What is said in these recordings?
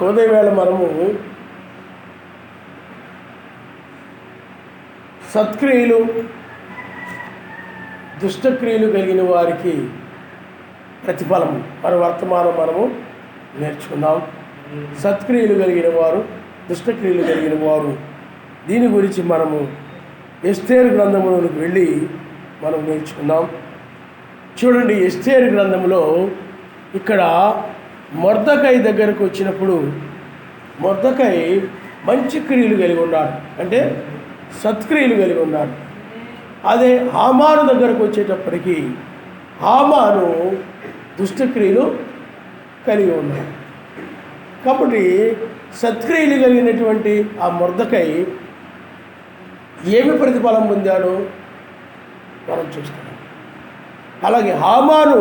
ఉదయవేళ మనము సత్క్రియలు దుష్టక్రియలు కలిగిన వారికి ప్రతిఫలం మన వర్తమానం మనము నేర్చుకున్నాం. సత్క్రియలు కలిగిన వారు, దుష్టక్రియలు కలిగిన వారు, దీని గురించి మనము ఎస్తేరు గ్రంథంలోనికి వెళ్ళి మనం నేర్చుకున్నాం. చూడండి, ఎస్తేరు గ్రంథంలో ఇక్కడ మొర్దెకై దగ్గరకు వచ్చినప్పుడు మొర్దెకై మంచి క్రియలు కలిగి ఉన్నాడు, అంటే సత్క్రియలు కలిగి ఉన్నాడు. అదే హామాను దగ్గరకు వచ్చేటప్పటికి హామాను దుష్టక్రియలు కలిగి ఉన్నాడు. కాబట్టి సత్క్రియలు కలిగినటువంటి ఆ మొర్దెకై ఏమి ప్రతిఫలం పొందాడు మనం చూస్తున్నాం. అలాగే హామాను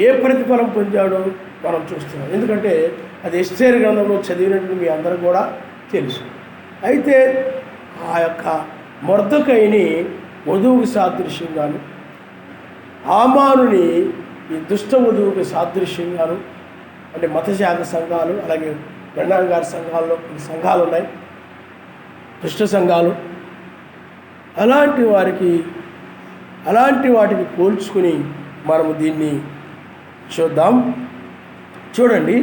ఏ ప్రతిఫలం పొందాడో మనం చూస్తున్నాం. ఎందుకంటే అది ఎస్తేరు గ్రంథంలో చదివినట్టు మీ అందరూ కూడా తెలుసు. అయితే ఆ యొక్క మొర్దెకైని వధువుకి సాదృశ్యంగాను, హామానుని ఈ దుష్ట వధువుకి సాదృశ్యంగాను, అంటే మతశాఖ సంఘాలు, అలాగే గండాంగారి సంఘాల్లో కొన్ని సంఘాలు ఉన్నాయి, దుష్ట సంఘాలు. అలాంటి వాటికి పోల్చుకుని మనము దీన్ని చూద్దాం. చూడండి,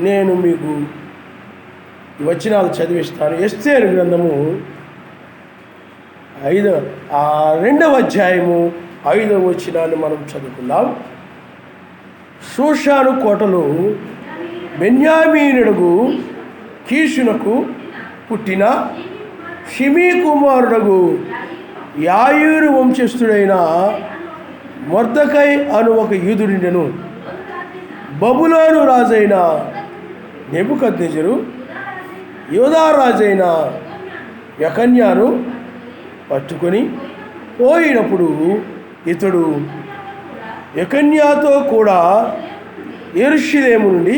నేను మీకు ఈ వచనాలు చదివిస్తాను. ఎస్తేరు గ్రంథము 2వ అధ్యాయము 5వ వచనాన్ని మనం చదువుకుందాం. షూషాను కోటలో బెన్యామీనుడగు కీషునకు పుట్టిన షిమీ కుమారుడగు యాయూరు వంశస్థుడైన మొర్దెకై అను ఒక యూదుడుండెను. బబులోను రాజైన నెబుకద్నెజరు యూదా రాజైన యెకొన్యాను పట్టుకొని పోయినప్పుడు ఇతడు యెకొన్యాతో కూడా యెరూషలేము నుండి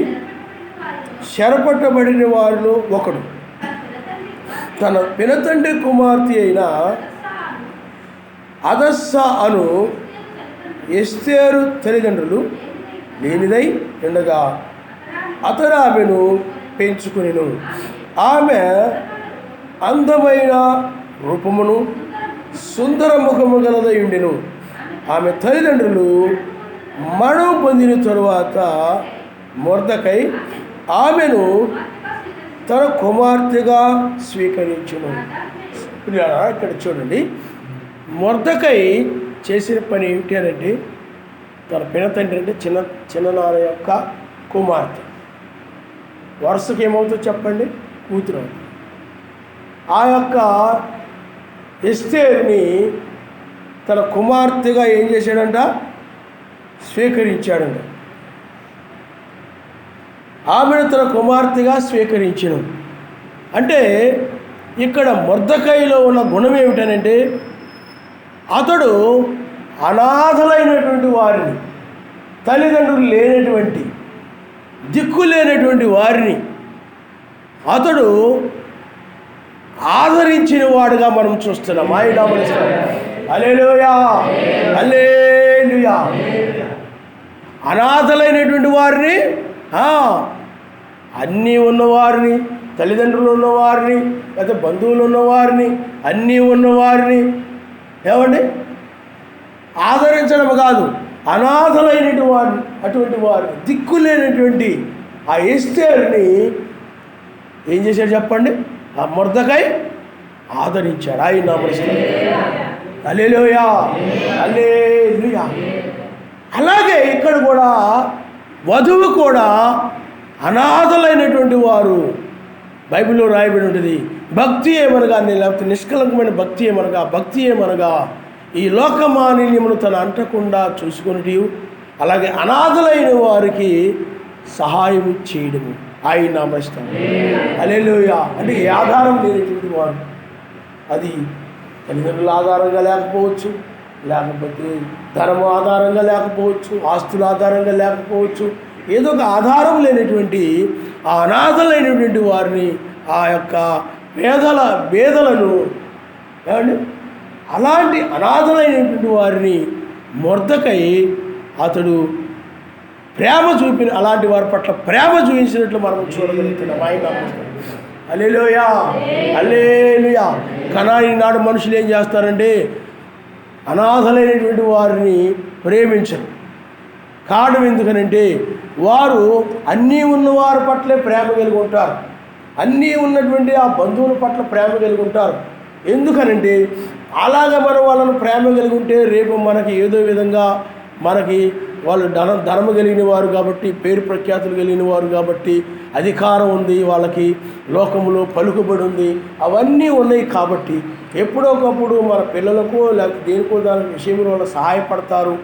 చెరపట్టబడిన వారిలో ఒకడు. తన పినతండ్రి కుమార్తె అయిన హదస్సా అను ఎస్తేరు తల్లిదండ్రులు లేనిదై ఉండగా అతడు ఆమెను పెంచుకునెను. ఆమె అందమైన రూపమును సుందర ముఖము గలదై ఉండెను. ఆమె తల్లిదండ్రులు మరణం పొందిన తరువాత మొర్దెకై ఆమెను తన కుమార్తెగా స్వీకరించును. ఇక్కడ చూడండి, మొర్దెకై చేసిన పని ఏమిటి అంటే, తన పినతండ్రి అంటే చిన్ననాన్న యొక్క కుమార్తె, వరుసకి ఏమవుతుందో చెప్పండి, కూతురు. ఆ యొక్క ఎస్తేరుని తన కుమార్తెగా ఏం చేశాడంట, స్వీకరించాడంట. ఆమెను తన కుమార్తెగా స్వీకరించను. అంటే ఇక్కడ మొర్దెకైలో ఉన్న గుణం ఏమిటనంటే, అతడు అనాథలైనటువంటి వారిని, తల్లిదండ్రులు లేనటువంటి, దిక్కు లేనటువంటి వారిని అతడు ఆదరించిన వాడుగా మనం చూస్తున్నాం. ఆయన హల్లెలూయా, హల్లెలూయా. అనాథలైనటువంటి వారిని, అన్నీ ఉన్నవారిని, తల్లిదండ్రులు ఉన్నవారిని, లేదా బంధువులు ఉన్నవారిని, అన్నీ ఉన్నవారిని ఏమండి ఆదరించడం కాదు, అనాథలైనటువంటి వారిని, అటువంటి వారిని, దిక్కు లేనటువంటి ఆ ఎస్తేరుని ఏం చేశాడు చెప్పండి, ఆ మొర్దెకై ఆదరించాడు. ఆయన నామస్తులు హల్లెలూయా, హల్లెలూయా. అలాగే ఇక్కడ కూడా వధువు కూడా అనాథలైనటువంటి వారు. బైబిల్లో రాయబడి ఉంటుంది, భక్తి ఏమనగా, లేకపోతే నిష్కలంకమైన భక్తి ఏమనగా, భక్తి ఏమనగా ఈ లోక మాలిన్యమును తన అంటకుండా చూసుకుని, అలాగే అనాథలైన వారికి సహాయం చేయడము. ఆయన నామస్తం హల్లెలూయా. అంటే ఏ ఆధారం లేనటువంటి వారు, అది తల్లిదండ్రుల ఆధారంగా లేకపోవచ్చు, లేకపోతే ధనము ఆధారంగా లేకపోవచ్చు, ఆస్తుల ఆధారంగా లేకపోవచ్చు, ఏదో ఒక ఆధారం లేనటువంటి ఆ అనాథలైనటువంటి వారిని, ఆ యొక్క పేదలను ఏమండి, అలాంటి అనాథలైనటువంటి వారిని మొర్దెకై అతడు ప్రేమ చూపిన అలాంటి వారి పట్ల ప్రేమ చూపించినట్లు మనం చూడగలుగుతున్నాం. ఆయన హల్లెలూయా, హల్లెలూయా. కానీ ఈనాడు మనుషులు ఏం చేస్తారంటే అనాథలైనటువంటి వారిని ప్రేమించరు. కారణం ఎందుకనంటే వారు అన్నీ ఉన్నవారి పట్లే ప్రేమ కలిగి ఉంటారు, అన్నీ ఉన్నటువంటి ఆ బంధువుల పట్ల ప్రేమ కలిగి ఉంటారు. ఎందుకనంటే అలాగ మనం వాళ్ళను ప్రేమ కలిగి ఉంటే రేపు మనకి ఏదో విధంగా మనకి వాళ్ళు ధనము కలిగిన వారు కాబట్టి, పేరు ప్రఖ్యాతులు కలిగిన వారు కాబట్టి, అధికారం ఉంది వాళ్ళకి, లోకములో పలుకుబడి ఉంది, అవన్నీ ఉన్నాయి కాబట్టి ఎప్పుడో ఒకప్పుడు మన పిల్లలకు లేకపోతే దేనికో దాని విషయంలో వాళ్ళు సహాయపడతారు,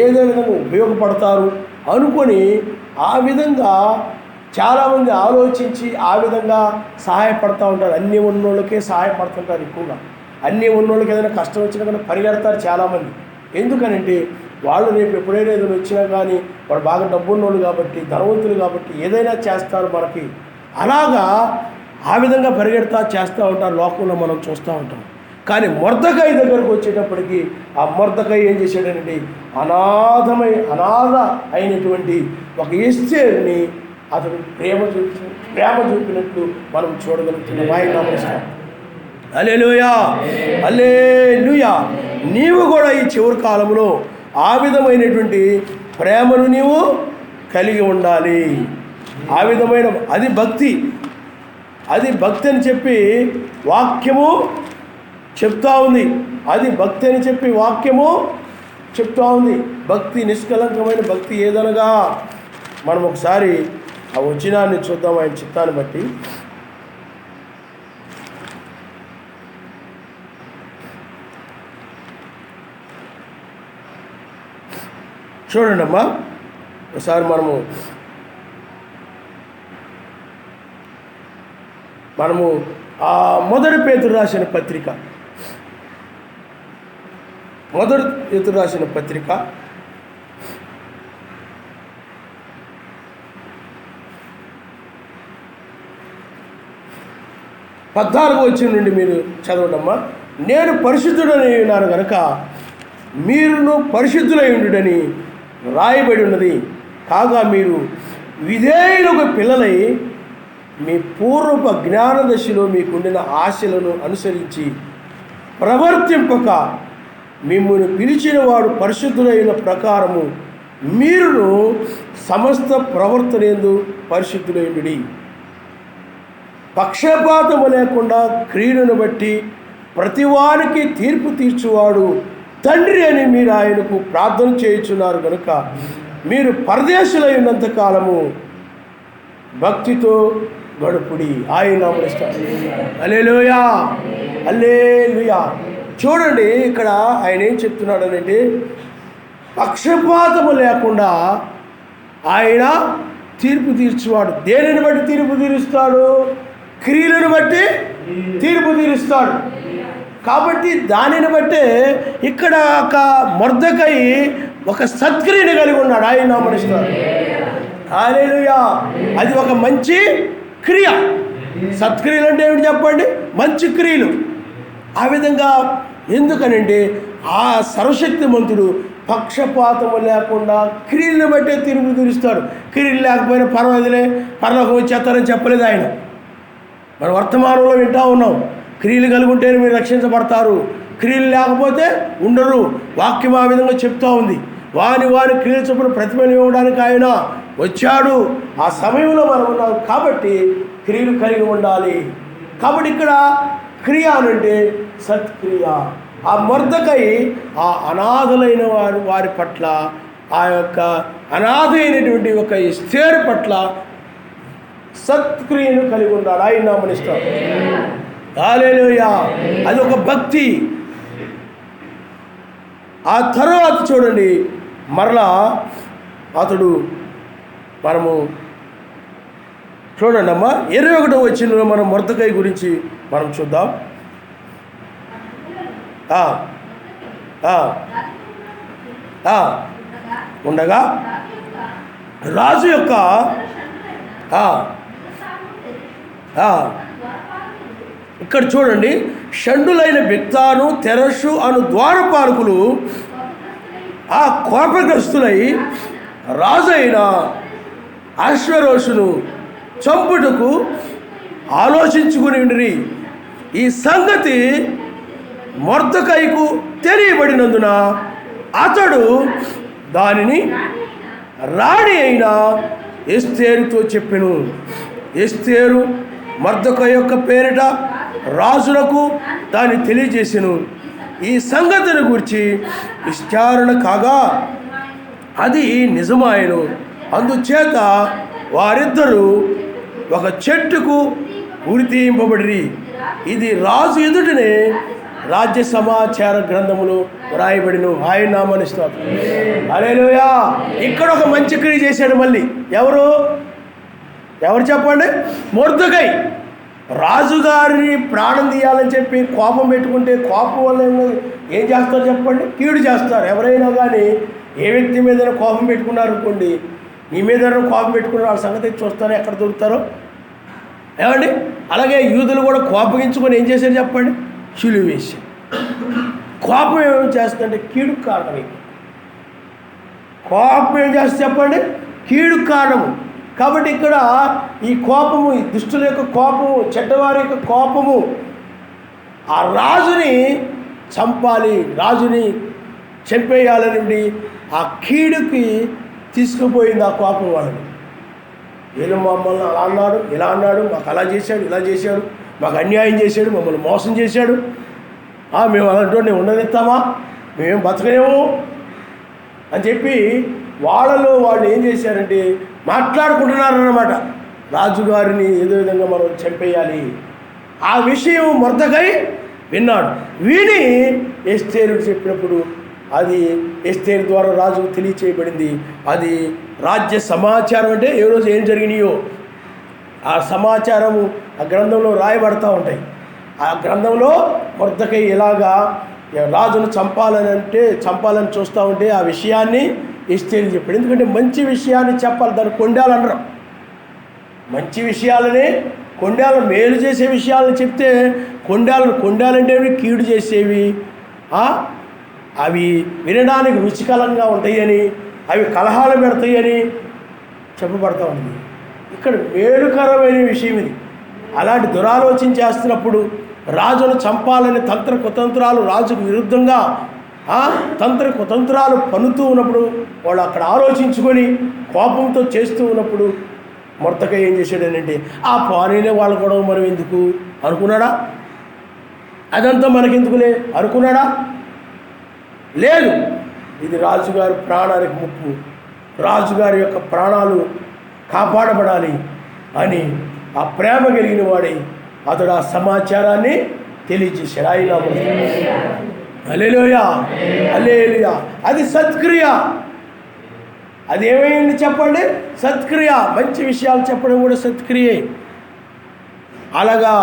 ఏదో విధంగా ఉపయోగపడతారు అనుకొని ఆ విధంగా చాలామంది ఆలోచించి ఆ విధంగా సహాయపడుతూ ఉంటారు. అన్నీ ఉన్నోళ్ళకే సహాయపడుతుంటారు ఎక్కువగా. అన్నీ ఉన్నోళ్ళకి ఏదైనా కష్టం వచ్చినా కానీ పరిగెడతారు చాలామంది. ఎందుకనంటే వాళ్ళు రేపు ఎప్పుడైనా ఏదైనా వచ్చినా కానీ వాడు బాగా డబ్బు ఉన్నోళ్ళు కాబట్టి, ధనవంతులు కాబట్టి ఏదైనా చేస్తారు మనకి. అలాగా ఆ విధంగా పరిగెడతా చేస్తూ ఉంటారు, లోకంలో మనం చూస్తూ ఉంటాం. కానీ మొర్దెకై దగ్గరకు వచ్చేటప్పటికి ఆ మొర్దెకై ఏం చేశాడనండి, అనాథ అయినటువంటి ఒక ఎస్తేరుని అతడు ప్రేమ చూపినట్లు మనం చూడగలుగుతున్నాం. ఆయన నమస్కారం. హల్లెలూయా, హల్లెలూయా. నీవు కూడా ఈ చివరి కాలంలో ఆ విధమైనటువంటి ప్రేమను నీవు కలిగి ఉండాలి. ఆ విధమైన అది భక్తి అని చెప్పి వాక్యము చెప్తా ఉంది. అది భక్తి అని చెప్పి వాక్యము చెప్తా ఉంది. భక్తి, నిష్కలంకమైన భక్తి ఏదనగా మనం ఒకసారి ఆ వచనాన్ని చూద్దాం ఆయన చిత్తాన్ని బట్టి. చూడండి అమ్మా, ఒకసారి మనము ఆ మొదటి పేతురు రాసిన పత్రిక 14వ వచనం నుండి మీరు చదవండమ్మా. నేను పరిశుద్ధుడని ఉన్నాను కనుక మీరును పరిశుద్ధులై ఉండుడని రాయబడి ఉన్నది. కాగా మీరు విధేయులకు పిల్లలై మీ పూర్వపు జ్ఞాన దశలో మీకుండిన ఆశలను అనుసరించి ప్రవర్తింపక మిమ్మల్ని పిలిచిన వాడు పరిశుద్ధులైన ప్రకారము మీరును సమస్త ప్రవర్తనేందు పరిశుద్ధులైండుడి. పక్షపాతము లేకుండా క్రియలను బట్టి ప్రతివానికి తీర్పు తీర్చువాడు తండ్రి అని మీరు ఆయనకు ప్రార్థన చేయుచున్నారు కనుక మీరు పరదేశులై ఉన్నంత కాలము భక్తితో గడుపుడి. ఆయన నామమున హల్లెలూయా, హల్లెలూయా. చూడండి ఇక్కడ ఆయన ఏం చెప్తున్నాడు అంటే పక్షపాతము లేకుండా ఆయన తీర్పు తీర్చువాడు. దేనిని బట్టి తీర్పు తీరుస్తాడు? క్రియలను బట్టి తీర్పు తీరుస్తాడు. కాబట్టి దానిని బట్టే ఇక్కడ ఒక మొర్దెకై ఒక సత్క్రియను కలిగి ఉన్నాడు. ఆయన నామమున హల్లెలూయా. అది ఒక మంచి క్రియ. సత్క్రియలు అంటే ఏమిటి చెప్పండి? మంచి క్రియలు. ఆ విధంగా ఎందుకనంటే ఆ సర్వశక్తిమంతుడు పక్షపాతము లేకుండా క్రియలను బట్టే తీర్పు తీరుస్తాడు. క్రియలు లేకపోయినా పర్వాలేదులే, పరలోకం వచ్చేస్తారని చెప్పలేదు ఆయన. మనం వర్తమానంలో వింటూ ఉన్నాం, క్రియలు కలిగి ఉంటేనే మీరు రక్షించబడతారు, క్రియలు లేకపోతే ఉండరు. వాక్యం ఆ విధంగా చెప్తూ ఉంది. వారి క్రియలు చొప్పున ప్రతిఫలం ఇవ్వడానికి ఆయన వచ్చాడు. ఆ సమయంలో మనం ఉన్నాం కాబట్టి క్రియలు కలిగి ఉండాలి. కాబట్టి ఇక్కడ క్రియ అనంటే సత్క్రియ. ఆ మొర్దెకై ఆ అనాథలైన వారి పట్ల, ఆ యొక్క అనాథ అయినటువంటి ఒక ఎస్తేరు పట్ల సత్క్రియను కలిగి ఉన్నాడు. ఆయన నామమున హల్లెలూయా. అది ఒక భక్తి. ఆ తర్వాత చూడండి మరలా అతడు మనము చూడండి అమ్మా 21వ వచనంలో మనం మొర్దెకై గురించి మనం చూద్దాం. ఉండగా రాజు యొక్క ఇక్కడ చూడండి, షండులైన బిక్తాను తెరస్సు అను ద్వారపాలకులు ఆ కోపగ్రస్తులై రాజైన అశ్వరోషును చంపుటకు ఆలోచించుకుని ఉండిరి. ఈ సంగతి మొర్దెకైకు తెలియబడినందున అతడు దానిని రాణి అయిన ఎస్తేరుతో చెప్పెను. ఎస్తేరు మొర్దెకై యొక్క పేరిట రాజులకు దాన్ని తెలియజేసెను. ఈ సంగతిని గురించి విచారణ కాగా అది నిజమాయను. అందుచేత వారిద్దరూ ఒక చెట్టుకు ఉరి తీయింపబడిరి. ఇది రాజు ఎదుటనే రాజ్య సమాచార గ్రంథములు వ్రాయబడిను. ఆయన నామాన్ని స్తోత్రం. హల్లెలూయా. ఇక్కడ ఒక మంచి క్రియ చేశాడు మళ్ళీ. ఎవరు చెప్పండి? మొర్దెకై. రాజుగారిని ప్రాణం తీయాలని చెప్పి కోపం పెట్టుకుంటే కోపం వల్ల ఏం చేస్తారు చెప్పండి? కీడు చేస్తారు. ఎవరైనా కానీ ఏ వ్యక్తి మీద కోపం పెట్టుకున్నారు అనుకోండి, నీ మీద కోపం పెట్టుకున్న వాళ్ళ సంగతి చూస్తారో ఎక్కడ దొరుకుతారో ఏమండి. అలాగే యూదులు కూడా కోపగించుకొని ఏం చేశారు చెప్పండి? శిలువ వేసి. కోపం ఏమేమి చేస్తుందంటే కీడు కారణం. కోపం ఏం చేస్తుంది చెప్పండి? కీడు కారణము. కాబట్టి ఇక్కడ ఈ కోపము, ఈ దుష్టుల యొక్క కోపము, చెడ్డవారి యొక్క కోపము ఆ రాజుని చంపాలి, రాజుని చంపేయాలని ఆ కీడుకి తీసుకుపోయింది ఆ కోపం వాళ్ళని. వీళ్ళు మమ్మల్ని అలా అన్నాడు, ఇలా అన్నాడు, మాకు అలా చేశాడు, ఇలా చేశాడు, మాకు అన్యాయం చేశాడు, మమ్మల్ని మోసం చేశాడు, మేము అలాంటి ఉండనిస్తామా, మేమేం బతకలేము అని చెప్పి వాళ్ళు ఏం చేశారంటే మాట్లాడుకుంటున్నారన్నమాట. రాజుగారిని ఏదో విధంగా మనం చంపేయాలి. ఆ విషయం మొర్దెకై విన్నాడు. విని ఎస్తేరుకు చెప్పినప్పుడు అది ఎస్తేరు ద్వారా రాజుకు తెలియచేయబడింది. అది రాజ్య సమాచారం. అంటే ఏ రోజు ఏం జరిగినాయో ఆ సమాచారము ఆ గ్రంథంలో రాయబడతా ఉంటాయి. ఆ గ్రంథంలో మొర్దెకై ఎలాగా రాజును చంపాలని చూస్తూ ఉంటే ఆ విషయాన్ని ఎస్తేరు చెప్పాడు. ఎందుకంటే మంచి విషయాన్ని చెప్పాలి, దాన్ని కొండాలనరు. మంచి విషయాలనే కొండాలు, మేలు చేసే విషయాలను చెప్తే కొండాలంటే కీడు చేసేవి, అవి వినడానికి రుచికరంగా ఉంటాయని, అవి కలహాలు పెడతాయని చెప్పబడతా ఉంది. ఇక్కడ మేలుకరమైన విషయం ఇది. అలాంటి దురాలోచన చేస్తున్నప్పుడు రాజును చంపాలని తంత్ర కుతంత్రాలు, రాజుకు విరుద్ధంగా తంత్ర కుతంత్రాలు పన్నుతూ ఉన్నప్పుడు వాళ్ళు అక్కడ ఆలోచించుకొని కోపంతో చేస్తూ ఉన్నప్పుడు మొర్దెకై ఏం చేశాడనంటే ఆ పానీలే వాళ్ళ గొడవ మనం ఎందుకు అనుకున్నాడా? అదంతా మనకెందుకులే అనుకున్నాడా? లేదు, ఇది రాజుగారి ప్రాణానికి ముప్పు, రాజుగారి యొక్క ప్రాణాలు కాపాడబడాలి అని ఆ ప్రేమ కలిగిన వాడై అతడు ఆ సమాచారాన్ని తెలియజేశాడు. ఆయన హల్లెలూయా, హల్లెలూయా. అది సత్క్రియ. అది ఏమైంది చెప్పండి? సత్క్రియ. మంచి విషయాలు చెప్పడం కూడా సత్క్రియే. అలాగా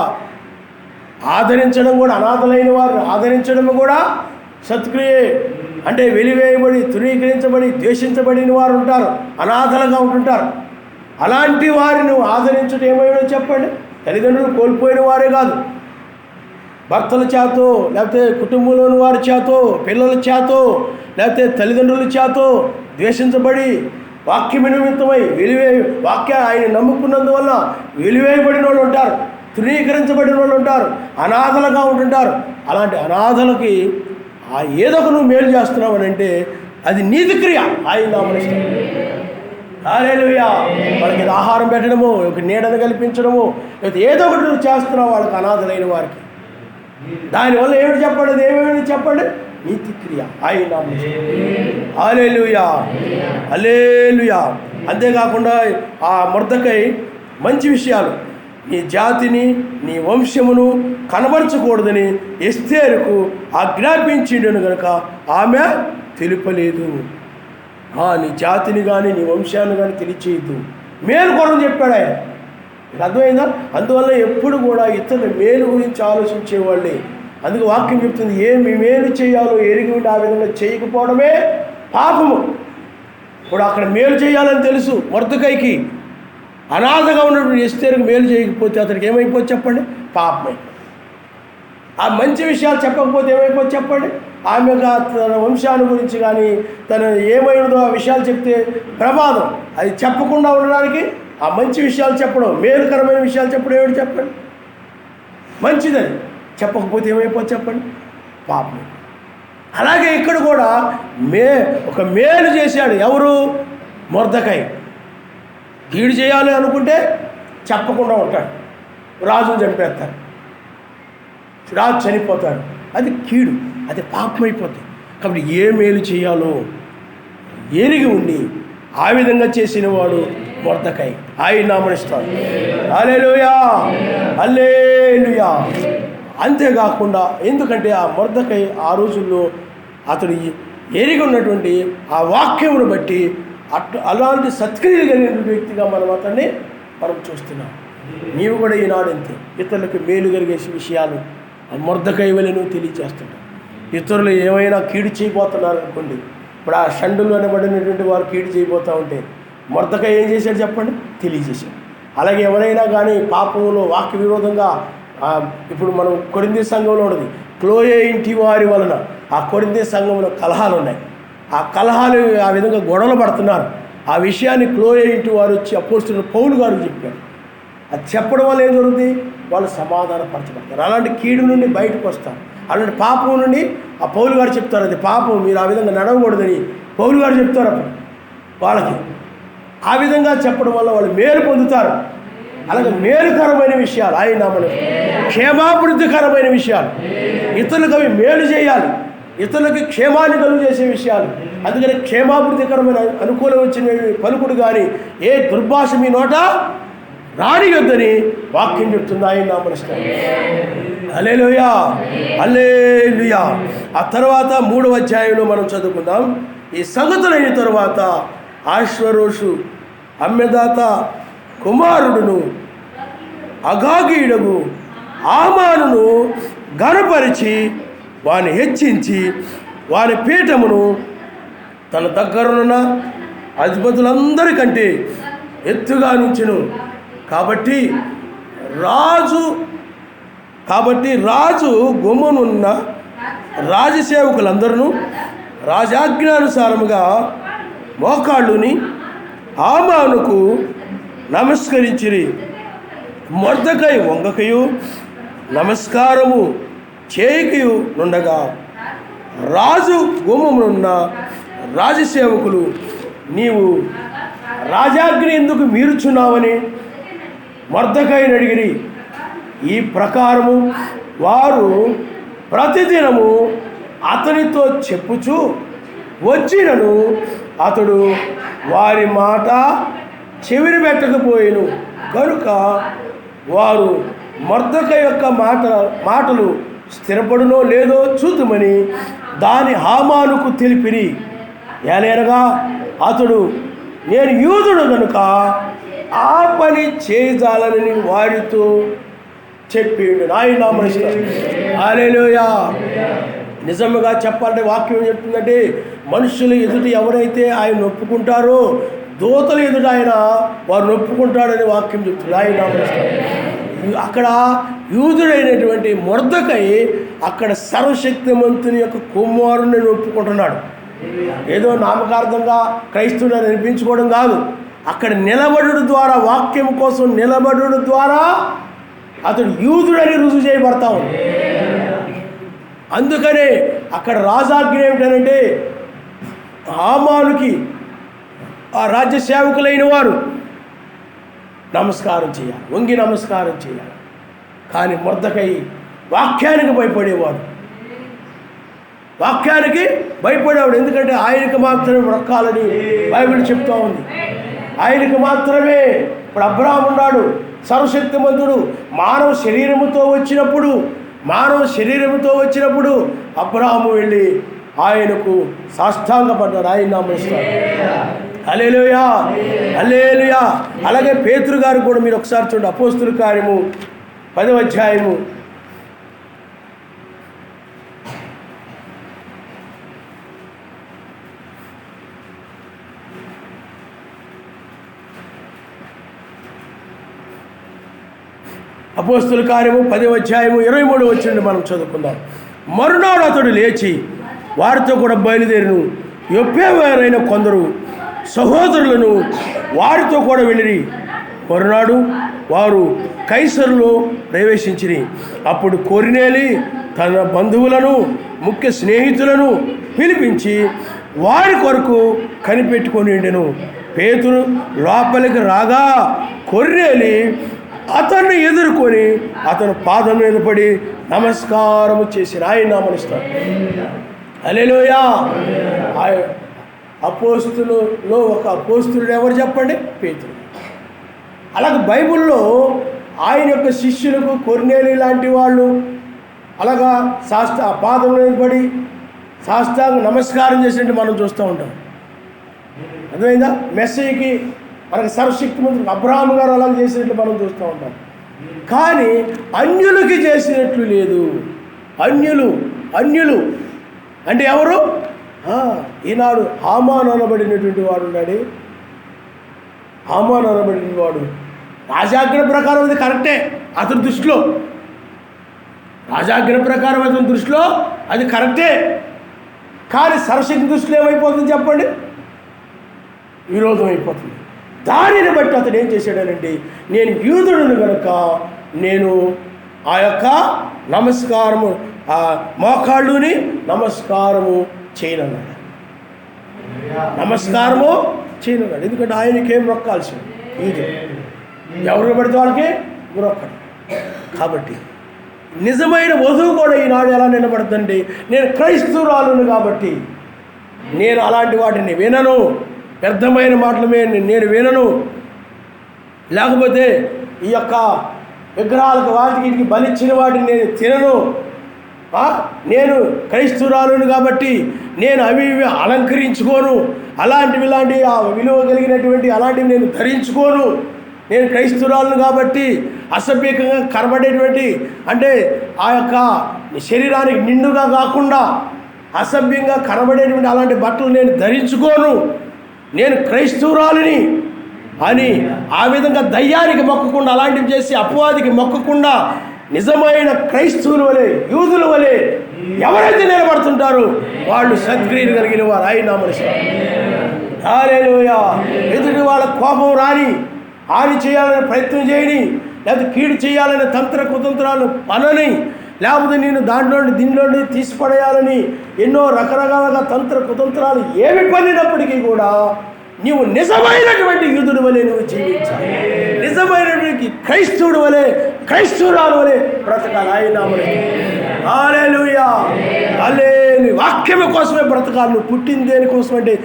ఆదరించడం కూడా, అనాథలైన వారిని ఆదరించడం కూడా సత్క్రియే. అంటే వెలివేయబడి, తృణీకరించబడి, ద్వేషించబడిన వారు ఉంటారు, అనాథలుగా ఉంటుంటారు. అలాంటి వారిని ఆదరించడం ఏమైనా చెప్పండి? తల్లిదండ్రులు కోల్పోయిన వారే కాదు, భర్తల చేతో, లేకపోతే కుటుంబంలోని వారి చేతో, పిల్లల చేతో, లేకపోతే తల్లిదండ్రుల చేతో ద్వేషించబడి వాక్యం నిమిత్తమై ఆయన నమ్ముకున్నందువల్ల వెలివేయబడిన వాళ్ళు ఉంటారు, తృణీకరించబడిన వాళ్ళు ఉంటారు, అనాథలుగా ఉంటుంటారు. అలాంటి అనాథలకి ఏదో ఒక నువ్వు మేలు చేస్తున్నావు అని అంటే అది నీతి క్రియ. ఆయన నామనిస్తాం. హల్లెలూయా. వాళ్ళకి ఆహారం పెట్టడము, ఒక నీడను కల్పించడము, లేకపోతే ఏదో ఒకటి నువ్వు చేస్తున్నావు వాళ్ళకి, అనాథలైన వారికి. దానివల్ల ఏమిటి చెప్పండి? అది ఏమేమి చెప్పండి? నీతి క్రియ. ఆయన నామనిస్తాం. హల్లెలూయా, హల్లెలూయా. అంతేకాకుండా ఆ మొర్దెకై మంచి విషయాలు, నీ జాతిని, నీ వంశమును కనబరచకూడదని ఎస్తేరుకు ఆజ్ఞాపించిండును కనుక ఆమె తెలుపలేదు. నీ జాతిని కానీ నీ వంశాన్ని కానీ తెలియచేయద్దు, మేలు కొరకు చెప్పాడు ఆయన. అర్థమైందా? అందువల్ల ఎప్పుడు కూడా ఇతరుల మేలు గురించి ఆలోచించేవాళ్ళే. అందుకు వాక్యం చెప్తుంది, ఏమి మేలు చేయాలో ఎరిగి ఉండి ఆ విధంగా చేయకపోవడమే పాపము. ఇప్పుడు అక్కడ మేలు చేయాలని తెలుసు మొర్దెకైకి, అనాథగా ఉన్నప్పుడు ఎస్తేరుకు మేలు చేయకపోతే అతనికి ఏమైపోతుంది చెప్పండి? పాపం అయిపోతుంది. ఆ మంచి విషయాలు చెప్పకపోతే ఏమైపోతే చెప్పండి. ఆమె తన వంశాన్ని గురించి కానీ తను ఏమైనదో ఆ విషయాలు చెప్తే ప్రమాదం. అది చెప్పకుండా ఉండడానికి ఆ మంచి విషయాలు చెప్పడం, మేలుకరమైన విషయాలు చెప్పడం ఏమిటి చెప్పండి, మంచిదని. చెప్పకపోతే ఏమైపోతే చెప్పండి, పాపం. అలాగే ఇక్కడ కూడా ఒక మేలు చేశాడు. ఎవరు? మొర్దెకై. కీడు చేయాలి అనుకుంటే చెప్పకుండా ఉంటాడు, రాజును చంపేస్తాడు, రాజు చనిపోతాడు. అది కీడు, అది పాపం అయిపోతుంది. కాబట్టి ఏ మేలు చేయాలో ఎరిగి ఉండి ఆ విధంగా చేసిన వాడు మొర్దెకై. ఆయన నామనిస్తాడు. హల్లెలూయా, హల్లెలూయా. అంతేకాకుండా ఎందుకంటే ఆ మొర్దెకై ఆ రోజుల్లో అతడు ఎరిగి ఉన్నటువంటి ఆ వాక్యమును బట్టి అలాంటి సత్క్రియలు కలిగినటువంటి వ్యక్తిగా మనం చూస్తున్నాం. నీవు కూడా ఈనాడు అంతే. ఇతరులకు మేలు కలిగే విషయాలు ఆ మొర్దెకై వలె నువ్వు తెలియజేస్తుంటావు. ఇతరులు ఏమైనా కీడు చేయబోతున్నారు అనుకోండి, ఇప్పుడు ఆ షండులు అనబడినటువంటి వారు కీడు చేయబోతూ ఉంటే మొర్దెకై ఏం చేశాడు చెప్పండి, తెలియజేశాడు. అలాగే ఎవరైనా కానీ పాపంలో వాక్య విరోధంగా ఇప్పుడు మనం కొరింథీ సంఘంలో ఉన్నది, క్లోయే ఇంటి వారి వలన ఆ కొరింథీ సంఘంలో కలహాలు ఉన్నాయి. ఆ కలహాలు ఆ విధంగా గొడవలు పడుతున్నారు. ఆ విషయాన్ని క్లోయే ఇంటి వారు వచ్చి అపోస్తలుడు పౌలు గారు చెప్పారు. అది చెప్పడం వల్ల ఏం జరుగుతుంది, వాళ్ళు సమాధానపరచబడతారు. అలాంటి కీడు నుండి బయటకు వస్తారు. అలాంటి పాపం నుండి ఆ పౌలు గారు చెప్తారు, అది పాపం, మీరు ఆ విధంగా నడవకూడదని పౌలు గారు చెప్తారు. అప్పుడు వాళ్ళకి ఆ విధంగా చెప్పడం వల్ల వాళ్ళు మేలు పొందుతారు. అలాగే మేలుకరమైన విషయాలు, ఆయన మన క్షేమాభివృద్ధికరమైన విషయాలు, ఇతరులకు అవి మేలు చేయాలి, ఇతరులకి క్షేమాన్ని కలుగు చేసే విషయాలు. అందుకని క్షేమాభివృద్ధికరమైన అనుకూలం వచ్చిన పలుకుడు కానీ ఏ దుర్భాష మీ నోట రానియొద్దని వాక్యం చెప్తుంది. ఆయన నామనస్కారం. హల్లెలూయా, హల్లెలూయా. ఆ తర్వాత 3వ అధ్యాయంలో మనం చదువుకుందాం. ఈ సంగతులైన తరువాత ఆశ్వరోషు అమ్మెదాత కుమారుడును అగాగీయుడగు ఆమానును ఘనపరిచి వాని హెచ్చించి వాని పీఠమును తన దగ్గరున్న అధిపతులందరికంటే ఎత్తుగా నుంచెను. కాబట్టి రాజు గుమ్మనున్న రాజసేవకులందరూ రాజాజ్ఞానుసారముగా మోకాళ్ళుని ఆమానుకు నమస్కరించిరి. మొర్దెకై వంగకయు నమస్కారము చేయకయు నుండగా రాజు గుమ్మమునున్న రాజసేవకులు, నీవు రాజాజ్ఞ ఎందుకు మీరుచున్నావని మొర్దెకైని అడిగిరి. ఈ ప్రకారము వారు ప్రతిదినము అతనితో చెప్పుచు వచ్చినను అతడు వారి మాట చెవిని పెట్టకపోయేను. కనుక వారు మొర్దెకై యొక్క మాటలు స్థిరపడునో లేదో చూద్దామని దాని హామానుకు తెలిపిరి. ఏలైనగా అతడు నేను యూదుడు కనుక ఆ పని చేయజాలని వారితో చెప్పిండు. ఆయన నామనిస్తాడు. హల్లెలూయా. నిజంగా చెప్పాలంటే వాక్యం చెప్తుందంటే మనుషులు ఎదుట ఎవరైతే ఆయన ఒప్పుకుంటారో దూతలు ఎదుట ఆయన వారు ఒప్పుకుంటాడని వాక్యం చెప్తుంది. ఆయన నామనిస్తాడు. అక్కడ యూదుడైనటువంటి మొర్దెకై అక్కడ సర్వశక్తిమంతుని యొక్క కుమారుని ఒప్పుకుంటున్నాడు. ఏదో నామకార్థంగా క్రైస్తవుని అనిపించుకోవడం కాదు. అక్కడ నిలబడుడు ద్వారా, వాక్యం కోసం నిలబడుడు ద్వారా అతడు యూదుడని రుజువు చేయబడతా ఉంది. అందుకనే అక్కడ రాజాజ్ఞ ఏమిటనంటే హామానుకి ఆ రాజ్య సేవకులైన వారు నమస్కారం చేయాలి, వంగి నమస్కారం చేయాలి. కానీ మొర్దెకై వాక్యానికి భయపడేవాడు, వాక్యానికి భయపడేవాడు. ఎందుకంటే ఆయనకు మాత్రమే మొక్కాలని బైబిల్ చెప్తూ ఉంది. ఆయనకు మాత్రమే. ఇప్పుడు అబ్రహాము ఉన్నాడు, సర్వశక్తిమంతుడు. మానవ శరీరముతో వచ్చినప్పుడు అబ్రహాము వెళ్ళి ఆయనకు సాష్టాంగపడ్డాడు. ఆయన నామనిస్తాడు. హల్లెలూయా, హల్లెలూయా. అలాగే పేతురు గారు కూడా మీరు ఒకసారి చూడండి, అపోస్తుల కార్యము 10వ అధ్యాయము 10 అపోస్తుల కార్యము 10వ అధ్యాయము 23వ వచనం మనం చదువుకుందాం. మరునాడు అతడు లేచి వారితో కూడా బయలుదేరిను. యొప్పే వారైన కొందరు సహోదరులను వారితో కూడా వెళ్ళిరి. మరునాడు వారు కైసరులో ప్రవేశించిరి. అప్పుడు కొర్నేలి తన బంధువులను ముఖ్య స్నేహితులను పిలిపించి వారి కొరకు కనిపెట్టుకొని ఉండెను. పేతురు లోపలికి రాగా కొర్నేలి అతన్ని ఎదుర్కొని అతను పాదం మీద పడి నమస్కారము చేసి ఆయన నామనిస్తాడు. హల్లెలూయా. అపోస్తులలో ఒక అపోస్తులుడు ఎవరు చెప్పండి? పేతురు. అలాగే బైబిల్లో ఆయన యొక్క శిష్యులకు కొర్నేలి లాంటి వాళ్ళు అలాగా పాదం మీద పడి సాష్టాంగ నమస్కారం చేసినట్టు మనం చూస్తూ ఉంటాం. అర్థమైందా? మెస్సీకి మనకి సర్వశక్తిమంతుడు అబ్రహాము గారు అలా చేసినట్లు మనం చూస్తూ ఉంటాం. కానీ అన్యులకి చేసినట్లు లేదు. అన్యులు అంటే ఎవరు? ఈనాడు హామాను అనబడినటువంటి వాడు ఉన్నాడు. హామాను అనబడిన వాడు రాజాజ్ఞ ప్రకారం అది కరెక్టే అతని దృష్టిలో. రాజాజ్ఞ ప్రకారం అతని దృష్టిలో అది కరెక్టే. కానీ సర్వశక్తి దృష్టిలో ఏమైపోతుంది చెప్పండి? విరోధం అయిపోతుంది. దానిని బట్టి అతడు ఏం చేశాడనంటే, నేను యూదుడును కనుక నేను ఆ యొక్క నమస్కారము ఆ మోకాళ్ళుని నమస్కారము చేయనన్నాడు. ఎందుకంటే ఆయనకేం మొక్కాల్సింది? యూదుడు ఎవరు పడితే వాళ్ళకి మొక్కడు. కాబట్టి నిజమైన వధువు కూడా ఈనాడు ఎలా నిలబడుతుందండి? నేను క్రైస్తవురాలును కాబట్టి నేను అలాంటి వాటిని వినను, వ్యర్థమైన మాటలమే నేను వినను, లేకపోతే ఈ యొక్క విగ్రహాలకు వాటికి బలిచ్చిన వాటిని నేను తినను, నేను క్రైస్తవురాలును కాబట్టి నేను అవి ఇవి అలంకరించుకోను, ఇలాంటి ఆ విలువ కలిగినటువంటి అలాంటివి నేను ధరించుకోను, నేను క్రైస్తవురాలను కాబట్టి అసభ్యంగా కనబడేటువంటి అంటే ఆ యొక్క శరీరానికి నిండుగా కాకుండా అసభ్యంగా కనబడేటువంటి అలాంటి బట్టలు నేను ధరించుకోను, నేను క్రైస్తవురాలిని అని ఆ విధంగా దయ్యానికి మొక్కకుండా అలాంటివి చేసి అపవాదికి మొక్కకుండా నిజమైన క్రైస్తవుల వలె యూదుల వలె ఎవరైతే నిలబడుతుంటారో వాళ్ళు సద్క్రియలు కలిగిన వారు. ఆయన మనిషి హల్లెలూయా. ఎదుటి వాళ్ళ కోపం రాని, హాని చేయాలని ప్రయత్నం చేయని, లేకపోతే కీడు చేయాలని తంత్ర కుతంత్రాలు పనని, లేకపోతే నేను దీనిలో తీసిపడేయాలని ఎన్నో రకరకాలుగా తంత్ర కుతంత్రాలు ఏమి పనినప్పటికీ కూడా నీవు నిజమైనటువంటి యూదుడు వలె నువ్వు జీవించాలి. నిజమైనటువంటి క్రైస్తవుడు వలె క్రైస్తవురాలు వలె బ్రతకాలి. ఆయన హల్లెలూయా. వాక్యం కోసమే బ్రతకాలి. నువ్వు పుట్టిన దేనికోసం అంటే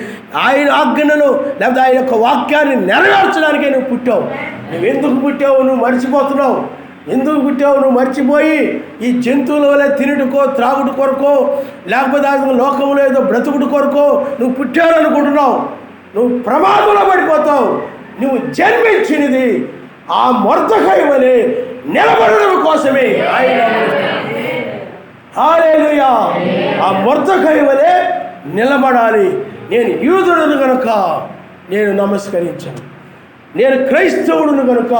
ఆయన ఆజ్ఞను లేకపోతే ఆయన యొక్క వాక్యాన్ని నెరవేర్చడానికే నువ్వు పుట్టావు. నువ్వు ఎందుకు పుట్టావు నువ్వు మర్చిపోతున్నావు. ఎందుకు పుట్టావు నువ్వు మర్చిపోయి ఈ జంతువుల వల్ల తినుటకో త్రాగుడు కొరకో లేకపోతే ఆ లోకంలో ఏదో బ్రతుకుడు కొరకో నువ్వు పుట్టావనుకుంటున్నావు. నువ్వు ప్రమాదంలో పడిపోతావు. నువ్వు జన్మించినది ఆ మొర్దెకై వలె నిలబడడం కోసమే. ఆయన హల్లెలూయా. ఆ మొర్దెకై వలె నిలబడాలి. నేను యూదుడును కనుక నేను నమస్కరించాను, నేను క్రైస్తవుడును కనుక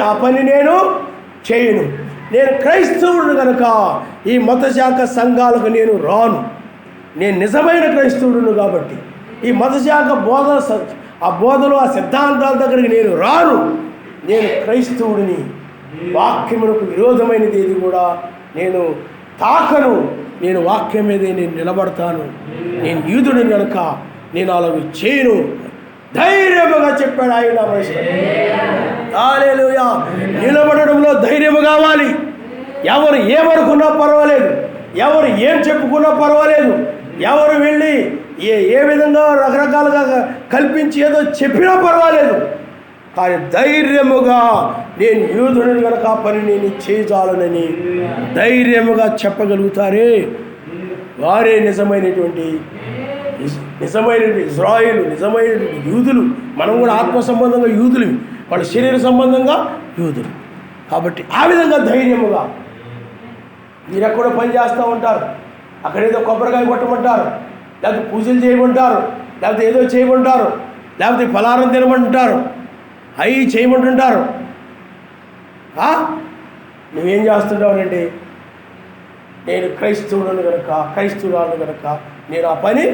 ఆ పని నేను చేయను, నేను క్రైస్తవుడును కనుక ఈ మతశాఖ సంఘాలకు నేను రాను. నేను నిజమైన క్రైస్తవుడును కాబట్టి ఈ మతశాఖ బోధలు ఆ సిద్ధాంతాల దగ్గరికి నేను రాను. నేను క్రైస్తవుడిని. వాక్యమునకు విరోధమైనది ఏది కూడా నేను తాకను. నేను వాక్యం మీదే నేను నిలబడతాను. నేను యూదుడిని కనుక నేను అలాగ చేయను ధైర్యముగా చెప్పాడు ఆయన. హల్లెలూయా. నిలబడడంలో ధైర్యము కావాలి. ఎవరు ఏమనుకున్నా పర్వాలేదు, ఎవరు ఏం చెప్పుకున్నా పర్వాలేదు, ఎవరు వెళ్ళి ఏ విధంగా రకరకాలుగా కల్పించి ఏదో చెప్పినా పర్వాలేదు, కానీ ధైర్యముగా నేను యూదుడిని కనుక ఆ పని నేను చేయజాలనని ధైర్యముగా చెప్పగలుగుతారే వారే నిజమైనటువంటి ఇజ్రాయేలు, నిజమైనటువంటి యూదులు. మనం కూడా ఆత్మ సంబంధంగా యూదులు, వాళ్ళ శరీర సంబంధంగా యూదులు. కాబట్టి ఆ విధంగా ధైర్యముగా మీరు ఎక్కడో పని చేస్తూ ఉంటారు, అక్కడేదో కొబ్బరికాయ కొట్టమంటారు, లేకపోతే పూజలు చేయమంటారు, లేకపోతే ఏదో చేయమంటారు, లేకపోతే ఫలారం తినమంటారు, అవి చేయమంటుంటారు. నువ్వేం చేస్తుంటావునండి, నేను క్రైస్తవులను కనుక నేను ఆ పని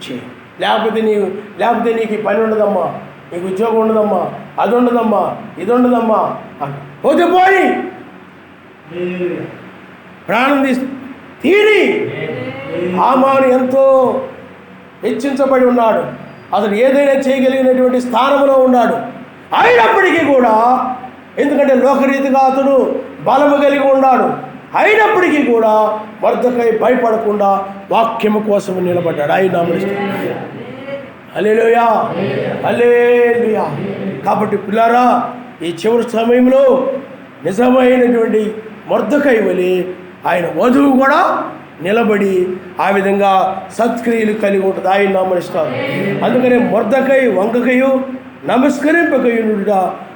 చేయి, లేకపోతే నీకు ఈ పని ఉండదమ్మా, నీకు ఉద్యోగం ఉండదమ్మా, అది ఉండదమ్మా, ఇది ఉండదమ్మా అంట. పోతే పోయి ప్రాణం తీరి. హామాను ఎంతో హెచ్చించబడి ఉన్నాడు, అతను ఏదైనా చేయగలిగినటువంటి స్థానంలో ఉన్నాడు. అయినప్పటికీ కూడా, ఎందుకంటే లోకరీతిగా అతడు బలము కలిగి ఉన్నాడు, అయినప్పటికీ కూడా మొర్దెకై భయపడకుండా వాక్యము కోసం నిలబడ్డాడు. ఆయన నామమున హల్లెలూయా, హల్లెలూయా. కాబట్టి పిల్లారా, ఈ చివరి సమయంలో నిజమైనటువంటి మొర్దెకై వలె ఆయన వధువు కూడా నిలబడి ఆ విధంగా సత్క్రియలు కలిగి ఉంటుంది. ఆయన నామమున. అందుకనే మొర్దెకై వంగకయు నమస్కరింపకయునుట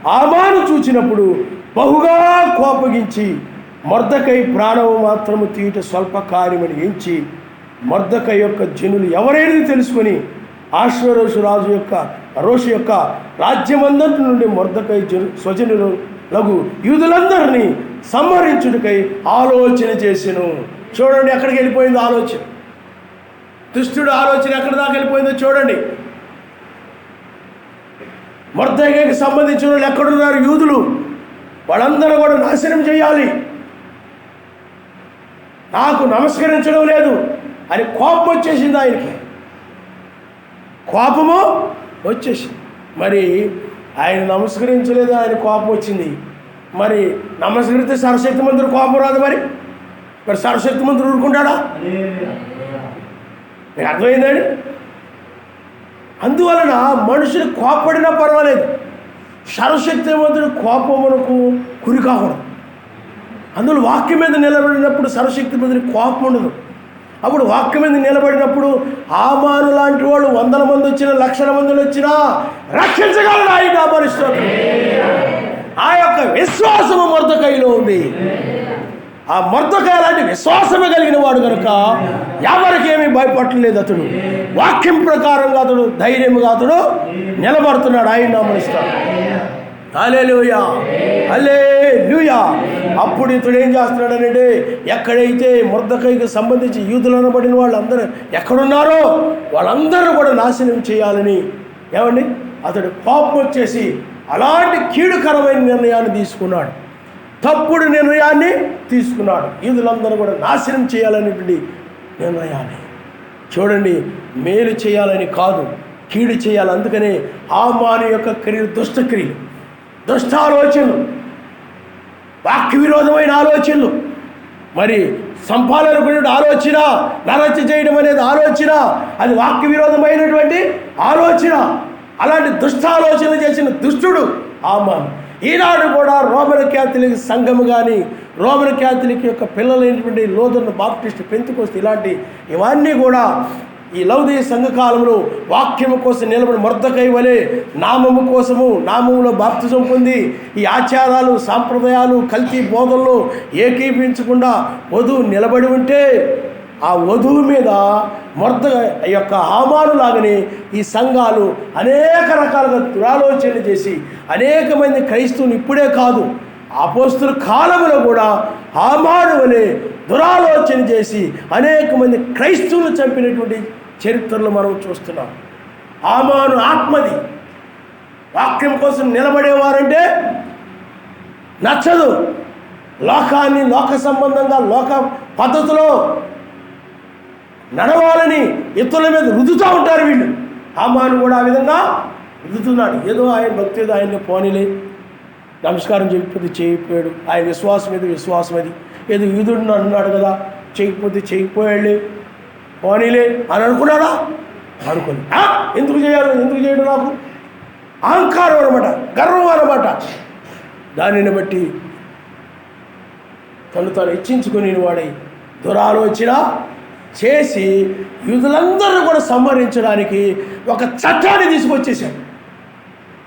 హామాను చూచినప్పుడు బహుగా కోపగించి మొర్దెకై ప్రాణము మాత్రము తీయుట స్వల్ప కార్యమని ఎంచి మొర్దెకై యొక్క జనులు ఎవరైనా తెలుసుకొని అహష్వేరోషు రోషు యొక్క రాజ్యమందటి నుండి మొర్దెకై స్వజనులు లగు యూదులందరినీ సంహరించుటకై ఆలోచన చేసెను. చూడండి ఎక్కడికి వెళ్ళిపోయిందో ఆలోచన, దుష్టుడు ఆలోచన ఎక్కడి దాకా వెళ్ళిపోయిందో చూడండి. మొర్దెకైకి సంబంధించిన వాళ్ళు ఎక్కడున్నారు? యూదులు. వాళ్ళందరూ కూడా నాశనం చేయాలి, నాకు నమస్కరించడం లేదు అని కోపం వచ్చేసింది ఆయనకి. కోపము వచ్చేసింది. మరి ఆయన నమస్కరించలేదు, ఆయన కోపం వచ్చింది. మరి నమస్కరిస్తే సర్వశక్తి మంత్రుడు కోపం రాదు. మరి సర్వశక్తి మంత్రుడు ఊరుకుంటాడా? మీకు అర్థమైందండి? అందువలన మనుషులు కోపడినా పర్వాలేదు, సర్వశక్తి మంత్రుడు కోపమునకు గురి కాకూడదు. అందులో వాక్యం మీద నిలబడినప్పుడు సర్వశక్తి మంత్రుడికి కోపం ఉండదు. అప్పుడు వాక్యం మీద నిలబడినప్పుడు హామాను లాంటి వాళ్ళు 100 మంది వచ్చినా 1,00,000 మంది వచ్చినా రక్షించగలడు ఆయన. పరిస్థితులు ఆ యొక్క విశ్వాసము మొర్దెకైలో ఉంది. ఆ మొర్దెకై లాంటి విశ్వాసమే కలిగిన వాడు కనుక ఎవరికేమీ భయపడలేదు. అతడు వాక్యం ప్రకారంగా అతడు ధైర్యంగా అతడు నిలబడుతున్నాడు. ఆయన నామమున. హల్లెలూయా, హల్లెలూయా. అప్పుడు ఇతడు ఏం చేస్తున్నాడనంటే, ఎక్కడైతే మొర్దెకైకి సంబంధించి యూదులు అనబడిన వాళ్ళందరూ ఎక్కడున్నారో వాళ్ళందరూ కూడా నాశనం చేయాలని ఏమండి అతడు కోపం వచ్చేసి అలాంటి కీడుకరమైన నిర్ణయాన్ని తీసుకున్నాడు, తప్పుడు నిర్ణయాన్ని తీసుకున్నాడు. యూదులందరూ కూడా నాశనం చేయాలనేటువంటి నిర్ణయాన్ని. చూడండి, మేలు చేయాలని కాదు, కీడు చేయాలి. అందుకనే హామాను యొక్క క్రియలు దుష్టక్రియలు, దుష్ట ఆలోచనలు, వాక్య విరోధమైన ఆలోచనలు, మరి సంపాదనకునే ఆలోచన, నరహత్య చేయడం అనేది ఆలోచన, అది వాక్య విరోధమైనటువంటి ఆలోచన. అలాంటి దుష్ట ఆలోచన చేసిన దుష్టుడు హామాను. ఈనాడు కూడా రోమన్ క్యాథలిక్ సంఘము కానీ, రోమన్ క్యాథలిక్ యొక్క పిల్లలైనటువంటి లూథరన్, బాప్టిస్ట్, పెంతెకోస్తు ఇవన్నీ కూడా ఈ లౌదీయ సంఘకాలంలో వాక్యము కోసం నిలబడి మొర్దెకై వలె నామములో బాప్తిజం పొంది ఈ ఆచారాలు, సాంప్రదాయాలు, కల్తీ బోధనలు ఏకీపించకుండా వధువు నిలబడి ఉంటే ఆ వధువు మీద మొర్దెకై యొక్క హామాను లాగానే ఈ సంఘాలు అనేక రకాలుగా దురాలోచనలు చేసి అనేక మంది క్రైస్తవులు ఇప్పుడే కాదు అపోస్తలుల కాలంలో కూడా హామాను వలె దురాలోచన చేసి అనేక మంది క్రైస్తవులు చంపినటువంటి చరిత్రలు మనం చూస్తున్నాం. హామాను ఆత్మది. వాక్యం కోసం నిలబడేవారంటే నచ్చదు. లోకాన్ని, లోక సంబంధంగా, లోక పద్ధతిలో నడవాలని ఇతరుల మీద రుద్దుతూ ఉంటారు వీళ్ళు. హామాను కూడా ఆ విధంగా రుద్దుతున్నాడు. ఏదో ఆయన భక్తి, ఏదో ఆయన్ని పోనీలే, నమస్కారం చేయకపోతే చేయకపోయాడు, ఆయన విశ్వాసం ఏదో విశ్వాసం అది, ఏదో యూదుడు అన్నాడు కదా, చేయకపోతే చేయకపోయాడులే, పోనీలే అని అనుకున్నాడా? అనుకోని. ఎందుకు చేయాలి, ఎందుకు చేయడం, నాకు అహంకారం అనమాట, గర్వం అనమాట. దానిని బట్టి తాను హెచ్చించుకుని వాడై దురాలోచన చేసి యూదులందరూ కూడా సంహరించడానికి ఒక చట్టాన్ని తీసుకొచ్చేసాడు.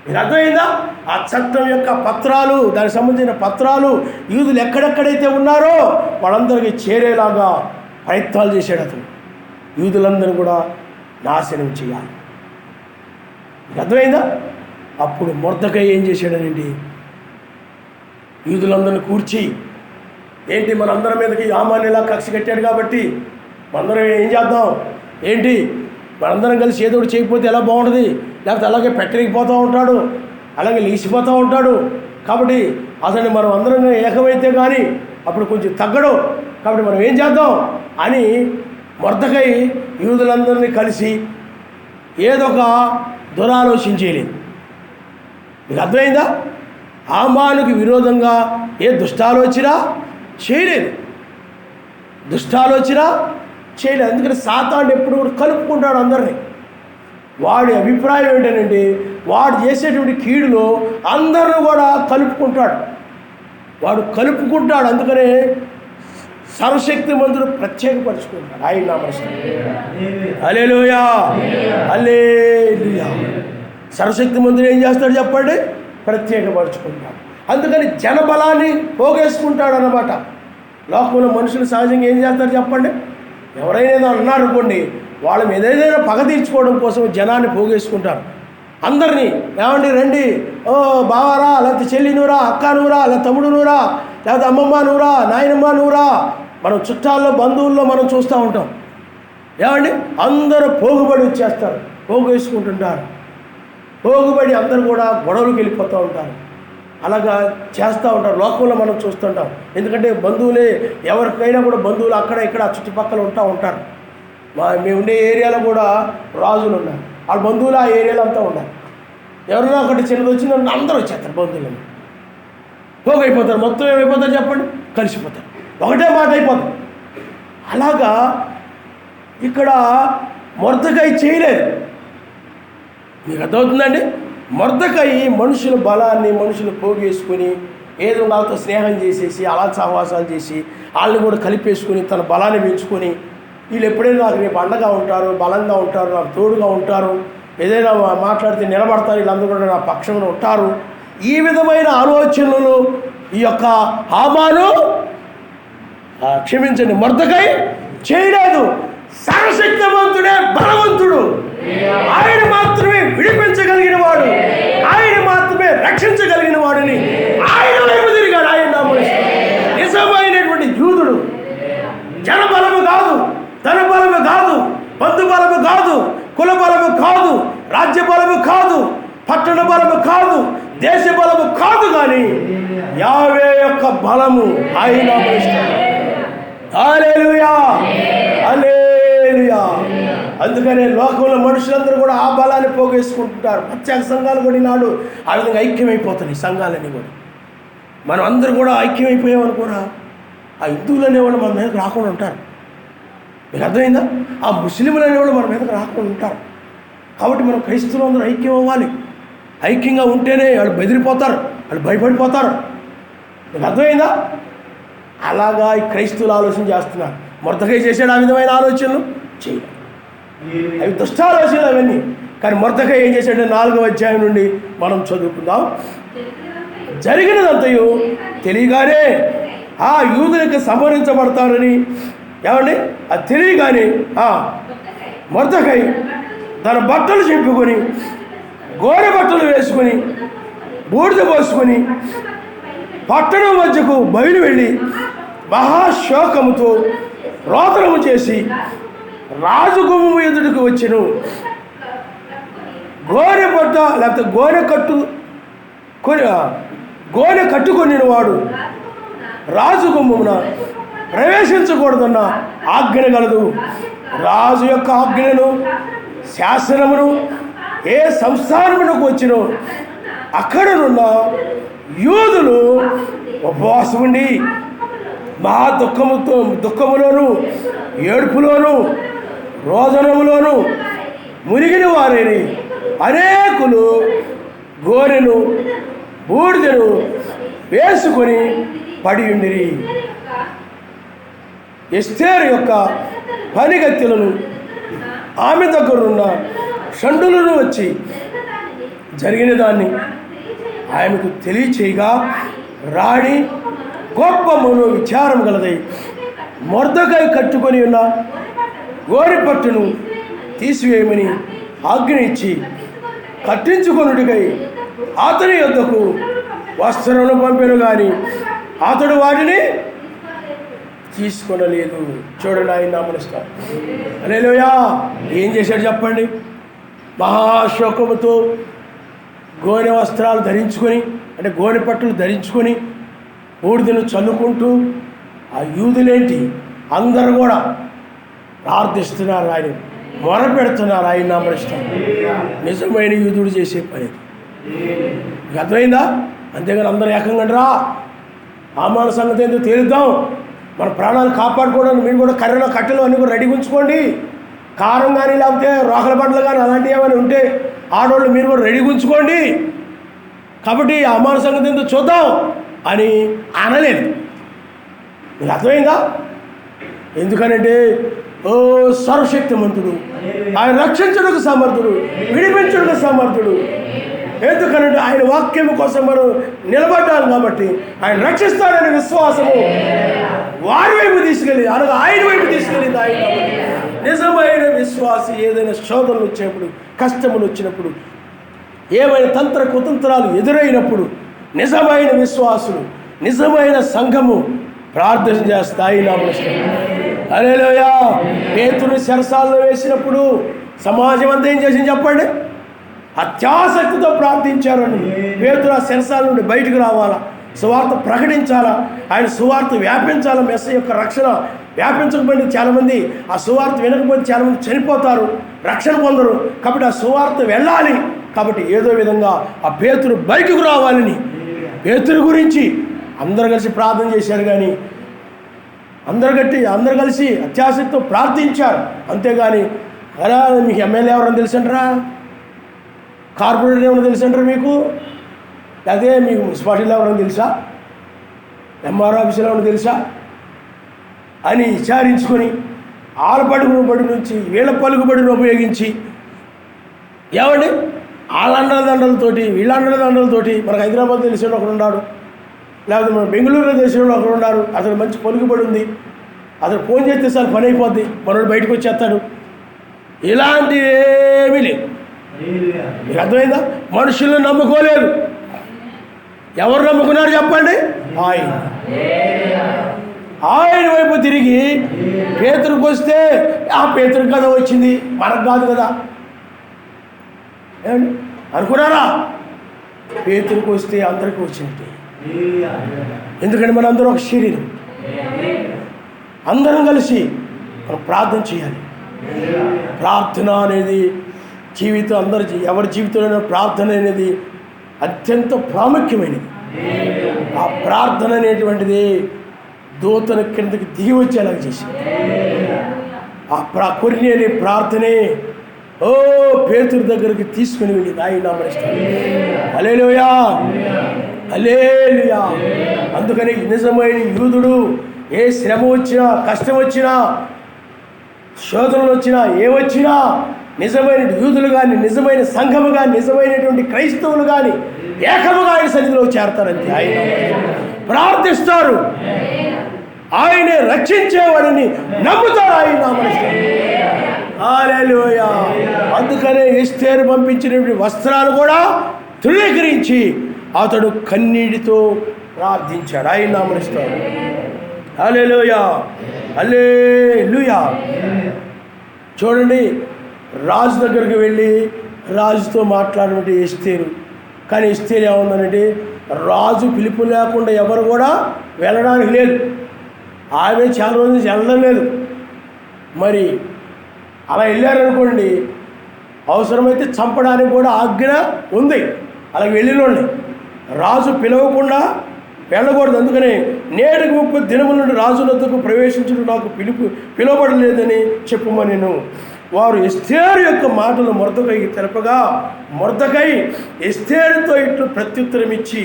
మీరు అర్థమైందా? ఆ చట్టం యొక్క పత్రాలు, దానికి సంబంధించిన పత్రాలు యూదులు ఎక్కడెక్కడైతే ఉన్నారో వాళ్ళందరికీ చేరేలాగా ప్రయత్నాలు చేశాడు అతను. యూదులందరూ కూడా నాశనం చేయాలి. మీకు అర్థమైందా? అప్పుడు మొర్దెకై ఏం చేశాడనండి, యూదులందరిని కూర్చి, ఏంటి మనందరి మీదకి హామానిలా కక్ష కట్టాడు కాబట్టి మనందరం ఏం చేద్దాం, ఏంటి మనందరం కలిసి ఏదో ఒకటి చేయకపోతే ఎలా బాగుంటుంది, లేకపోతే అలాగే పెట్టలేకపోతూ ఉంటాడు, అలాగే లీసిపోతూ ఉంటాడు, కాబట్టి అతన్ని మనం అందరం ఏకమైతే కానీ అప్పుడు కొంచెం తగ్గడు, కాబట్టి మనం ఏం చేద్దాం అని మొర్దెకై యూదులందరినీ కలిసి ఏదో ఒక దురాలోచన చేయలేదు. మీకు అర్థమైందా? హామానుకి విరోధంగా ఏ దుష్టాలోచన చేయలేదు, ఎందుకంటే సాతాను ఎప్పుడు కూడా కలుపుకుంటాడు అందరినీ. వాడి అభిప్రాయం ఏంటంటే వాడు చేసేటువంటి కీడులో అందరిని కూడా కలుపుకుంటాడు. అందుకనే సర్వశక్తిమంతుడు ప్రత్యేకపరుచుకుంటాడు ఆయన నామస్మరణ. హల్లెలూయా, హల్లెలూయా. సర్వశక్తిమంతుడు ఏం చేస్తాడు చెప్పండి? ప్రత్యేకపరుచుకుంటాడు. అందుకని జనబలాన్ని పోగేసుకుంటాడు అన్నమాట. లోకంలో మనుషులు సహజంగా ఏం చేస్తారు చెప్పండి? ఎవరైనా అన్నారు అనుకోండి, వాళ్ళ మీద ఏదైనా పగ తీర్చుకోవడం కోసం జనాన్ని పోగేసుకుంటారు. అందరినీ ఏమండి రండి, ఓ బావారా, లేకపోతే చెల్లి నూరా, అక్క నూరా, లేకపోతే తమ్ముడు నూరా, లేకపోతే అమ్మమ్మ నూరా, నాయనమ్మ నూరా, మనం చుట్టాల్లో బంధువుల్లో మనం చూస్తూ ఉంటాం. ఏమండి అందరూ పోగుబడి వచ్చేస్తారు, పోగేసుకుంటుంటారు. పోగుబడి అందరూ కూడా గొడవలకు వెళ్ళిపోతూ ఉంటారు. అలాగా చేస్తూ ఉంటారు. లోకంలో మనం చూస్తుంటాం. ఎందుకంటే బంధువులే, ఎవరికైనా కూడా బంధువులు అక్కడ ఇక్కడ చుట్టుపక్కల ఉంటారు. మేము ఉండే ఏరియాలో కూడా రాజులు ఉన్నారు, వాళ్ళ బంధువులు ఆ ఏరియాలో అంతా ఉన్నారు. ఎవరైనా ఒకటి చిన్నది వచ్చిన అందరూ వచ్చేస్తారు, బంధువులను పోగైపోతారు. మొత్తం ఏమైపోతారు చెప్పండి? కలిసిపోతారు, ఒకటే మాట అయిపోతారు. అలాగా ఇక్కడ మొర్దెకై చేయలేదు. మీకు అర్థమవుతుందండి? మొర్దెకై మనుషుల బలాన్ని మనుషులు పోగేసుకుని ఏదో వాళ్ళతో స్నేహం చేసేసి అలా సహవాసాలు చేసి వాళ్ళని కూడా కలిపేసుకుని తన బలాన్ని పెంచుకొని, వీళ్ళు ఎప్పుడైనా నాకు రేపు అండగా ఉంటారు, బలంగా ఉంటారు, నాకు తోడుగా ఉంటారు, ఏదైనా మాట్లాడితే నిలబడతారు, వీళ్ళందరూ కూడా నా పక్షంలో ఉంటారు, ఈ విధమైన ఆలోచనలు ఈ యొక్క హామాను క్షమించండి మొర్దెకై చేయలేదు. సర్వశక్తిమంతుడే బలవంతుడు, ఆయన మాత్రమే విడిపించగలిగిన వాడు, ఆయన మాత్రమే రక్షించగలిగిన వాడిని ఆయన వైపు తిరిగాడు. ఆయన నిజమైనటువంటి యూదుడు. జనబలము కాదు, ధన బలము కాదు, బంధు బలము కాదు, కుల బలము కాదు, రాజ్య బలము కాదు, పట్టణ బలము కాదు, దేశ బలము కాదు, కానీ యావే యొక్క బలము ఆయన. హల్లెలూయా, హల్లెలూయా. అందుకనే లోకంలో మనుషులందరూ కూడా ఆ బలాన్ని పోగేసుకుంటుంటారు. ప్రత్యేక సంఘాలు కూడా నాడు ఆ విధంగా ఐక్యమైపోతాయి. సంఘాలన్నీ కూడా మనం అందరూ కూడా ఐక్యమైపోయామనుకోరా, ఆ హిందువులు అనేవాళ్ళు మన మీదకి రాకుండా ఉంటారు. మీకు అర్థమైందా? ఆ ముస్లింలు అనేవాళ్ళు మన మీదకి రాకుండా ఉంటారు. కాబట్టి మనం క్రైస్తవులు అందరూ ఐక్యం అవ్వాలి. ఐక్యంగా ఉంటేనే వాళ్ళు బెదిరిపోతారు, వాళ్ళు భయపడిపోతారు. మీకు అర్థమైందా? అలాగా ఈ క్రైస్తవులు ఆలోచన చేస్తున్నారు. మొర్దెకై చేశాడు ఆ విధమైన ఆలోచనలు చేయాలి. అవి దుష్టాలోచనలు అవన్నీ. కానీ మొర్దెకై ఏం చేశాడు? 4వ అధ్యాయం నుండి మనం చదువుకుందాం. జరిగినదంతయు తెలియగానే ఆ యూదులకు సంహరించబడతారని, ఏమండి అది తెలియగానే మొర్దెకై తన బట్టలు చింపుకొని, గోరె బట్టలు వేసుకొని, బూడిద పోసుకొని పట్టణం మధ్యకు బయలు వెళ్ళి మహాశోకముతో రోదనము చేసి రాజగుమ్మము ఎదుటికి వచ్చెను. గోనె పట్ట లేకపోతే గోనె కట్టుకొనిన వాడు రాజగుమ్మమున ప్రవేశించకూడదన్న ఆజ్ఞ గలదు. రాజు యొక్క ఆజ్ఞను శాసనమును ఏ సంస్థానమునకు వచ్చినో అక్కడనున్న యూదులు ఉపవాసం ఉండి మహా దుఃఖములోను ఏడుపులోను రోదనములోను మునిగిన వారిని అనేకులు గోనెను బూడిదను వేసుకొని పడి ఉండిరి. ఎస్తేరు యొక్క పనిగత్తెలను ఆమె దగ్గరున్న షండులను వచ్చి జరిగిన దాన్ని ఆమెకు తెలియచేయగా రాణి గొప్ప మనో విచారం గలదై మొర్దెకై కట్టుకొని ఉన్న గోనె పట్టును తీసివేయమని ఆజ్ఞ ఇచ్చి కట్టించుకొనుడికై అతని యొద్దకు వస్త్రమును పంపెను కానీ అతడు వాటిని తీసుకొనలేదు. చూడండి, ఆయన నామనిస్తారు. హల్లెలూయా. ఏం చేశాడు చెప్పండి? మహాశోకముతో గోనె వస్త్రాలు ధరించుకొని, అంటే గోనె పట్టులు ధరించుకొని బూడిదను చల్లుకుంటూ ఆ యూదులేంటి అందరూ కూడా ప్రార్థిస్తున్నారు, ఆయన మొర పెడుతున్నారు, ఆయన నామనిస్తారు. నిజమైన యూదుడు చేసే పని మీకు అర్థమైందా? అంతేగాని అందరూ ఏకంగా రా ఆమాన సంగతి ఏంటో తేలుద్దాం, మన ప్రాణాలు కాపాడుకోవడానికి మీరు కూడా కర్రలో కట్టెలు అన్నీ కూడా రెడీగా ఉంచుకోండి. కారం కానీ లేకపోతే రోకల బండ్లు కానీ అలాంటివి ఏమైనా ఉంటే ఆడవాళ్ళు మీరు కూడా రెడీగా ఉంచుకోండి. కాబట్టి అమాన సంగతి ఏంటో చూద్దాం అని అనలేదు. మీకు అర్థమైందా? ఎందుకనంటే ఓ సర్వశక్తిమంతుడు, ఆయన రక్షించడానికి సమర్థుడు, విడిపించడానికి సమర్థుడు. ఎందుకనంటే ఆయన వాక్యం కోసం మనం నిలబడ్డాం కాబట్టి ఆయన రక్షిస్తాడనే విశ్వాసము వారి వైపు తీసుకెళ్ళి, అనగా ఆయన వైపు తీసుకెళ్ళింది ఆయన. నిజమైన విశ్వాసి ఏదైనా శోధనలు వచ్చినప్పుడు, కష్టములు వచ్చినప్పుడు, ఏమైనా తంత్ర కుతంత్రాలు ఎదురైనప్పుడు నిజమైన విశ్వాసులు, నిజమైన సంఘము ప్రార్థన చేస్తాయి. హల్లెలూయా. పేతురుని చెరసాలలో వేసినప్పుడు సమాజం అంతా ఏం చేసింది చెప్పండి? అత్యాసక్తితో ప్రార్థించారని. పేతురు ఆ చెరసాల నుండి బయటకు రావాలా, సువార్త ప్రకటించాలా, ఆయన సువార్త వ్యాపించాలా, మెస్సీ యొక్క రక్షణ వ్యాపించకపోయిన చాలామంది, ఆ సువార్త వినకపోతే చాలామంది చనిపోతారు, రక్షణ పొందరు. కాబట్టి ఆ సువార్త వెళ్ళాలి. కాబట్టి ఏదో విధంగా ఆ పేతురు బయటకు రావాలని పేతురు గురించి అందరు కలిసి ప్రార్థన చేశారు. కానీ అందరు కలిసి అత్యాసక్తితో ప్రార్థించారు. అంతేగాని అలా మీకు ఎమ్మెల్యే ఎవరని తెలుసంటారా, కార్పొరేటర్ ఏమైనా తెలుసంటారా మీకు, అదే మీకు మున్సిపాలిటీలో ఎవరైనా తెలుసా, ఎంఆర్ ఆఫీసులో ఏమైనా తెలుసా అని విచారించుకొని వాళ్ళ పలుకుబడి నుంచి వీళ్ళ పలుకుబడిని ఉపయోగించి ఏమండి వాళ్ళ అండలదండలతోటి వీళ్ళ అండలదండలతోటి, మనకు హైదరాబాద్ తెలిసిన ఒకడు ఉన్నాడు, లేకపోతే మన బెంగళూరులో తెలిసిన ఒకడు ఉన్నారు, అతను మంచి పలుకుబడి ఉంది, అతను ఫోన్ చేస్తే సార్ పని అయిపోద్ది, మనోడు బయటకు వచ్చేస్తాడు. ఇలాంటివి ఏమీ లేవు. మీకు అర్థమైందా? మనుషులను నమ్ముకోలేదు. ఎవరు నమ్ముకున్నారు చెప్పండి? ఆయన వైపు తిరిగి పేతురుకు వస్తే ఆ పేతురు కదా వచ్చింది, మనకు కాదు కదా ఏమండి అనుకున్నారా? పేతురుకు వస్తే అందరికీ వచ్చినట్టు. ఎందుకంటే మన అందరం ఒక శరీరం, అందరం కలిసి మనం ప్రార్థన చేయాలి. ప్రార్థన అనేది జీవితం, ఎవరి జీవితంలో ప్రార్థన అనేది అత్యంత ప్రాముఖ్యమైనది. ఆ ప్రార్థన అనేటువంటిది దూతను కిందకి దిగి వచ్చేలాగా చేసింది. ఆ కొన్ని అనే ప్రార్థనే పేతురు దగ్గరికి తీసుకుని వెళ్ళింది. ఆయన నామనిస్తాడు. హల్లెలూయా, హల్లెలూయా. అందుకని నిజమైన యూదుడు ఏ శ్రమ వచ్చినా, కష్టం వచ్చినా, శోధనలు వచ్చినా, ఏమొచ్చినా నిజమైన యూదులు కానీ, నిజమైన సంఘము కానీ, నిజమైనటువంటి క్రైస్తవులు కానీ ఏకముగా ఆయన సన్నిధిలో చేరతారంతే. ఆయన ప్రార్థిస్తారు, ఆయనే రక్షించేవాడిని నమ్ముతారు. ఆయన నామనిస్తారు. హల్లెలూయా. అందుకనే ఎస్తేరు పంపించినటువంటి వస్త్రాలు కూడా తృణీకరించి అతడు కన్నీటితో ప్రార్థించాడు. ఆయన నామనిస్తాడు. హల్లెలూయా, హల్లెలూయా. చూడండి, రాజు దగ్గరికి వెళ్ళి రాజుతో మాట్లాడినట్టు ఎస్తేరు. కానీ ఎస్తేరు ఏముందనంటే రాజు పిలుపు లేకుండా ఎవరు కూడా వెళ్ళడానికి లేదు. ఆమె చాలా రోజుల నుంచి వెళ్ళడం లేదు. మరి అలా వెళ్ళారనుకోండి, అవసరమైతే చంపడానికి కూడా ఆజ్ఞ ఉంది. అలాగే వెళ్ళినోండి రాజు పిలవకుండా వెళ్ళకూడదు. అందుకని నేటికి 30 దినముల నుండి రాజు వద్దకు ప్రవేశించడం నాకు పిలువబడలేదని చెప్పమని వారు ఎస్తేరు యొక్క మాటలు మొర్దెకైకి తెలపగా, మొర్దెకై ఎస్తేరుతో ఇట్లు ప్రత్యుత్తరం ఇచ్చి,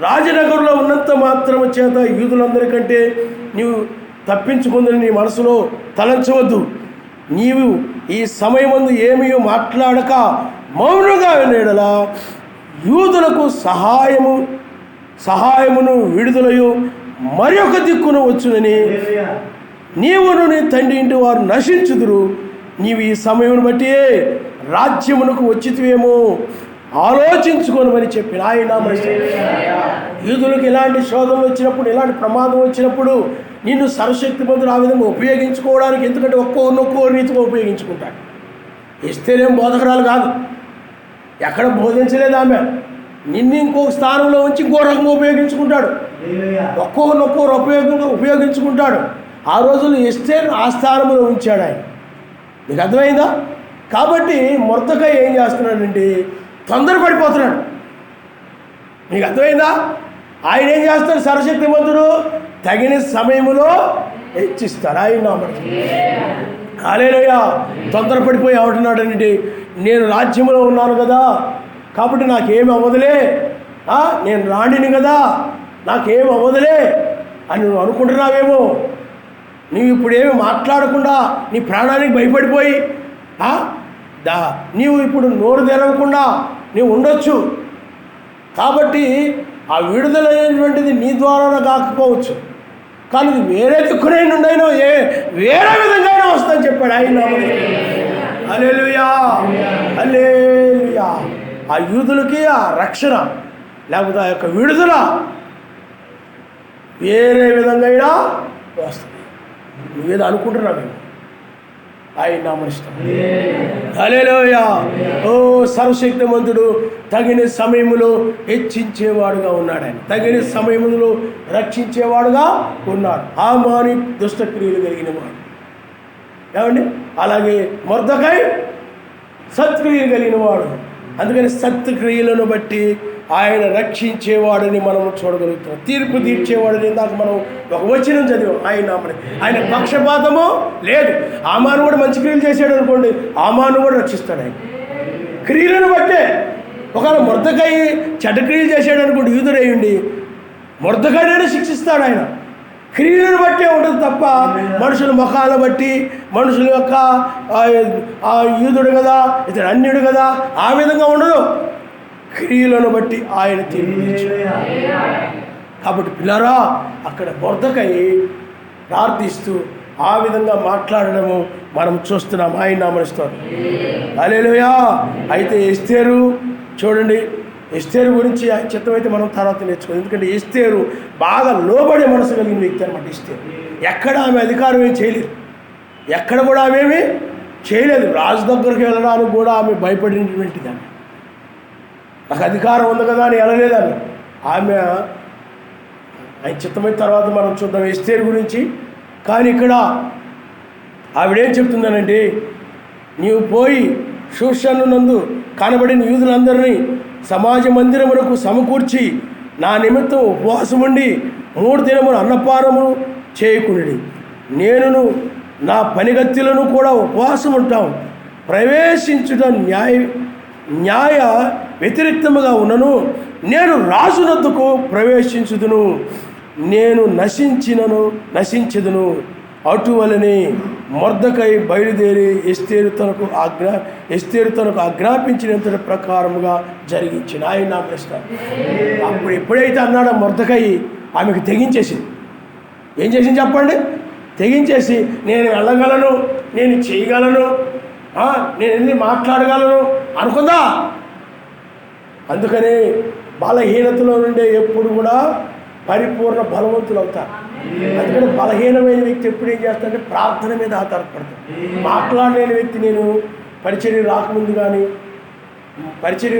రాజనగరంలో ఉన్నంత మాత్రము చేత యూదులందరికంటే నీవు తప్పించుకుందని నీ మనసులో తలంచవద్దు. నీవు ఈ సమయమందు ఏమీ మాట్లాడక మౌనంగా వినేడలా యూదులకు సహాయమును విడుదలయు మరి ఒక దిక్కును వచ్చునని నీవును నీ తండ్రి ఇంటి వారు నశించుదురు. నీవు ఈ సమయమును బట్టి రాజ్యమునకు వచ్చితివేమో. ఆలోచించుకోనమని చెప్పిన ఆయన యూదులకు ఇలాంటి శోధనలు వచ్చినప్పుడు, ఇలాంటి ప్రమాదం వచ్చినప్పుడు నిన్ను సర్వశక్తిమంతుడు ఆ విధంగా ఉపయోగించుకోవడానికి, ఎందుకంటే ఒక్కో రీతిగా ఉపయోగించుకుంటాడు. ఎస్తేరేం బోధకురాలు కాదు, ఎక్కడ బోధించలేదు ఆమె. నిన్ను ఇంకొక స్థానంలో ఉంచి ఇంకో రకంగా ఉపయోగించుకుంటాడు, ఒక్కొక్కరు ఉపయోగించుకుంటాడు. ఆ రోజుల్లో ఎస్తేర్ ఆ స్థానంలో ఉంచాడు ఆయన. మీకు అర్థమైందా? కాబట్టి మొర్దెకై ఏం చేస్తున్నాడంటే తొందరపడిపోతున్నాడు. మీకు అర్థమైందా? ఆయన ఏం చేస్తాడు? సర్వశక్తిమంతుడు తగిన సమయంలో హెచ్చిస్తాడు. ఆయన నామమున హల్లెలూయా. తొందరపడిపోయి ఏమంటున్నాడంటే, నేను రాజ్యంలో ఉన్నాను కదా, కాబట్టి నాకేమి అవ్వదులే, నేను రాణిని కదా, నాకేమి అవ్వదులే అని నువ్వు అనుకుంటున్నావేమో. నీవు ఇప్పుడేమి మాట్లాడకుండా నీ ప్రాణానికి భయపడిపోయి నీవు ఇప్పుడు నోరు తెరవకుండా నీవు ఉండొచ్చు. కాబట్టి ఆ విడుదల అనేటువంటిది నీ ద్వారా కాకపోవచ్చు, కానీ ఇది వేరే దిక్కునే నుండైనా వేరే విధంగా వస్తుందని చెప్పాడు ఆయన. హల్లెలూయా, హల్లెలూయా. ఆ యూదులకి ఆ రక్షణ లేకపోతే ఆ యొక్క విడుదల వేరే విధంగా వస్తుంది. నువ్వేదో అనుకుంటున్నావు, ఆయన నామనిష్టం. హల్లెలూయా. ఓ సర్వశక్తిమంతుడు తగిన సమయములో హెచ్చించేవాడుగా ఉన్నాడు. ఆయన తగిన సమయములో రక్షించేవాడుగా ఉన్నాడు. హామాని దుష్టక్రియలు కలిగిన వాడు. ఏమండి? అలాగే మొర్దెకై సత్క్రియలు కలిగిన వాడు. అందుకని సత్క్రియలను బట్టి ఆయన రక్షించేవాడని మనం చూడగలుగుతాం. తీర్పు తీర్చేవాడని ఇందాక మనం ఒక వచనం చదివాం. ఆయన పక్షపాతము లేదు. ఆమాను కూడా మంచి క్రియలు చేశాడు అనుకోండి, ఆమాను కూడా రక్షిస్తాడు ఆయన క్రియలను బట్టే. ఒకవేళ మొర్దెకై చెడ్డ క్రియలు చేశాడు అనుకోండి, యూదుడయ్యుండి, మొర్దెకైనే శిక్షిస్తాడు ఆయన. క్రియలను బట్టే ఉంటుంది తప్ప మనుషుల ముఖాలను బట్టి, మనుషుల యొక్క యూదుడు కదా, ఇతడు అన్యుడు కదా, ఆ విధంగా ఉండదు. క్రియలను బట్టి ఆయన తీర్పు. కాబట్టి పిల్లరా, అక్కడ మొర్దెకై ప్రార్థిస్తూ ఆ విధంగా మాట్లాడడము మనం చూస్తున్నాం. ఆయన నామమున హల్లెలూయా. అయితే ఎస్తేరు చూడండి, ఎస్తేరు గురించి ఆయన చిత్తమైతే మనం తర్వాత నేర్చుకోవాలి. ఎందుకంటే ఎస్తేరు బాగా లోబడే మనసు కలిగిన వ్యక్తి అనమాట. ఎస్తేరు ఎక్కడ ఆమె అధికారం ఏం చేయలేదు, ఎక్కడ కూడా ఆమె ఏమీ చేయలేదు. రాజు దగ్గరికి వెళ్ళడానికి కూడా ఆమె భయపడినటువంటిది. ఆమె నాకు అధికారం ఉంది కదా అని వెళ్ళలేదని ఆమె ఆయన చిత్తమైన తర్వాత మనం చూద్దాం ఎస్తేరు గురించి. కానీ ఇక్కడ ఆవిడేం చెప్తుందనంటే, నీవు పోయి షూషను నందు కనబడిన యూదులందరినీ సమాజ మందిరములకు సమకూర్చి నా నిమిత్తం ఉపవాసం ఉండి 3 దినములు అన్నపానము చేయకుడి. నేనును నా పనిగత్తులను కూడా ఉపవాసం ఉంటాం. ప్రవేశించుట న్యాయ వ్యతిరేక్తముగా ఉన్నను. నేను రాజునొద్దకు ప్రవేశించుదును, నేను నశించదును. అటువలనే మొర్దెకై బయలుదేరి ఎస్తేరు తనకు ఆజ్ఞాపించినంత ప్రకారముగా జరిగించిన ఆయన నా ప్రశ్న. అప్పుడు ఎప్పుడైతే అన్నాడో మొర్దెకై ఆమెకు తెగించేసింది. ఏం చేసింది చెప్పండి? తెగించేసి నేను వెళ్ళగలను, నేను చేయగలను, నేను ఎన్ని మాట్లాడగలను అనుకుందా. అందుకని బలహీనతలో నుండే ఎప్పుడు కూడా పరిపూర్ణ బలవంతులు అవుతారు. అందుకని బలహీనమైన వ్యక్తి ఎప్పుడు ఏం చేస్తాడంటే ప్రార్థన మీద ఆధారపడతాడు. మాట్లాడలేని వ్యక్తి, నేను పరిచర్య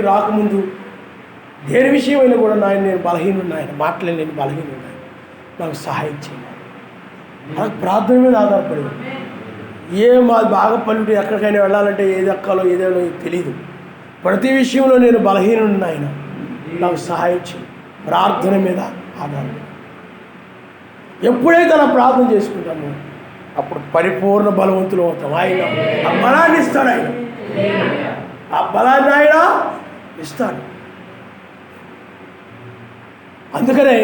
రాకముందు దేని విషయమైనా కూడా నేను బలహీనున్నాయన, మాట్లాడలేని బలహీనున్నాయన, నాకు సహాయం చేయాలి. నాకు ప్రార్థన మీద ఆధారపడి మాది బాగా పని ఎక్కడికైనా వెళ్ళాలంటే ఏది ఎక్కాలో ఏదేదో తెలియదు. ప్రతి విషయంలో నేను బలహీనున్నాయన, నాకు సహాయం చేయి. ప్రార్థన మీద ఆధారపడి ఎప్పుడైతే అలా ప్రార్థన చేసుకుంటామో అప్పుడు పరిపూర్ణ బలవంతులు అవుతాం. ఆయన ఆ బలాన్ని ఇస్తాడు. ఆ బలాన్ని ఆయన ఇస్తాడు. అందుకనే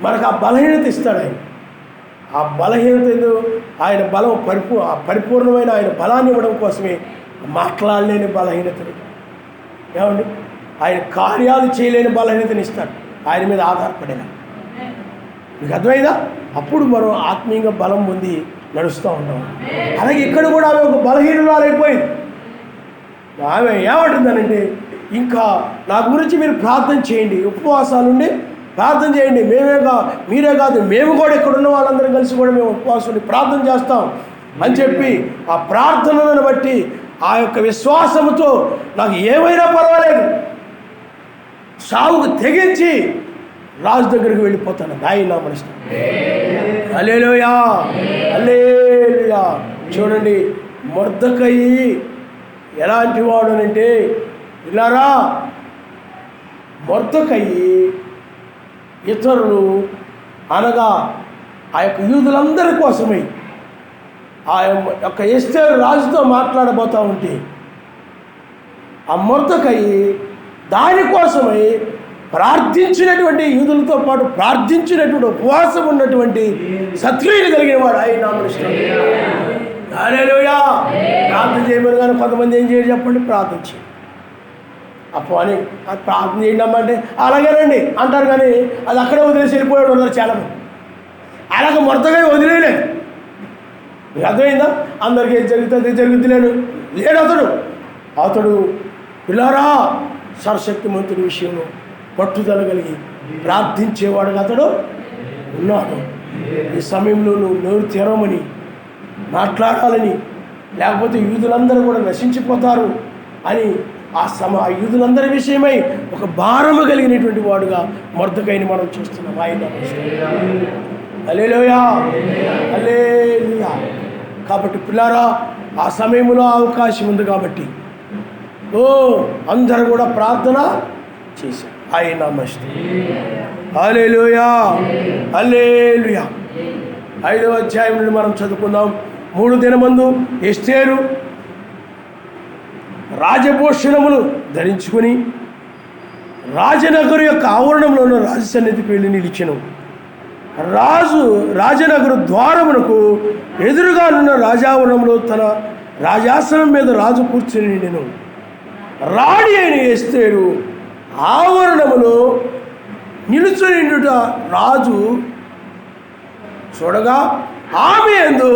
మనకు ఆ బలహీనత ఇస్తాడు ఆయన. ఆ బలహీనత ఆయన బలం పరిపూర్ణమైన ఆయన బలాన్ని ఇవ్వడం కోసమే మాట్లాడలేని బలహీనతని, ఏమండి, ఆయన కార్యాలు చేయలేని బలహీనతని ఇస్తాడు ఆయన మీద ఆధారపడిన. మీకు అర్థమైందా? అప్పుడు మనం ఆత్మీయంగా బలం పొంది నడుస్తూ ఉంటాం. అలాగే ఇక్కడ కూడా ఆమె ఒక బలహీనురాలైపోయింది. ఆమె ఏమంటుందనంటే, ఇంకా నా గురించి మీరు ప్రార్థన చేయండి, ఉపవాసాలుండి ప్రార్థన చేయండి, మీరే కాదు మేము కూడా ఇక్కడ ఉన్న వాళ్ళందరం కలిసి కూడా మేము ఉపవాసం ఉండి ప్రార్థన చేస్తాం అని చెప్పి ఆ ప్రార్థనలను బట్టి ఆ యొక్క విశ్వాసంతో నాకు ఏమైనా పర్వాలేదు సావుకు తెగించి రాజు దగ్గరికి వెళ్ళిపోతాను. ఆయన మనసు హల్లెలూయా, హల్లెలూయా. చూడండి, మొర్దెకయి ఎలాంటి వాడు అంటే, ఇలారా మొర్దెకయి ఇతరులు అనగా ఆ యొక్క యూదులందరి కోసమై ఆ యొక్క ఎస్తేరు రాజుతో మాట్లాడబోతూ ఉంటే, ఆ మొర్దెకయి దానికోసమై ప్రార్థించినటువంటి యూదులతో పాటు ప్రార్థించినటువంటి ఉపవాసం ఉన్నటువంటి సత్క్రియలు కలిగిన వాడు ఆయన నామనిష్టం. హల్లెలూయా. ప్రార్థన చేయమని కానీ కొంతమంది ఏం చేయాలి చెప్పండి, ప్రార్థించి అప్పు అని అది ప్రార్థన చేయండి అంటే అలాగేనండి అంటారు, కానీ అది అక్కడే వదిలేసి వెళ్ళిపోయాడు ఉన్నారు చాలామంది. అలాగే మొర్దెకయి వదిలేయలేదు. మీకు అర్థమైందా? అందరికీ ఏం జరుగుతుంది జరుగుతులేను లేడు అతడు పిల్లారా సర్వశక్తిమంతుడి విషయంలో పట్టుదల కలిగి ప్రార్థించేవాడుగా అతడు ఉన్నాడు. ఈ సమయంలో నువ్వు నోరు తెరవమని మాట్లాడాలని, లేకపోతే యూదులందరూ కూడా నశించిపోతారు అని ఆ యూదులందరి విషయమై ఒక భారము కలిగినటువంటి వాడుగా మొర్దెకయిని మనం చూస్తున్నాం. ఆయన హల్లెలూయా, హల్లెలూయా. కాబట్టి పిల్లారా ఆ సమయంలో అవకాశం ఉంది కాబట్టి అందరూ కూడా ప్రార్థన చేశారు. ఆయన మస్తు హల్లెలూయా, హల్లెలూయా. 5వ అధ్యాయం నుండి మనం చదువుకుందాం. 3 దినమందు ఎస్తేరు రాజభూషణములు ధరించుకుని రాజనగరు యొక్క ఆవరణంలో ఉన్న రాజు సన్నిధికి వెళ్ళి నిలిచెను. రాజనగరు ద్వారమునకు ఎదురుగానున్న రాజావరణంలో తన రాజాసనం మీద రాజు కూర్చుని నిండెను. రాణి అయిన ఎస్తేరు ఆవరణములో నిలుచునిండుట రాజు చూడగా ఆమె యందు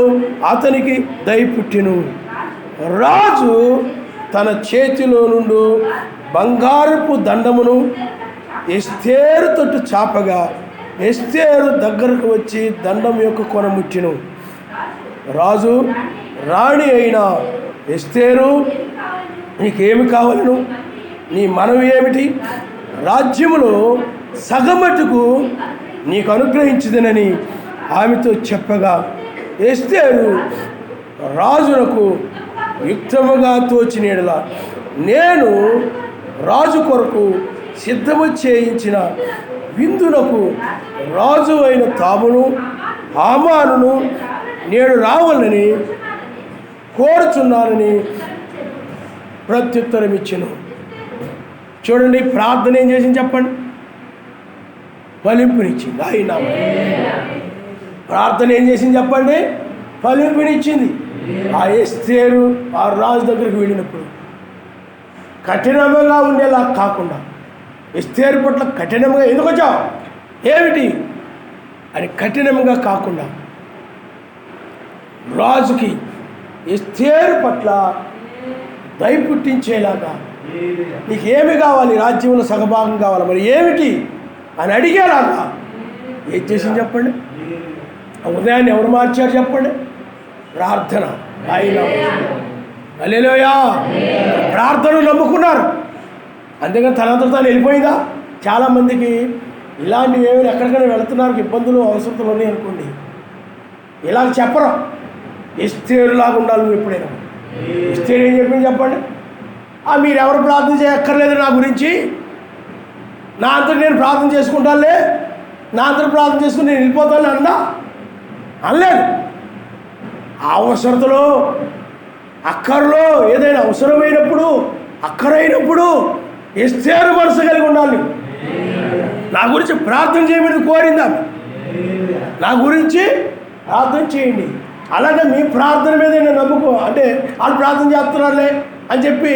అతనికి దయ పుట్టెను. రాజు తన చేతిలో నుండి బంగారపు దండమును ఎస్తేరు తట్టు చాపగా ఎస్తేరు దగ్గరకు వచ్చి దండం యొక్క కొన ముట్టెను. రాజు రాణి అయిన ఎస్తేరు, నీకేమి కావాలను? నీ మనవి ఏమిటి? రాజ్యములో సగమటుకు నీకు అనుగ్రహించదనని ఆమెతో చెప్పగా ఎస్తేరు రాజునకు యుక్తముగా తోచిన యెడల నేను రాజు కొరకు సిద్ధము చేయించిన విందునకు రాజు అయిన తామును హామానును నేడు రావాలని కోరుచున్నానని ప్రత్యుత్తరం ఇచ్చెను. చూడండి, ప్రార్థన ఏం చేసింది చెప్పండి? ఫలింపునిచ్చింది. ఆయన ప్రార్థన ఏం చేసింది చెప్పండి? ఫలింపునిచ్చింది. ఆ ఎస్తేరు ఆ రాజు దగ్గరికి వెళ్ళినప్పుడు కఠినంగా ఉండేలా కాకుండా, ఎస్తేరు పట్ల కఠినంగా ఎందుకు వచ్చావు ఏమిటి అని కఠినంగా కాకుండా రాజుకి ఎస్తేరు పట్ల దయ పుట్టించేలాగా, నీకేమి కావాలి? రాజ్యంలో సగభాగం కావాలి, మరి ఏమిటి అని అడిగేలాగా ఏం చేసింది చెప్పండి? ఉదయాన్ని ఎవరు మార్చారు చెప్పండి? ప్రార్థన. ఆయన హల్లెలూయా. ప్రార్థన నమ్ముకున్నారు, అంతేగాని తనంతట తాను వెళ్ళిపోయిందా? చాలామందికి ఇలాంటివి ఏమైనా ఎక్కడికైనా వెళుతున్నారు, ఇబ్బందులు అవసరతలు ఉన్నాయి అనుకోండి, ఇలా చెప్పరు. ఎస్తేరులాగా ఉండాలి నువ్వు ఎప్పుడైనా. ఎస్తేరు ఏం చెప్పింది చెప్పండి? మీరు ఎవరు ప్రార్థన చేయక్కర్లేదు నా గురించి, నా అంతటి నేను ప్రార్థన చేసుకుంటానులే, నా అంతటి ప్రార్థన చేసుకుని నేను వెళ్ళిపోతాను అనలేదు. అవసరతలో అక్కర్లో ఏదైనా అవసరమైనప్పుడు అక్కరైనప్పుడు ఎస్తేరు మనసు కలిగి ఉండాలి. నా గురించి ప్రార్థన చేయమని కోరిందా? నా గురించి ప్రార్థన చేయండి. అలాగే మీ ప్రార్థన మీద నేను నమ్ముకో అంటే వాళ్ళు ప్రార్థన చేస్తున్నారులే అని చెప్పి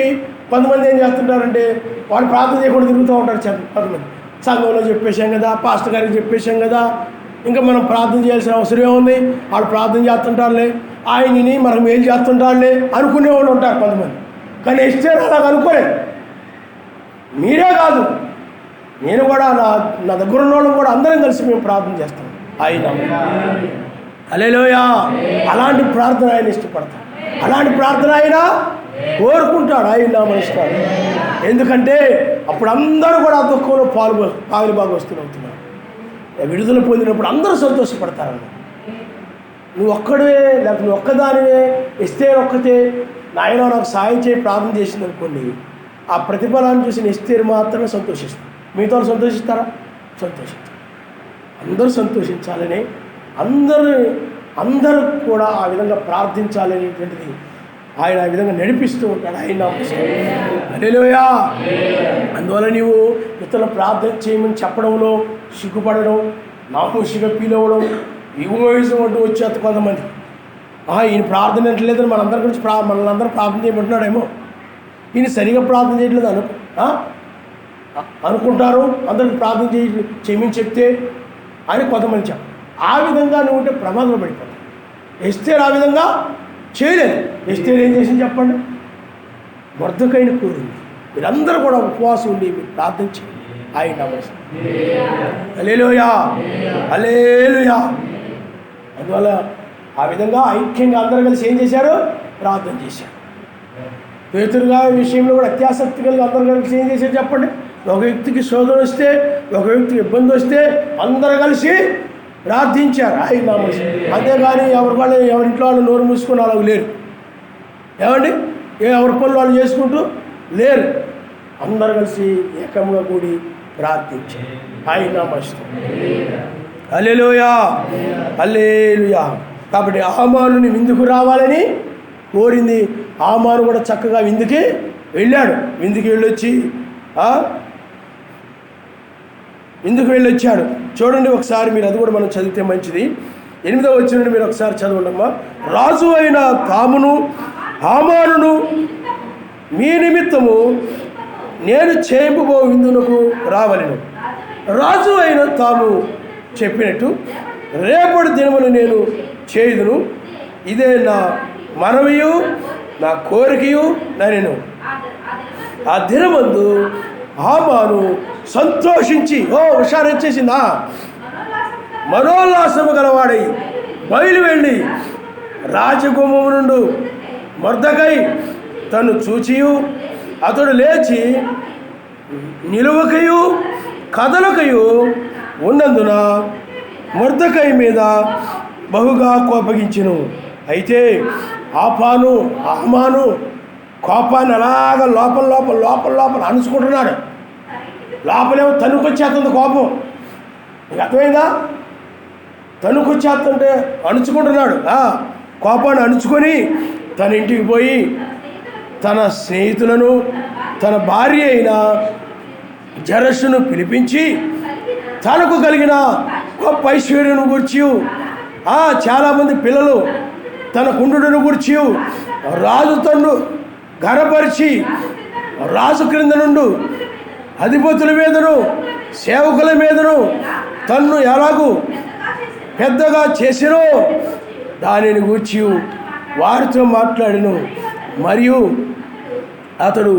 కొంతమంది ఏం చేస్తుంటారంటే వాళ్ళు ప్రార్థన చేయకుండా తిరుగుతూ ఉంటారు. కొంతమంది సంఘంలో చెప్పేశాం కదా, పాస్టర్ గారికి చెప్పేశాం కదా, ఇంకా మనం ప్రార్థన చేయాల్సిన అవసరం ఏముంది, వాళ్ళు ప్రార్థన చేస్తుంటారులే, ఆయనని మనం ఏం చేస్తుంటారులే అనుకునేవాళ్ళు ఉంటారు కొంతమంది. కానీ ఎస్తేరు అలా అనుకోలేదు. మీరే కాదు, నేను కూడా నా దగ్గర ఉన్న వాళ్ళం కూడా అందరం కలిసి మేము ప్రార్థన చేస్తాం. ఆయన హల్లెలూయా. అలాంటి ప్రార్థన ఆయన ఇష్టపడతాడు, అలాంటి ప్రార్థన ఆయన కోరుకుంటాడు, ఆయన నామనిస్తాడు. ఎందుకంటే అప్పుడు అందరూ కూడా ఆ దుఃఖంలో పాలు వస్తున్నారు. విడుదల పొందినప్పుడు అందరూ సంతోషపడతారన్న. నువ్వు ఒక్కడే, లేకపోతే నువ్వు ఒక్కదానివే, ఎస్తేరు ఒక్కతే నాయన నాకు సాయం చేయి ప్రార్థన చేసింది అనుకోండి, ఆ ప్రతిఫలాన్ని చూసిన ఎస్తేరు మాత్రమే సంతోషిస్తారు. మిగతా వాళ్ళు సంతోషిస్తారా? సంతోషిస్తారు. అందరూ సంతోషించాలని, అందరూ కూడా ఆ విధంగా ప్రార్థించాలనేటువంటిది ఆయన ఆ విధంగా నడిపిస్తూ ఉంటాడు. ఆయన హల్లెలూయా. అందువల్ల నీవు ఇతరుల ప్రార్థన చేయమని చెప్పడంలో సిగ్గుపడడం, నామోషిగా ఫీల్ అవ్వడం, ఈగోయిజం అంటూ వచ్చేంత కొంతమంది ఈయన ప్రార్థన అంటలేదని మనందరి గురించి మనల్ని అందరూ ప్రార్థన చేయమంటున్నాడేమో, ఈయన సరిగా ప్రార్థన చేయట్లేదు అనుకుంటారు. అందరికి ప్రార్థన చేయమని చెప్తే అని కొంతమంది చెప్పారు. ఆ విధంగా నువ్వు ఉంటే ప్రమాదంలో పడిపోతావు. ఎస్తేరు ఆ విధంగా చేయలేదు. ఎస్తేరు ఏం చేసింది చెప్పండి? మొర్దెకైని కోరింది, మీరందరూ కూడా ఉపవాసం ఉండి మీరు ప్రార్థన చేయండి. ఆయన నమస్తే. హల్లెలూయా, హల్లెలూయా. అందువల్ల ఆ విధంగా ఐక్యంగా అందరూ కలిసి ఏం చేశారు? ప్రార్థన చేశారు. పేతురు గారి విషయంలో కూడా అత్యాసక్తి కలిగి అందరూ కలిసి ఏం చేశారు చెప్పండి? ఒక వ్యక్తికి శోధన వస్తే, ఒక వ్యక్తికి ఇబ్బంది వస్తే అందరూ కలిసి ప్రార్థించారు. ఆయన నమస్తే. అంతేగాని ఎవరింట్లో వాళ్ళు నోరు మూసుకొని అలా లేరు. ఏమండి? ఎవరి పనులు వాళ్ళు చేసుకుంటూ లేరు. అందరు కలిసి ఏకంగా కూడి ప్రార్థించారు. ఆయన నమస్తే. హల్లెలూయా, హల్లెలూయా. కాబట్టి హామానుని విందుకు రావాలని కోరింది. హామాను కూడా చక్కగా విందుకి వెళ్ళాడు. విందుకి వెళ్ళొచ్చాడు. చూడండి ఒకసారి మీరు, అది కూడా మనం చదివితే మంచిది. 8వ వచనం మీరు ఒకసారి చదవండమ్మా. రాజు అయిన తామును హామానును మీ నిమిత్తము నేను చేయబో విందునకు రావలెను. రాజు అయిన తాము చెప్పినట్టు రేపటి దినమును నేను చేయుదును, ఇదే నా మనవియు నా కోరికయు నేను. ఆ దినమందు హామాను సంతోషించి హుషారొచ్చేసిందా, మనోల్లాసము గలవాడై బయలు వెళ్ళి రాజగుమ్మము నుండి మొర్దెకై తను చూచియు అతడు లేచి నిలువకయు కదలకయు ఉన్నందున మొర్దెకై మీద బహుగా కోపగించెను. అయితే హామాను కోపాన్ని అలాగ లోపల అణుచుకుంటున్నాడు. లోపలేమో తనుకొచ్చేస్తుంది కోపం. నీకు అర్థమైందా? తనుకొచ్చేస్తుంటే అణుచుకుంటున్నాడు. కోపాన్ని అణుచుకొని తన ఇంటికి పోయి తన స్నేహితులను, తన భార్య అయిన జరస్సును పిలిపించి తనకు కలిగిన గొప్ప ఐశ్వర్యం గూర్చి, చాలామంది పిల్లలు తన కుండును గూర్చి రాజు తన్ను గర్వపరిచి రాజు క్రింద నుండి అధిపతుల మీదను సేవకుల మీదను తన్ను ఎలాగూ పెద్దగా చేసినో దానిని గూర్చి వారితో మాట్లాడిను. మరియు అతడు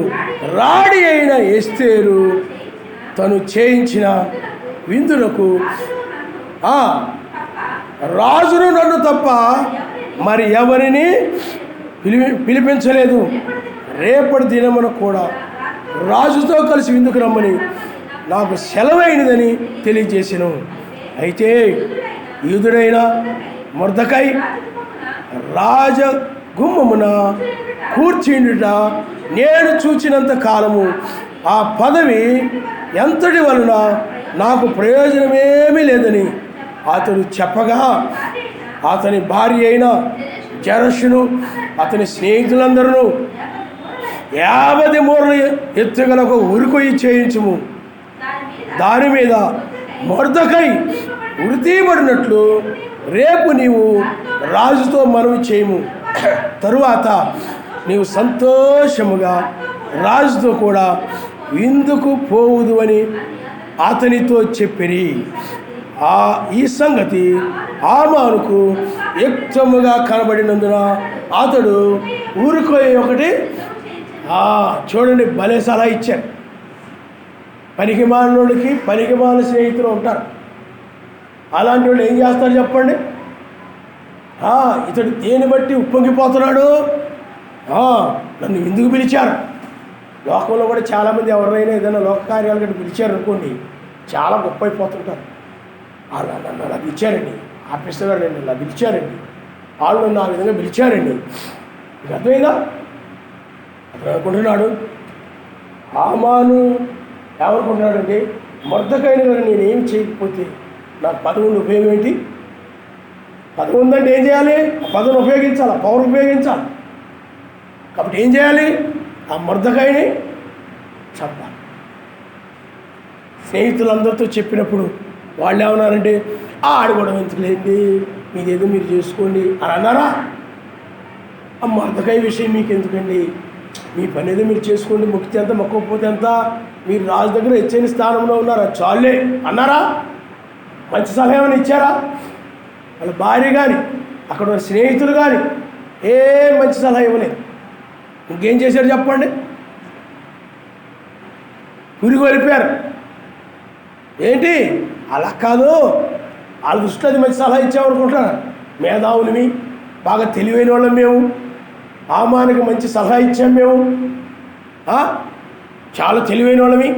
రాణి అయిన ఎస్తేరు తను చేయించిన విందులకు రాజును నన్ను తప్ప మరి ఎవరిని పిలిపించలేదు. రేపటి దినమున కూడా రాజుతో కలిసి విందుకు రమ్మని నాకు సెలవైనదని తెలియజేసాను. అయితే యూదుడైన మొర్దెకై రాజగుమ్మమున కూర్చుండుట నేను చూచినంత కాలము ఆ పదవి ఎంతటి వలన నాకు ప్రయోజనమేమీ లేదని అతడు చెప్పగా, అతని భార్య అయిన జరస్సును అతని స్నేహితులందరూ 50 మూరలు ఎత్తుగల ఒక ఉరికొయ్యి చేయించుము, దాని మీద మొర్దెకై ఉరితీయబడినట్లు రేపు నీవు రాజుతో మనవి చేయము. తరువాత నీవు సంతోషముగా రాజుతో కూడా విందుకు పోవుదు అని అతనితో చెప్పిరి. ఈ సంగతి హామానుకు యుక్తముగా కనబడినందున అతడు ఊరుకోయి ఒకటి చూడండి, భలే సలహా ఇచ్చారు. పనికిమాలినోడికి పనికిమాలిన స్నేహితులు ఉంటారు. అలాంటి వాళ్ళు ఏం చేస్తారు చెప్పండి? ఇతడు దేని బట్టి ఉప్పొంగిపోతున్నాడు, నన్ను ఎందుకు పిలిచారు? లోకంలో కూడా చాలామంది ఎవరైనా ఏదైనా లోక కార్యాలు గట్టి పిలిచారు అనుకోండి, చాలా గొప్ప అయిపోతుంటారు. నన్ను అలా పిలిచారండి, ఆఫీసర్ గారు నన్ను ఇలా పిలిచారండి, వాళ్ళు నన్ను ఆ విధంగా పిలిచారండి. మీకు అర్థమైందా? అతను అనుకుంటున్నాడు, హామాను ఏమనుకుంటున్నాడండి, మొర్దెకైన గారు నేనేం చేయకపోతే నాకు పదవి ఉండి ఉపయోగం ఏంటి? పదవి ఉందంటే ఏం చేయాలి? ఆ పదవిని ఉపయోగించాలి, ఆ పవర్ ఉపయోగించాలి. కాబట్టి ఏం చేయాలి? ఆ మొర్దెకైని చంపాలి. స్నేహితులందరితో చెప్పినప్పుడు వాళ్ళు ఏమన్నారంటే, ఆడుకోవడం ఎందుకు లేండి, మీదేదో మీరు చేసుకోండి అని అన్నారా? ఆ మొర్దెకై విషయం మీకు ఎందుకండి, మీ పని ఏదో మీరు చేసుకోండి, మొక్కితే ఎంత మొక్కకపోతే ఎంత, మీరు రాజు దగ్గర హెచ్చని స్థానంలో ఉన్నారు, అది చాలే అన్నారా? మంచి సలహా ఏమైనా ఇచ్చారా? వాళ్ళ భార్య కానీ అక్కడ ఉన్న స్నేహితులు కానీ ఏ మంచి సలహా ఇవ్వలేదు. ఇంకేం చేశారు చెప్పండి? పురిగి వెళ్ళిపోయారు. ఏంటి అలా కాదు, వాళ్ళ దృష్టిలో అది మంచి సలహా ఇచ్చామనుకుంటున్నారు. మేధావులమి, బాగా తెలివైన వాళ్ళం మేము, హామానికి మంచి సలహా ఇచ్చాం మేము, చాలా తెలివైన వాళ్ళమి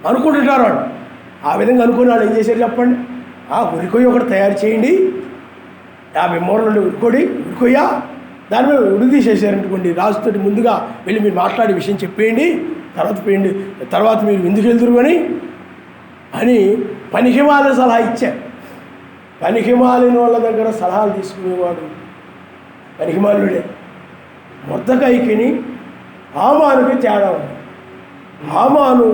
అనుకుంటుంటారు వాళ్ళు. ఆ విధంగా అనుకుని వాళ్ళు ఏం చేశారు చెప్పండి? ఉరికొయ్య ఒకటి తయారు చేయండి, 50 మూరలు ఉరికొయ్యా, దాని మీద ఉడి తీసేసారనుకోండి, రాజుతోటి ముందుగా వెళ్ళి మీరు మాట్లాడే విషయం చెప్పేయండి, తర్వాత మీరు ఎందుకు వెళ్తురు అని పనికిమాలిన సలహా ఇచ్చారు. పనికిమాలిన వాళ్ళ దగ్గర సలహాలు తీసుకునేవాడు పనికిమాలినుడే. మొర్దెకైకిని హామానుకి తేడా ఉంది. హామాను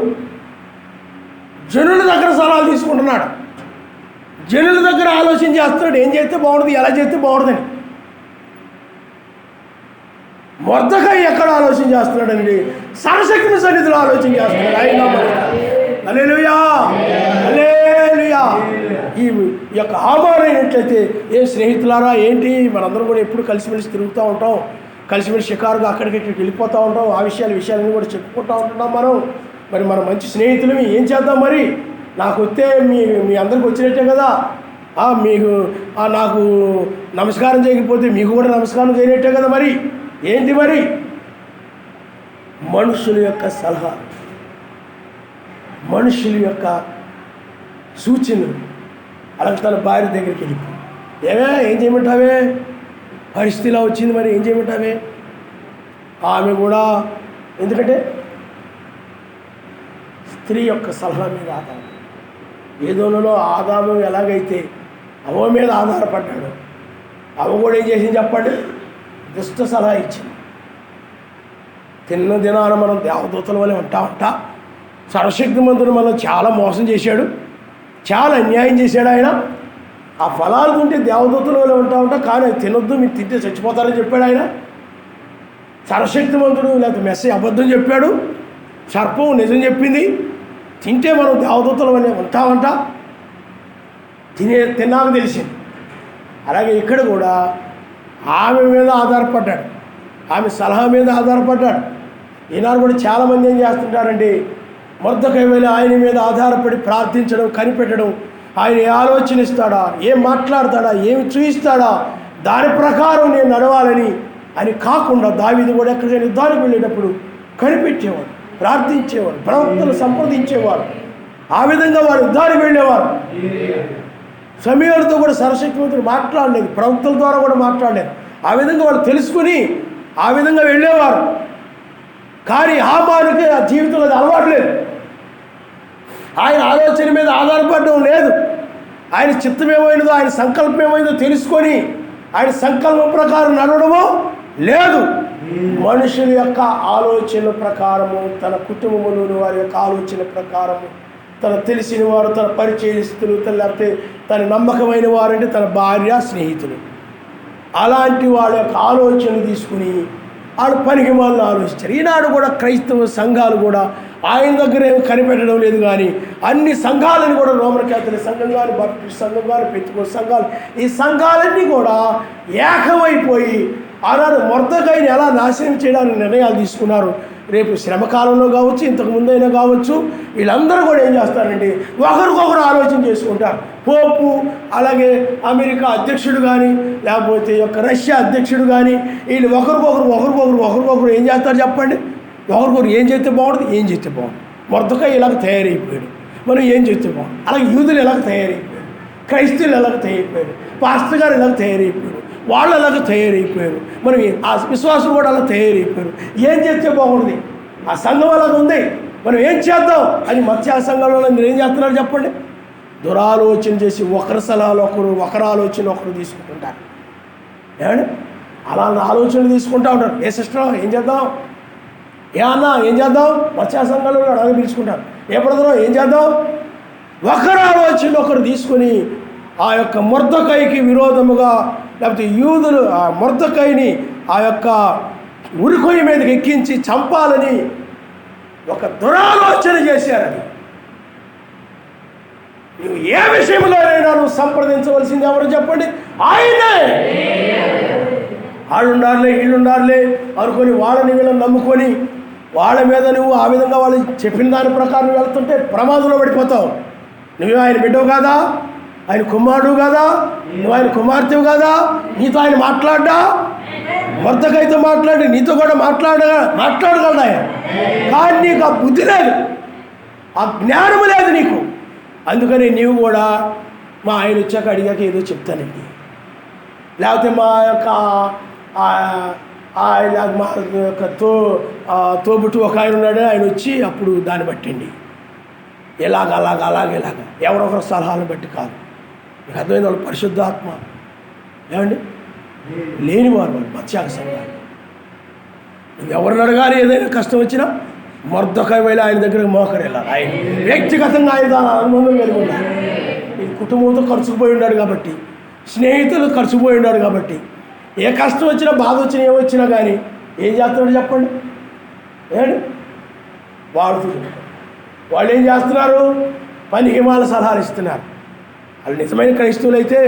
జనుల దగ్గర సలహాలు తీసుకుంటున్నాడు, జనుల దగ్గర ఆలోచన చేస్తున్నాడు, ఏం చేస్తే బాగుంటుంది, ఎలా చేస్తే బాగుంటుందని. మొర్దెకై ఎక్కడ ఆలోచన చేస్తున్నాడండి? సర్వశక్తుని సన్నిధిలో ఆలోచన చేస్తున్నాడు. ఆయన హల్లెలూయా, హల్లెలూయా. ఈ యొక్క హామాను అయినట్లయితే ఏ స్నేహితులారా ఏంటి, మనందరం కూడా ఎప్పుడు కలిసిమెలిసి తిరుగుతూ ఉంటాం, కలిసిమెలిసి షికారుగా అక్కడికి వెళ్ళిపోతూ ఉంటాం, ఆ విషయాలన్నీ కూడా చెప్పుకుంటూ ఉంటున్నాం మనం. మరి మన మంచి స్నేహితులమి ఏం చేద్దాం? మరి నాకు వస్తే మీ అందరికి వచ్చినట్టే కదా, మీకు నాకు నమస్కారం చేయకపోతే మీకు కూడా నమస్కారం చేయనట్టే కదా. మరి ఏంటి మరి? మనుషుల యొక్క సలహా, మనుషుల యొక్క సూచనలు. అలాగే తన భార్య దగ్గరికి వెళ్ళిపో, ఏం చేయమంటావే, పరిస్థితిలా వచ్చింది, మరి ఏం చేయమంటావే? ఆమె కూడా, ఎందుకంటే స్త్రీ యొక్క సలహా మీద ఆధారం. ఏదోనలో ఆదాము ఎలాగైతే అవ్వ మీద ఆధారపడ్డాడు, అవ్వ కూడా ఏం చేసింది చెప్పండి? దుష్ట సలహా ఇచ్చింది. తిన్న దినాన మనం దేవదూతల వల్ల ఉంటా సర్వశక్తిమంతుడు మనం చాలా మోసం చేశాడు, చాలా అన్యాయం చేశాడు ఆయన. ఆ ఫలాలు తింటే దేవదూతల వల్ల ఉంటా కానీ అది తినొద్దు, మీరు తింటే చచ్చిపోతారని చెప్పాడు ఆయన. సర్వశక్తిమంతుడు లేకపోతే మెస్సీ అబద్ధం చెప్పాడు, సర్పం నిజం చెప్పింది, తింటే మనం దేవదూతల వల్ల ఉంటామంట. తిన్నాక తెలిసింది. అలాగే ఇక్కడ కూడా ఆమె మీద ఆధారపడ్డాడు, ఆమె సలహా మీద ఆధారపడ్డాడు. ఈనాడు కూడా చాలామంది ఏం చేస్తుంటారండి, మొర్దెకై వెళ్ళి ఆయన మీద ఆధారపడి ప్రార్థించడం, కనిపెట్టడం, ఆయన ఏ ఆలోచన ఇస్తాడా, ఏం మాట్లాడతాడా, ఏమి చూపిస్తాడా, దాని ప్రకారం నేను నడవాలని అని కాకుండా దావీదు కూడా ఎక్కడికైనా యుద్ధానికి వెళ్ళేటప్పుడు కనిపెట్టేవాడు, ప్రార్థించేవాడు, ప్రవక్తలు సంప్రదించేవాడు. ఆ విధంగా వారు యుద్ధానికి వెళ్ళేవారు. సమూయేలుతో కూడా సర్వశక్తిమంతుడు మాట్లాడలేదు, ప్రవక్తల ద్వారా కూడా మాట్లాడలేదు. ఆ విధంగా వాళ్ళు తెలుసుకుని ఆ విధంగా వెళ్ళేవారు. కానీ హామానుకి ఆ జీవితంలో అది అలవాటు లేదు. ఆయన ఆలోచన మీద ఆధారపడడం లేదు, ఆయన చిత్తం ఏమైందో, ఆయన సంకల్పం ఏమైందో తెలుసుకొని ఆయన సంకల్పం ప్రకారం నడవడమో లేదు. మనుషుల యొక్క ఆలోచన ప్రకారము, తన కుటుంబంలోని వారి యొక్క ఆలోచన ప్రకారము, తన తెలిసిన వారు, తన పరిచయస్తులు, లేకపోతే తన నమ్మకమైన వారంటే తన భార్య, స్నేహితులు, అలాంటి వాళ్ళ యొక్క ఆలోచన తీసుకుని వాళ్ళు పనికి వాళ్ళు ఆలోచించారు. ఈనాడు కూడా క్రైస్తవ సంఘాలు కూడా ఆయన దగ్గర ఏమి కనిపెట్టడం లేదు. కానీ అన్ని సంఘాలను కూడా, రోమన్ క్యాథలిక్ సంఘం కానీ, బాప్టిస్ట్ సంఘం కానీ, పెంతెకోస్తు సంఘాలు, ఈ సంఘాలన్నీ కూడా ఏకమైపోయి ఆనాడు మొర్దెకైని ఎలా నాశనం చేయడానికి నిర్ణయాలు తీసుకున్నారు. రేపు శ్రమకాలంలో కావచ్చు, ఇంతకు ముందైనా కావచ్చు, వీళ్ళందరూ కూడా ఏం చేస్తారంటే ఒకరికొకరు ఆలోచన చేసుకుంటారు. పోపు, అలాగే అమెరికా అధ్యక్షుడు కానీ, లేకపోతే యొక్క రష్యా అధ్యక్షుడు కానీ, వీళ్ళు ఒకరికొకరు ఏం చేస్తారు చెప్పండి? ఒకరికొకరు ఏం చేస్తే బాగుంటుంది. మొర్దెకై ఇలాగ తయారైపోయాడు, మనం ఏం చేస్తే బాగుంటుంది. అలాగే యూదులు ఎలాగ తయారైపోయాడు, క్రైస్తవులు ఎలాగ తయారైపోయాడు, పాస్టర్ గారు ఎలాగ తయారైపోయాడు, వాళ్ళు అలాగ తయారైపోయారు, మనం ఆ విశ్వాసం కూడా అలా తయారైపోయారు. ఏం చేస్తే బాగుంటుంది? ఆ సంఘం అలాగ ఉంది, మనం ఏం చేద్దాం అని మత్స్య సంఘంలో మీరు ఏం చేస్తున్నారు చెప్పండి? దురాలోచన చేసి ఒకరి సలహాలు ఒకరి ఆలోచన ఒకరు తీసుకుంటుంటారు. ఏమండి అలా ఆలోచనలు తీసుకుంటూ ఉంటారు. ఏ సిస్టర్ ఏం చేద్దాం, ఏ అన్న ఏం చేద్దాం, మత్స్య సంఘంలో అలాగే పిలుచుకుంటారు. ఏ బ్రదరో ఏం చేద్దాం, ఒకరి ఆలోచనలు ఒకరు తీసుకొని ఆ యొక్క మొర్దెకైకి విరోధముగా, లేకపోతే యూదులు ఆ మొర్దెకైని ఆ యొక్క ఉరికొయ్య మీదకి ఎక్కించి చంపాలని ఒక దురాలోచన చేశారని. నువ్వు ఏ విషయంలోనైనా నువ్వు సంప్రదించవలసింది ఎవరు చెప్పండి? ఆయనే. వాళ్ళుండారులే వీళ్ళుండారులే అనుకొని వాళ్ళని వీళ్ళని నమ్ముకొని వాళ్ళ మీద నువ్వు ఆ విధంగా వాళ్ళు చెప్పిన దాని ప్రకారం వెళ్తుంటే ప్రమాదంలో పడిపోతావు. నువ్వు ఆయన బిడ్డవు కాదా, ఆయన కుమారుడు కాదా, నువ్వు ఆయన కుమార్తెవు కాదా, నీతో ఆయన మాట్లాడ్డా? మొర్దెకైతో మాట్లాడి నీతో కూడా మాట్లాడగలడు ఆయన. కానీ నీకు ఆ బుద్ధి లేదు, ఆ జ్ఞానము లేదు నీకు. అందుకని నీవు కూడా మా ఆయన వచ్చాక అడిగాక ఏదో చెప్తానండి, లేకపోతే మా యొక్క మా యొక్క తోబుట్టు ఒక ఆయన ఉన్నాడు, ఆయన వచ్చి అప్పుడు దాన్ని బట్టండి ఇలాగ ఎవరొకరు సలహాలను బట్టి కాదు. మీకు అర్థమైన వాళ్ళు పరిశుద్ధాత్మ ఏమండి లేనివారు వాళ్ళు మత్స్య సంఘాలు. నువ్వు ఎవరిని అడగాలి, ఏదైనా కష్టం వచ్చినా మొర్దెకై వెళ్ళి ఆయన దగ్గరకు మోకరి వెళ్ళాలి. ఆయన వ్యక్తిగతంగా ఆయన దాని అనుబంధం కలిగి ఉండాలి. ఈ కుటుంబంతో ఖర్చుకుపోయి ఉన్నాడు కాబట్టి, స్నేహితులు ఖర్చుకుపోయి ఉన్నాడు కాబట్టి, ఏ కష్టం వచ్చినా బాధ వచ్చినా ఏమొచ్చినా కానీ ఏం చేస్తున్నాడు చెప్పండి? ఏమండి వాళ్ళు ఏం చేస్తున్నారు? పనికి మాల సలహాలు ఇస్తున్నారు. వాళ్ళు నిజమైన క్రైస్తవులు అయితే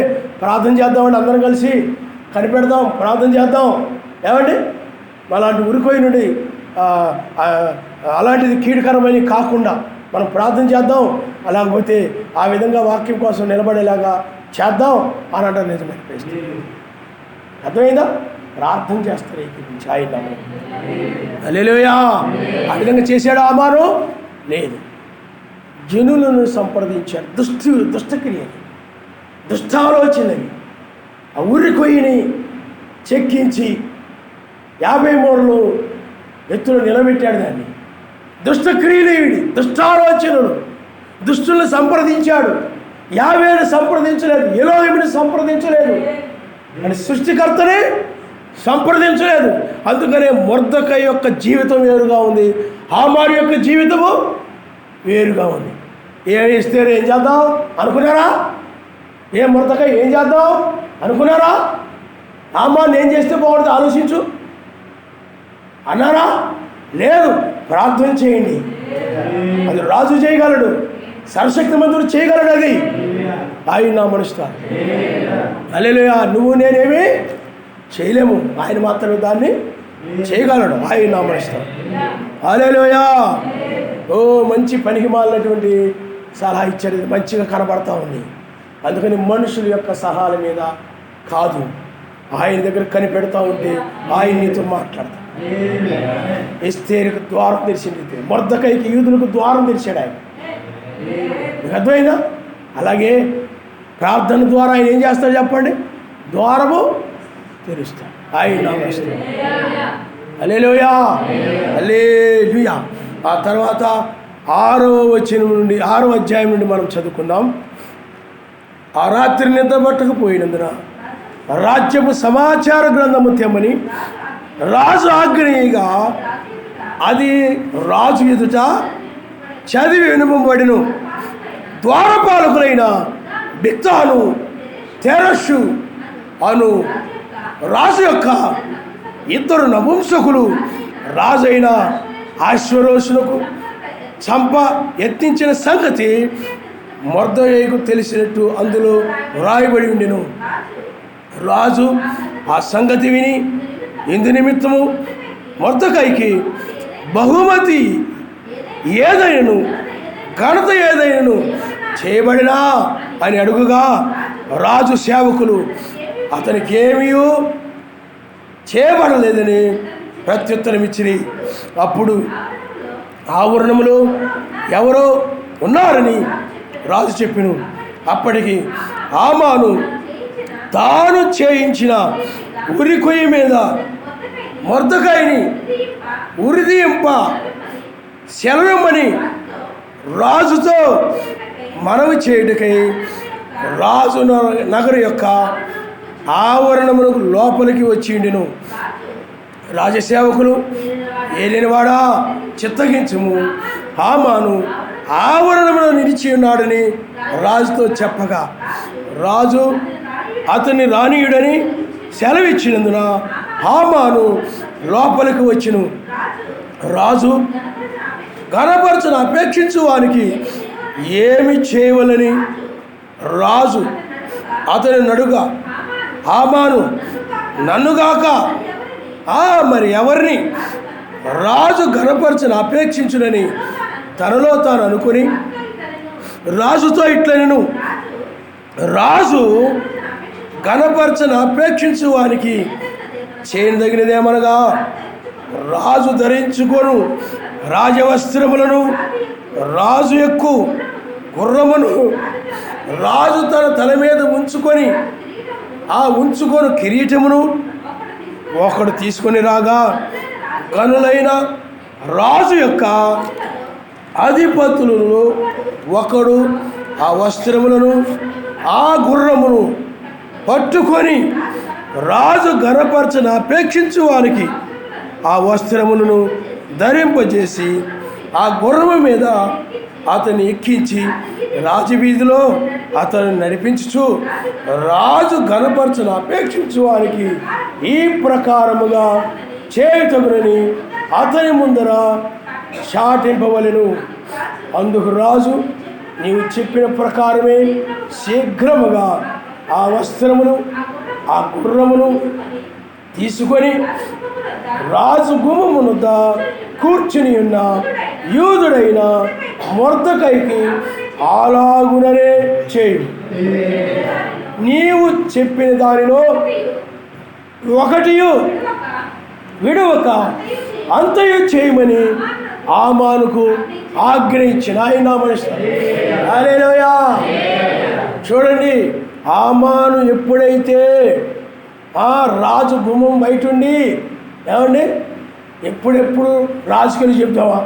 ప్రార్థన చేద్దామండి, అందరం కలిసి కనిపెడదాం, ప్రార్థన చేద్దాం. ఏమండి అలాంటి ఉరికొయ్య నుండి అలాంటిది కీడుకరమైన కాకుండా మనం ప్రార్థన చేద్దాం, అలాగపోతే ఆ విధంగా వాక్యం కోసం నిలబడేలాగా చేద్దాం అని అంటారు నిజమైన క్రైస్తవులు. అర్థమైందా? ప్రార్థన చేస్తారు ఏకీపించి ఆయన. హల్లెలూయా. ఆ విధంగా చేశాడు ఆమాను? లేదు. జనులను సంప్రదించాడు. దుష్టక్రియని, దుష్టాలోచనని, ఆ ఉరికొయ్యని చెక్కించి 50 మూరలు ఎత్తులు నిలబెట్టాడు. దాన్ని దుష్టక్రియలు, దుష్టాలోచనలు, దుష్టులను సంప్రదించాడు. 50 సంప్రదించలేదు, ఎలోహిముని సంప్రదించలేదు, అని సృష్టికర్తనే సంప్రదించలేదు. అందుకనే మొర్దెకై యొక్క జీవితం వేరుగా ఉంది, హామాను యొక్క జీవితము వేరుగా ఉంది. ఇస్తే ఏం చేద్దాం అనుకున్నారా? మొర్దెకై ఏం చేద్దాం అనుకున్నారా? హామాను ఏం చేస్తే బాగుంటుంది ఆలోచించు అన్నారా? లేదు. ప్రార్థన చేయండి, అది రాజు చేయగలడు, సర్వశక్తిమంతుడు చేయగలడు. అది ఆయన నా మనుషుతారు. హల్లెలూయా. నువ్వు నేనేమి చేయలేము, ఆయన మాత్రమే దాన్ని చేయగలడు. ఆయన నా మనుషుతారు. హల్లెలూయా. ఓ మంచి పనికి మాలినటువంటి సలహా ఇచ్చారు, ఇది మంచిగా కనబడతా ఉంది. అందుకని మనుషుల యొక్క సలహాల మీద కాదు, ఆయన దగ్గర కనిపెడతా ఉంటే ఆయన నీతో మాట్లాడతాడు. ఎస్తేరుకు ద్వారం తెరిచింది, మొర్దెకైకి యూదులకు ద్వారం తెరిచాడు ఆయన. మీకు అర్థమైందా? అలాగే ప్రార్థన ద్వారా ఆయన ఏం చేస్తాడు చెప్పండి? ద్వారము తెరుస్తాడు. ఆయన హల్లెలూయా, హల్లెలూయా. ఆ తర్వాత 6వ వచనం నుండి 6వ అధ్యాయం నుండి మనం చదువుకుందాం. ఆ రాత్రి నిద్రపట్టకపోయినందున రాజ్యపు సమాచార గ్రంథము తెమ్మని రాజు ఆజ్ఞగా అది రాజు ఎదుట చదివి వినుపబడిను. ద్వారపాలకులైన బిక్తాను, తెరస్సు అను రాజు యొక్క 2 నపుంసకులు రాజైన అహష్వేరోషునకు చంప యత్నించిన సంగతి మొర్దెకైకు తెలిసినట్టు అందులో వ్రాయబడి ఉండెను. రాజు ఆ సంగతి విని ఇందు నిమిత్తము మొర్దెకైకి బహుమతి ఏదైనను ఘనత ఏదైనను చేయబడినా అని అడుగుగా రాజు సేవకులు అతనికి ఏమీ చేయబడలేదని ప్రత్యుత్తరం ఇచ్చిరి. అప్పుడు ఆవరణములో ఎవరో ఉన్నారని రాజు చెప్పెను. అప్పటికి హామాను తాను చేయించిన ఉరికొయ్య మీద మొర్దెకైని ఉరిదీయింప సెలవిమ్మని రాజుతో మనవి చేయుటకై రాజు నగరు యొక్క ఆవరణమునకు లోపలికి వచ్చిండెను. రాజసేవకులు ఏలినవాడా చిత్తగించుము, హామాను ఆవరణములో నిలిచి ఉన్నాడని రాజుతో చెప్పగా రాజు అతన్ని రానీయుడని సెలవిచ్చినందున హామాను లోపలికి వచ్చెను. రాజు ఘనపరచను అపేక్షించు వానికి ఏమి చేయవలని రాజు అతని నడుగా హామాను నన్నుగాక మరి ఎవరిని రాజు ఘనపరచను అపేక్షించునని తనలో తాను అనుకుని రాజుతో ఇట్లనెను, రాజు ఘనపరచను అపేక్షించు వానికి చేయదగినదేమనగా రాజు ధరించుకొను రాజవస్త్రములను, రాజు ఎక్కు గుర్రమును రాజు తన తల మీద ఉంచుకొని ఉంచుకొని కిరీటమును ఒకడు తీసుకొని రాగా గనులైన రాజు యొక్క అధిపతులను ఒకడు ఆ వస్త్రములను ఆ గుర్రమును పట్టుకొని రాజు ఘనపరచను అపేక్షించు వారికి ఆ వస్త్రములను ధరింపజేసి ఆ గుర్రము మీద అతన్ని ఎక్కించి రాజవీధిలో అతను నడిపించుచు రాజు ఘనపరచను అపేక్షించు వారికి ఈ ప్రకారముగా చేయుటగునని అతని ముందర చాటింపవలెను. అందుకు రాజు నీవు చెప్పిన ప్రకారమే శీఘ్రముగా ఆ వస్త్రమును ఆ గుర్రమును తీసుకొని రాజు గుమ్మమునొద్ద కూర్చుని ఉన్న యూదుడైన మొర్దెకైకి అలాగుననే చేయుడు. నీవు చెప్పిన దానిలో ఒకటియు విడవక అంతయు చేయమని హామానుకు ఆజ్ఞయించిన ఆయన హల్లెలూయా. చూడండి, హామాను ఎప్పుడైతే రాజు గుమ్మం బయట ఉండి ఏమండి ఎప్పుడెప్పుడు రాజుకొని చెప్తావా,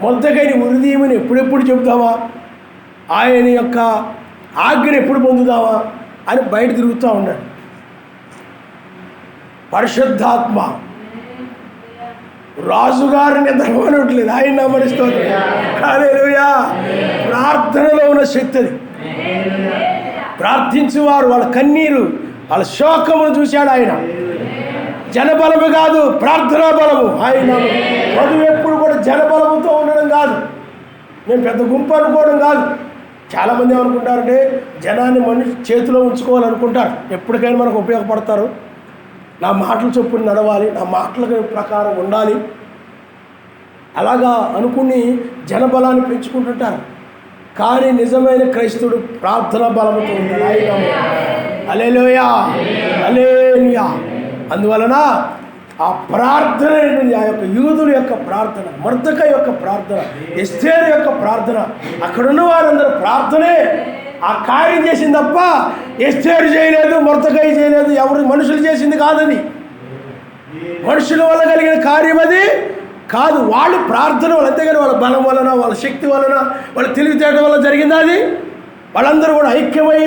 మొర్దెకైని ఉరిదీయమని ఎప్పుడెప్పుడు చెప్తావా, ఆయన యొక్క ఆజ్ఞను ఎప్పుడు పొందుదావా అని బయట తిరుగుతూ ఉన్నాడు. పరిశుద్ధాత్మ రాజుగారిని నిద్రపోనట్లేదు, ఆయన నమ్మరిస్తుంది. హల్లెలూయా. ప్రార్థనలో ఉన్న శక్తి అది. ప్రార్థించేవారు వాళ్ళ కన్నీరు వాళ్ళ శోకమును చూశాడు ఆయన. జనబలము కాదు, ప్రార్థనా బలము. ఆయన చదువు ఎప్పుడు కూడా జనబలముతో ఉండడం కాదు, మేము పెద్ద గుంపు అనుకోవడం కాదు. చాలామంది ఏమనుకుంటారంటే జనాన్ని మనిషి చేతిలో ఉంచుకోవాలనుకుంటారు. ఎప్పటికైనా మనకు ఉపయోగపడతారు, నా మాటలు చొప్పున నడవాలి, నా మాటల ప్రకారం ఉండాలి, అలాగా అనుకుని జనబలాన్ని పెంచుకుంటుంటారు. కానీ నిజమైన క్రైస్తవుడు ప్రార్థనా బలముతో ఉంటాడు. హల్లెలూయా, హల్లెలూయా. అందువలన ఆ ప్రార్థన అనేది ఆ యొక్క యూదుల యొక్క ప్రార్థన, మొర్దెకై యొక్క ప్రార్థన, ఎస్తేరు యొక్క ప్రార్థన, అక్కడున్న వారందరూ ప్రార్థనే ఆ కార్యం చేసింది తప్ప ఎస్తేరు చేయలేదు, మొర్దెకై చేయలేదు. ఎవరు మనుషులు చేసింది కాదది, మనుషుల వల్ల కలిగిన కార్యం అది కాదు. వాళ్ళు ప్రార్థన వల్ల, అంతేగాని వాళ్ళ బలం వలన, వాళ్ళ శక్తి వలన, వాళ్ళ తెలివితేటల వల్ల జరిగిందా అది? వాళ్ళందరూ కూడా ఐక్యమై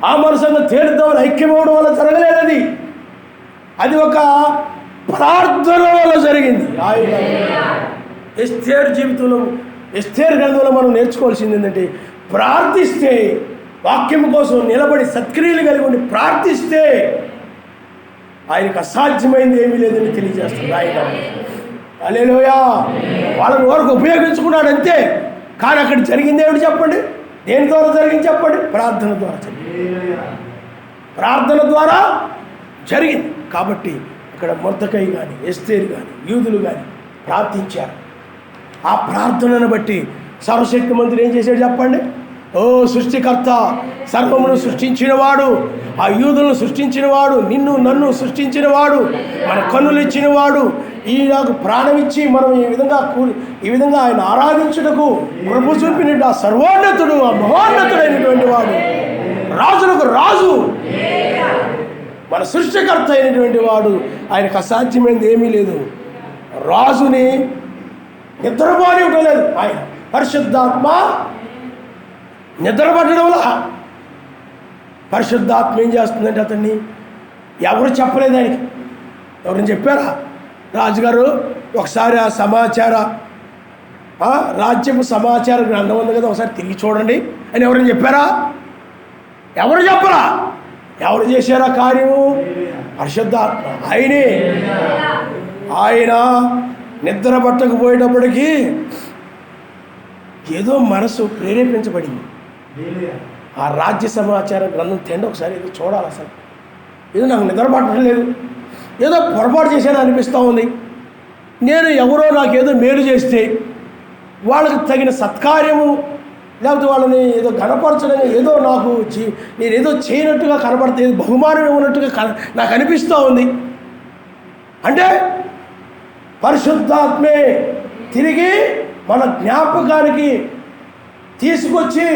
ఆ మనసులో తేలుద్దామని ఐక్యమవడం వల్ల జరగలేదు అది. అది ఒక ప్రార్థన వల్ల జరిగింది. ఎస్తేరు జీవితంలో, ఎస్తేరు గ్రంథంలో మనం నేర్చుకోవాల్సింది ఏంటంటే, ప్రార్థిస్తే, వాక్యం కోసం నిలబడి సత్క్రియలు కలిగి ఉండి ప్రార్థిస్తే ఆయనకు అసాధ్యమైంది ఏమీ లేదని తెలియజేస్తుంది ఆయన. హల్లెలూయా. వాళ్ళని వరకు ఉపయోగించుకున్నాడు అంతే. కానీ అక్కడ జరిగింది ఏమిటి చెప్పండి? దేని ద్వారా జరిగింది చెప్పండి? ప్రార్థన ద్వారా జరిగింది. ప్రార్థన ద్వారా జరిగింది. కాబట్టి ఇక్కడ మొర్దెకై కానీ ఎస్తేరు కానీ యూదులు కానీ ప్రార్థించారు. ఆ ప్రార్థనను బట్టి సర్వశక్తి మంత్రి ఏం చేశాడు చెప్పండి? ఓ సృష్టికర్త, సర్వమును సృష్టించినవాడు, ఆ యూదులను సృష్టించినవాడు, నిన్ను నన్ను సృష్టించినవాడు, మన కన్నులు ఇచ్చినవాడు, ఈ నాకు ప్రాణం ఇచ్చి మనం ఈ విధంగా ఆయన ఆరాధించుటకు కృప చూపినట్టు ఆ సర్వోన్నతుడు, ఆ మహోన్నతుడైనటువంటి వాడు, రాజులకు రాజు, మన సృష్టికర్త అయినటువంటి వాడు, ఆయనకు అసాధ్యమైనది ఏమీ లేదు. రాజుని నిద్రపోని ఉండలేదు. ఆయన పరిశుద్ధాత్మ నిద్రపట్టడంలో పరిశుద్ధాత్మ ఏం చేస్తుందంటే అతన్ని ఎవరు చెప్పలేదు. ఆయనకి ఎవరైనా చెప్పారా? రాజుగారు ఒకసారి ఆ రాజ్యపు సమాచార గ్రంథం ఉంది కదా, ఒకసారి తిరిగి చూడండి అని ఎవరైనా చెప్పారా? ఎవరు చెప్పరా? ఎవరు చేశారా కార్యము? పరిశుద్ధాత్మ. ఆయన నిద్ర పట్టకపోయేటప్పటికీ ఏదో మనసు ప్రేరేపించబడింది. ఆ రాజ్య సమాచార గ్రంథం తిండి ఒకసారి ఏదో చూడాలి. అసలు ఏదో నాకు నిద్ర పట్టడం లేదు, ఏదో పొరపాటు చేశాను అనిపిస్తూ ఉంది. నేను ఎవరో నాకేదో మేలు చేస్తే వాళ్ళకి తగిన సత్కార్యము, లేకపోతే వాళ్ళని ఏదో గణపరచడం, ఏదో నేను ఏదో చేయనట్టుగా కనపడితే, ఏదో బహుమానం ఇవ్వనట్టుగా నాకు అనిపిస్తూ ఉంది. అంటే పరిశుద్ధాత్మే తిరిగి మన జ్ఞాపకానికి తీసుకొచ్చి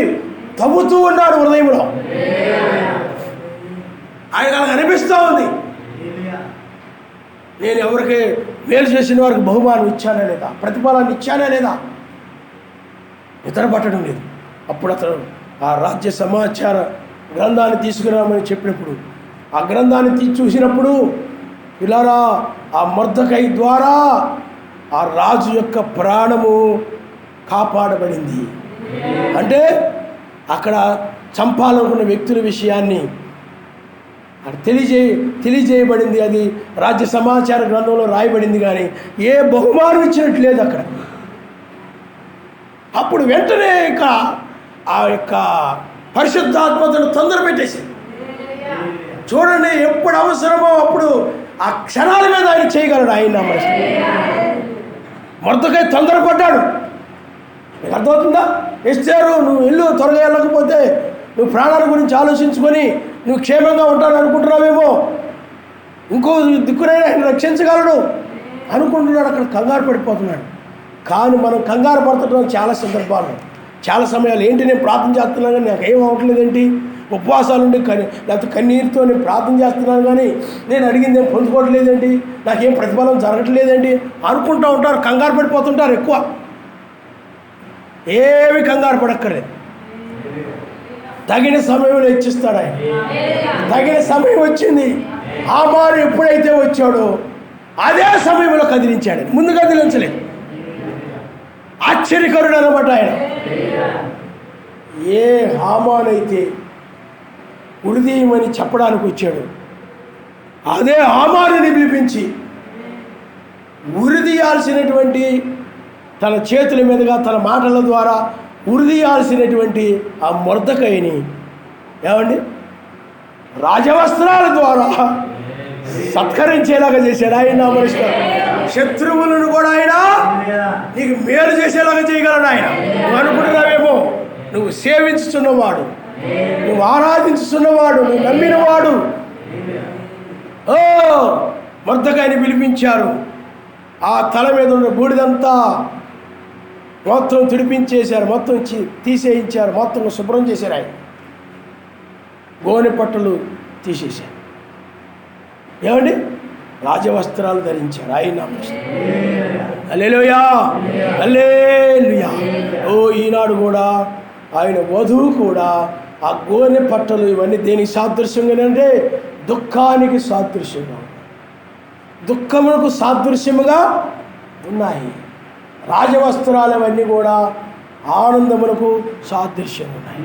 తవ్వుతూ ఉన్నాడు హృదయంలో. ఆయన నాకు అనిపిస్తూ ఉంది, నేను ఎవరికి మేలు చేసిన వారికి బహుమానం ఇచ్చానా లేదా, ప్రతిఫలాన్ని ఇచ్చానా లేదా. నిద్ర పట్టడం లేదు. అప్పుడు అతను ఆ రాజ్య సమాచార గ్రంథాన్ని తీసుకురామని చెప్పినప్పుడు, ఆ గ్రంథాన్ని చూసినప్పుడు ఇలారా ఆ మొర్దెకై ద్వారా ఆ రాజు యొక్క ప్రాణము కాపాడబడింది. అంటే అక్కడ చంపాలనుకున్న వ్యక్తుల విషయాన్ని తెలియజేయబడింది. అది రాజ్య సమాచార గ్రంథంలో రాయబడింది, కానీ ఏ బహుమానం ఇచ్చినట్టు లేదు అక్కడ. అప్పుడు వెంటనే ఇక ఆ యొక్క పరిశుద్ధాత్మను తొందర పెట్టేసింది. చూడండి, ఎప్పుడు అవసరమో అప్పుడు ఆ క్షణాల మీద ఆయన చేయగలడు. ఆయన మొర్దెకై తొందరపడ్డాడు. నీకు అర్థమవుతుందా? ఎస్తేరు, నువ్వు ఇల్లు త్వరగా వెళ్ళకపోతే నువ్వు ప్రాణాల గురించి ఆలోచించుకొని నువ్వు క్షేమంగా ఉంటాను అనుకుంటున్నావేమో, ఇంకో దిక్కునైనా ఆయన రక్షించగలడు అనుకుంటున్నాడు. అక్కడ కంగారు పడిపోతున్నాడు. కానీ మనం కంగారు పడుతుంటాం చాలా సందర్భాల్లో, చాలా సమయాలు. ఏంటి నేను ప్రార్థన చేస్తున్నాను కానీ నాకు ఏం అవ్వట్లేదేంటి, ఉపవాసాలుండి లేకపోతే కన్నీరుతో నేను ప్రార్థన చేస్తున్నాను కానీ నేను అడిగింది ఏం పొందుకోవట్లేదేంటి, నాకేం ప్రతిఫలం జరగట్లేదేంటి అనుకుంటూ ఉంటారు. కంగారు పడిపోతుంటారు ఎక్కువ. ఏమి కంగారు పడక్కర్లేదు. తగిన సమయంలో ఇచ్చిస్తాడు ఆయన. తగిన సమయం వచ్చింది. హామాను ఎప్పుడైతే వచ్చాడో అదే సమయంలో కదిలించాడు. ముందు కదిలించలేదు. ఆశ్చర్యకరుడు అనమాట ఆయన. ఏ హామాను అయితే ఉరిదీయమని చెప్పడానికి వచ్చాడు, అదే హామానుని పిలిపించి ఉరిదీయాల్సినటువంటి, తన చేతుల మీదుగా తన మాటల ద్వారా ఉరిదీయాల్సినటువంటి ఆ మొర్దెకైని ఏమండి రాజవస్త్రాల ద్వారా సత్కరించేలాగా చేశాడు ఆయన. మనిషి శత్రువులను కూడా ఆయన నీకు మేలు చేసేలాగా చేయగలడు ఆయన. నువ్వు అనుకుంటున్నావేమో, నువ్వు సేవించుతున్నవాడు, నువ్వు ఆరాధించుతున్నవాడు, నువ్వు నమ్మినవాడు. మొర్దెకైని పిలిపించారు. ఆ తల మీద ఉన్న బూడిదంతా మొత్తం తుడిపించేశారు, మొత్తం తీసేయించారు, మొత్తం శుభ్రం చేశారు. ఆయన గోనె పట్టులు తీసేశారు. ఏమండి రాజవస్త్రాలు ధరించారు ఆయన. హల్లెలూయా, హల్లెలూయా. ఈనాడు కూడా ఆయన వధువు కూడా ఆ గోనె పట్టలు ఇవన్నీ దేనికి సాదృశ్యంగానంటే దుఃఖానికి సాదృశ్యంగా, దుఃఖమునకు సాదృశ్యముగా ఉన్నాయి. రాజవస్త్రాలు అవన్నీ కూడా ఆనందమునకు సాదృశ్యంగా ఉన్నాయి.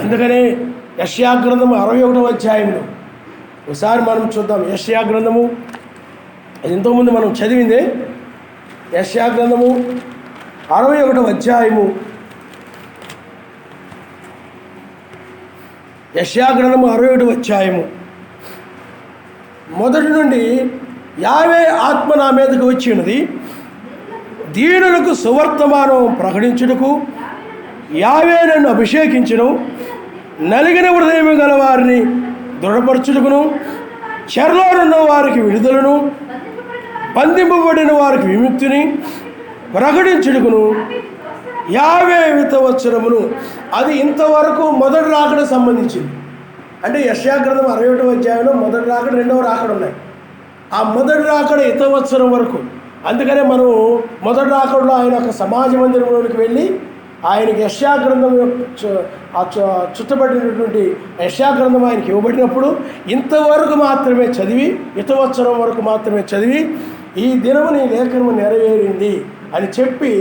అందుకనే యెషయా గ్రంథము 61వ అధ్యాయంలో ఒకసారి మనం చూద్దాం. యెషయా గ్రంథము అది ఇంతకుముందు మనం చదివిందే. యెషయా గ్రంథము 61వ అధ్యాయము, యెషయా గ్రంథము 61వ అధ్యాయము మొదటి నుండి యావే ఆత్మ నా మీదకు వచ్చి ఉన్నది, దీనులకు సువర్తమానం ప్రకటించుటకు యావే నన్ను అభిషేకించును, నలిగిన హృదయం గల వారిని దృఢపరచుటకును, చెరలోనున్న వారికి విడుదలను, బంధింపబడిన వారికి విముక్తిని ప్రకటించుటకును యావే సంవత్సరమును. అది ఇంతవరకు మొదటి రాకడ సంబంధించింది. అంటే యెషయా గ్రంథం 61వ అధ్యాయంలో మొదటి రాకడ, రెండవ రాకడ ఉన్నాయి. ఆ మొదటి రాకడ సంవత్సరం వరకు. అందుకనే మనం మొదటి రాకడలో ఆయన ఒక సమాజ మందిరంలోనికి వెళ్ళి ఆయనకి యెషయా గ్రంథం చుట్టబడినటువంటి యెషయా గ్రంథం ఆయనకి ఇవ్వబడినప్పుడు ఇంతవరకు మాత్రమే చదివి, సంవత్సరం వరకు మాత్రమే చదివి, ఈ దినము నీ లేఖనము నెరవేరింది అని చెప్పి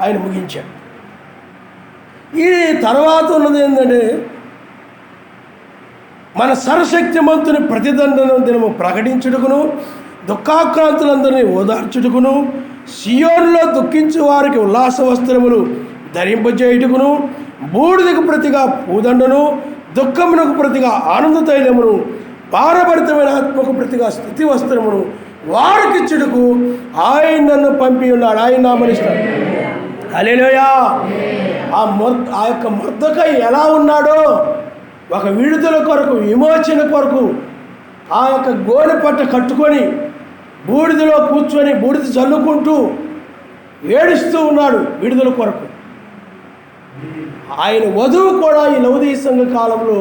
ఆయన ముగించాడు. ఈ తర్వాత ఉన్నది ఏంటంటే, మన సర్వశక్తిమంతుని ప్రతిదండన దినము ప్రకటించుటకును, దుఃఖాక్రాంతులందరినీ ఓదార్చుటకును, సియోనులో దుఃఖించు వారికి ఉల్లాస వస్త్రములు ధరింపజేయుటకును, బూడిదకు ప్రతిగా పూదండను, దుఃఖమునకు ప్రతిగా ఆనంద తైలమును, పారభరితమైన ఆత్మకు ప్రతిగా స్థుతి వస్త్రమును వారికిచ్చుటకు ఆయన నన్ను పంపి ఉన్నాడు. ఆయన నామనిస్తాడు. హల్లెలూయా. ఆ యొక్క మొర్దెకై ఎలా ఉన్నాడో, ఒక విడుదల కొరకు, విమోచన కొరకు ఆ యొక్క గోనె పట్ట కట్టుకొని బూడిదలో కూర్చొని బూడిద చల్లుకుంటూ ఏడుస్తూ ఉన్నాడు విడుదల కొరకు. ఆయన వధువు కూడా ఈ లౌదీయ సంఘ కాలంలో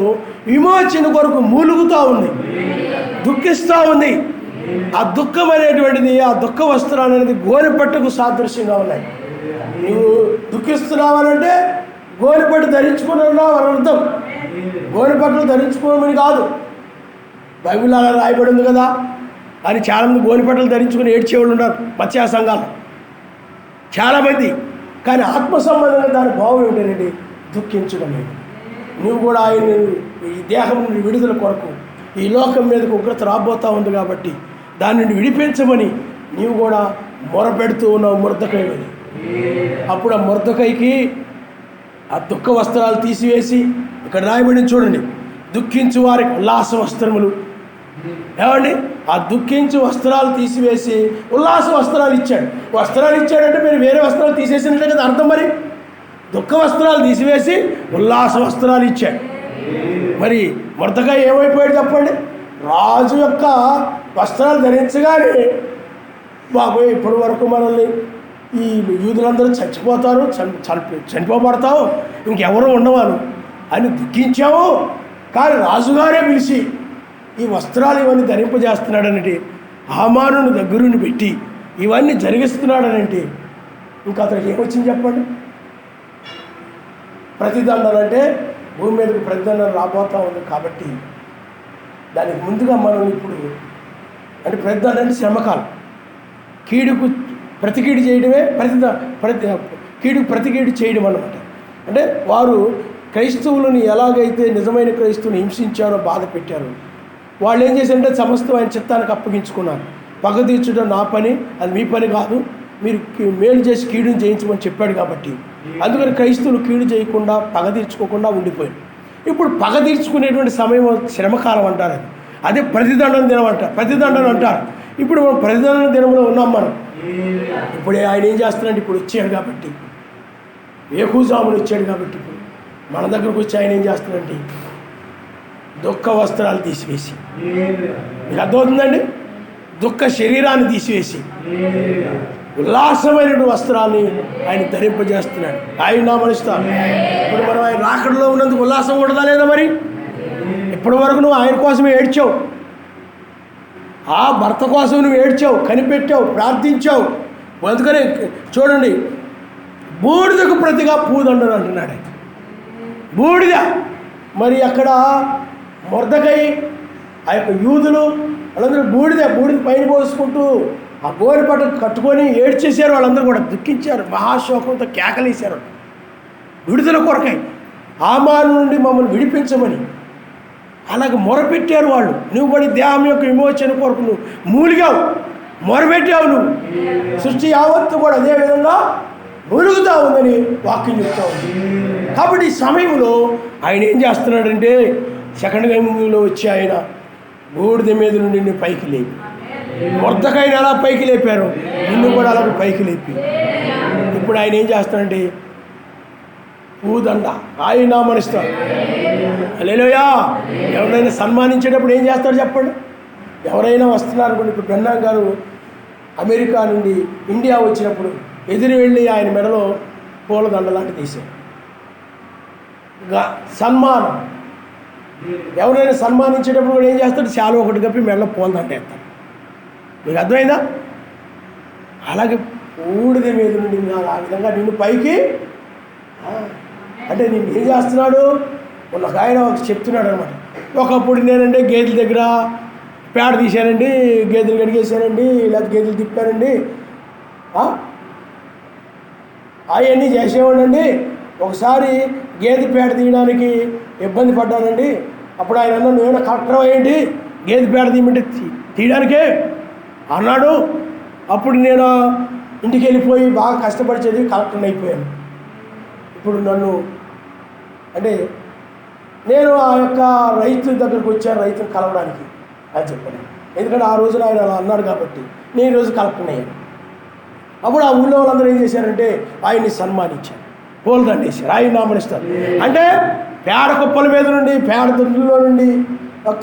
విమోచన కొరకు మూలుగుతూ ఉంది, దుఃఖిస్తూ ఉంది. ఆ దుఃఖం అనేటువంటిది, ఆ దుఃఖ వస్త్రాలు అనేది గోనెపట్టుకు సాదృశ్యంగా ఉన్నాయి. నువ్వు దుఃఖిస్తున్నావనంటే గోనెపట్టు ధరించుకున్నావు అని అర్థం. గోనెపట్టులు ధరించుకోమని కాదు, బైబిల్ అలా రాయబడి ఉంది కదా అని చాలామంది గోనెపట్టలు ధరించుకుని ఏడ్చేవాళ్ళు ఉన్నారు మత్స్య సంఘాలు చాలామంది. కానీ ఆత్మ సంబంధంగా దాని భావం ఏమిటండి? దుఃఖించడం. నువ్వు కూడా ఆయన ఈ దేహం నుండి విడుదల కొరకు, ఈ లోకం మీదకు ఉగ్రత రాబోతూ ఉంది కాబట్టి దాని నుండి విడిపించమని నీవు కూడా మొరపెడుతూ ఉన్నావు మొర్దెకై అని. అప్పుడు ఆ మొర్దెకైకి ఆ దుఃఖ వస్త్రాలు తీసివేసి, ఇక్కడ రాయబడి చూడండి, దుఃఖించు వారికి ఉల్లాస వస్త్రములు. ఏమండి? ఆ దుఃఖించు వస్త్రాలు తీసివేసి ఉల్లాస వస్త్రాలు ఇచ్చాడు. వస్త్రాలు ఇచ్చాడంటే మీరు వేరే వస్త్రాలు తీసేసినట్లే కదా అర్థం. మరి దుఃఖ వస్త్రాలు తీసివేసి ఉల్లాస వస్త్రాలు ఇచ్చాడు. మరి మొర్దెకై ఏమైపోయాడు చెప్పండి? రాజు యొక్క వస్త్రాలు ధరించగానే, బాబోయ్ ఇప్పటి వరకు మనల్ని ఈ యూదులందరూ చచ్చిపోతారు, చనిపోబడతావు, ఇంకెవరూ ఉండవాను అని దుఃఖించావు. కానీ రాజుగారే పిలిచి ఈ వస్త్రాలు ఇవన్నీ ధరింపజేస్తున్నాడనంటే, హామానును దగ్గరుని పెట్టి ఇవన్నీ జరిగిస్తున్నాడనంటే ఇంకా అతనికి ఏమొచ్చింది చెప్పండి? ప్రతిదండన అంటే భూమి మీదకి ప్రతిదండన రాబోతూ ఉంది కాబట్టి దానికి ముందుగా మనం ఇప్పుడు అంటే ప్రతిదండన అంటే శ్రమకాలం. కీడుకు ప్రతికీడు చేయడమే కీడుకు ప్రతికీడు చేయడం అన్నమాట. అంటే వారు క్రైస్తవులను ఎలాగైతే నిజమైన క్రైస్తవుని హింసించారో, బాధ పెట్టారో, వాళ్ళు ఏం చేశారంటే సమస్తం ఆయన చిత్తానికి అప్పగించుకున్నారు. పగ తీర్చడం నా పని, అది మీ పని కాదు, మీరు మేలు చేసి కీడుని చేయించమని చెప్పాడు కాబట్టి అందుకని క్రైస్తవులు కీడు చేయకుండా, పగ తీర్చుకోకుండా ఉండిపోయారు. ఇప్పుడు పగ తీర్చుకునేటువంటి సమయం శ్రమకాలం అంటారు. అదే ప్రతిదండన దినం అంటారు, ప్రతిదండన అంటారు. ఇప్పుడు మనం ప్రతిదండన దినంలో ఉన్నాం. మనం ఇప్పుడు ఆయన ఏం చేస్తున్నాడు? ఇప్పుడు వచ్చాడు కాబట్టి, వేకుజాములు వచ్చాడు కాబట్టి ఇప్పుడు మన దగ్గరకు వచ్చి ఆయన ఏం చేస్తున్నాడంటే దుఃఖ వస్త్రాలు తీసివేసి, మీకు అర్థమవుతుందండి? దుఃఖ శరీరాన్ని తీసివేసి ఉల్లాసమైనటువంటి వస్త్రాన్ని ఆయన ధరింపజేస్తున్నాడు. ఆయన నామనిస్తాను. ఇప్పుడు మనం ఆయన రాకడలో ఉన్నందుకు ఉల్లాసం ఉండదా లేదా? మరి ఇప్పటి వరకు నువ్వు ఆయన కోసమే ఏడ్చావు, ఆ భర్త కోసం నువ్వు ఏడ్చావు, కనిపెట్టావు, ప్రార్థించావు. అందుకనే చూడండి, బూడిదకు ప్రతిగా పూదండను అంటున్నాడు. బూడిద. మరి అక్కడ మొర్దెకై ఆ యొక్క యూదులు వాళ్ళందరూ బూడిద పైన పోసుకుంటూ ఆ గోనె పట్ట కట్టుకొని ఏడ్చేశారు. వాళ్ళందరూ కూడా దుఃఖించారు, మహాశోకంతో కేకలేశారు విడుదల కొరకై, హామాను నుండి మమ్మల్ని విడిపించమని అలాగ మొరపెట్టారు వాళ్ళు. నువ్వు కూడా దేహం యొక్క విమోచన కొరకు నువ్వు మూలిగావు, మొరపెట్టావు. నువ్వు సృష్టి యావత్తు కూడా అదేవిధంగా మురుగుతూ ఉందని వాక్యం చెప్తా ఉంది. కాబట్టి ఈ సమయంలో ఆయన ఏం చేస్తున్నాడంటే, సెకండ్ కమింగ్లో వచ్చి ఆయన బూడిద మీద నుండి నిన్ను పైకి లేపి, మొర్దెకైని ఎలా పైకి లేపారు, నిన్ను కూడా అలాగే పైకి లేపి ఇప్పుడు ఆయన ఏం చేస్తాడంటే పూదండ ఆయన నామనిస్తాడు. హల్లెలూయా. ఎవరైనా సన్మానించేటప్పుడు ఏం చేస్తాడు చెప్పండి? ఎవరైనా వస్తున్నారు అనుకోండి, ఇప్పుడు బ్రహ్మం గారు అమెరికా నుండి ఇండియా వచ్చినప్పుడు ఎదురు వెళ్ళి ఆయన మెడలో పూలదండ లాంటి తీశారు. సన్మానం, ఎవరైనా సన్మానించేటప్పుడు కూడా ఏం చేస్తాడు? శాలువ ఒకటి కప్పి మెడలో పూలదండ వేస్తాడు. మీకు అర్థమైందా? అలాగే బూడిద మీద నుండి ఆ విధంగా నిన్ను పైకి, అంటే నిన్ను ఏం చేస్తున్నాడు? ఒక ఆయన చెప్తున్నాడు అనమాట. ఒకప్పుడు నేనంటే గేదెల దగ్గర పేడ తీశానండి, గేదెలు కడిగేశానండి, లేకపోతే గేదెలు తిప్పానండి, అవన్నీ చేసేవాడండి. ఒకసారి గేదె పేడ తీయడానికి ఇబ్బంది పడ్డానండి. అప్పుడు ఆయన అన్నా, నువ్వేనా కలెక్టర్ అయ్యండి గేదె పేడ తీయమంటే తీయడానికే అన్నాడు. అప్పుడు నేను ఇంటికి వెళ్ళిపోయి బాగా కష్టపడి చదివి కలెక్టర్ని అయిపోయాను. ఇప్పుడు నన్ను అంటే నేను ఆ యొక్క రైతు దగ్గరకు వచ్చాను, రైతుని కలవడానికి అని చెప్పాను. ఎందుకంటే ఆ రోజున ఆయన అలా అన్నాడు కాబట్టి నేను ఈరోజు కలెక్టర్ని అయ్యాను. అప్పుడు ఆ ఊళ్ళో వాళ్ళందరూ ఏం చేశారంటే ఆయన్ని సన్మానించారు, పూలదండ వేశారు, ఆయన నామనిస్తారు. అంటే పేడ కుప్పల మీద నుండి, పేడ దొడ్డులో నుండి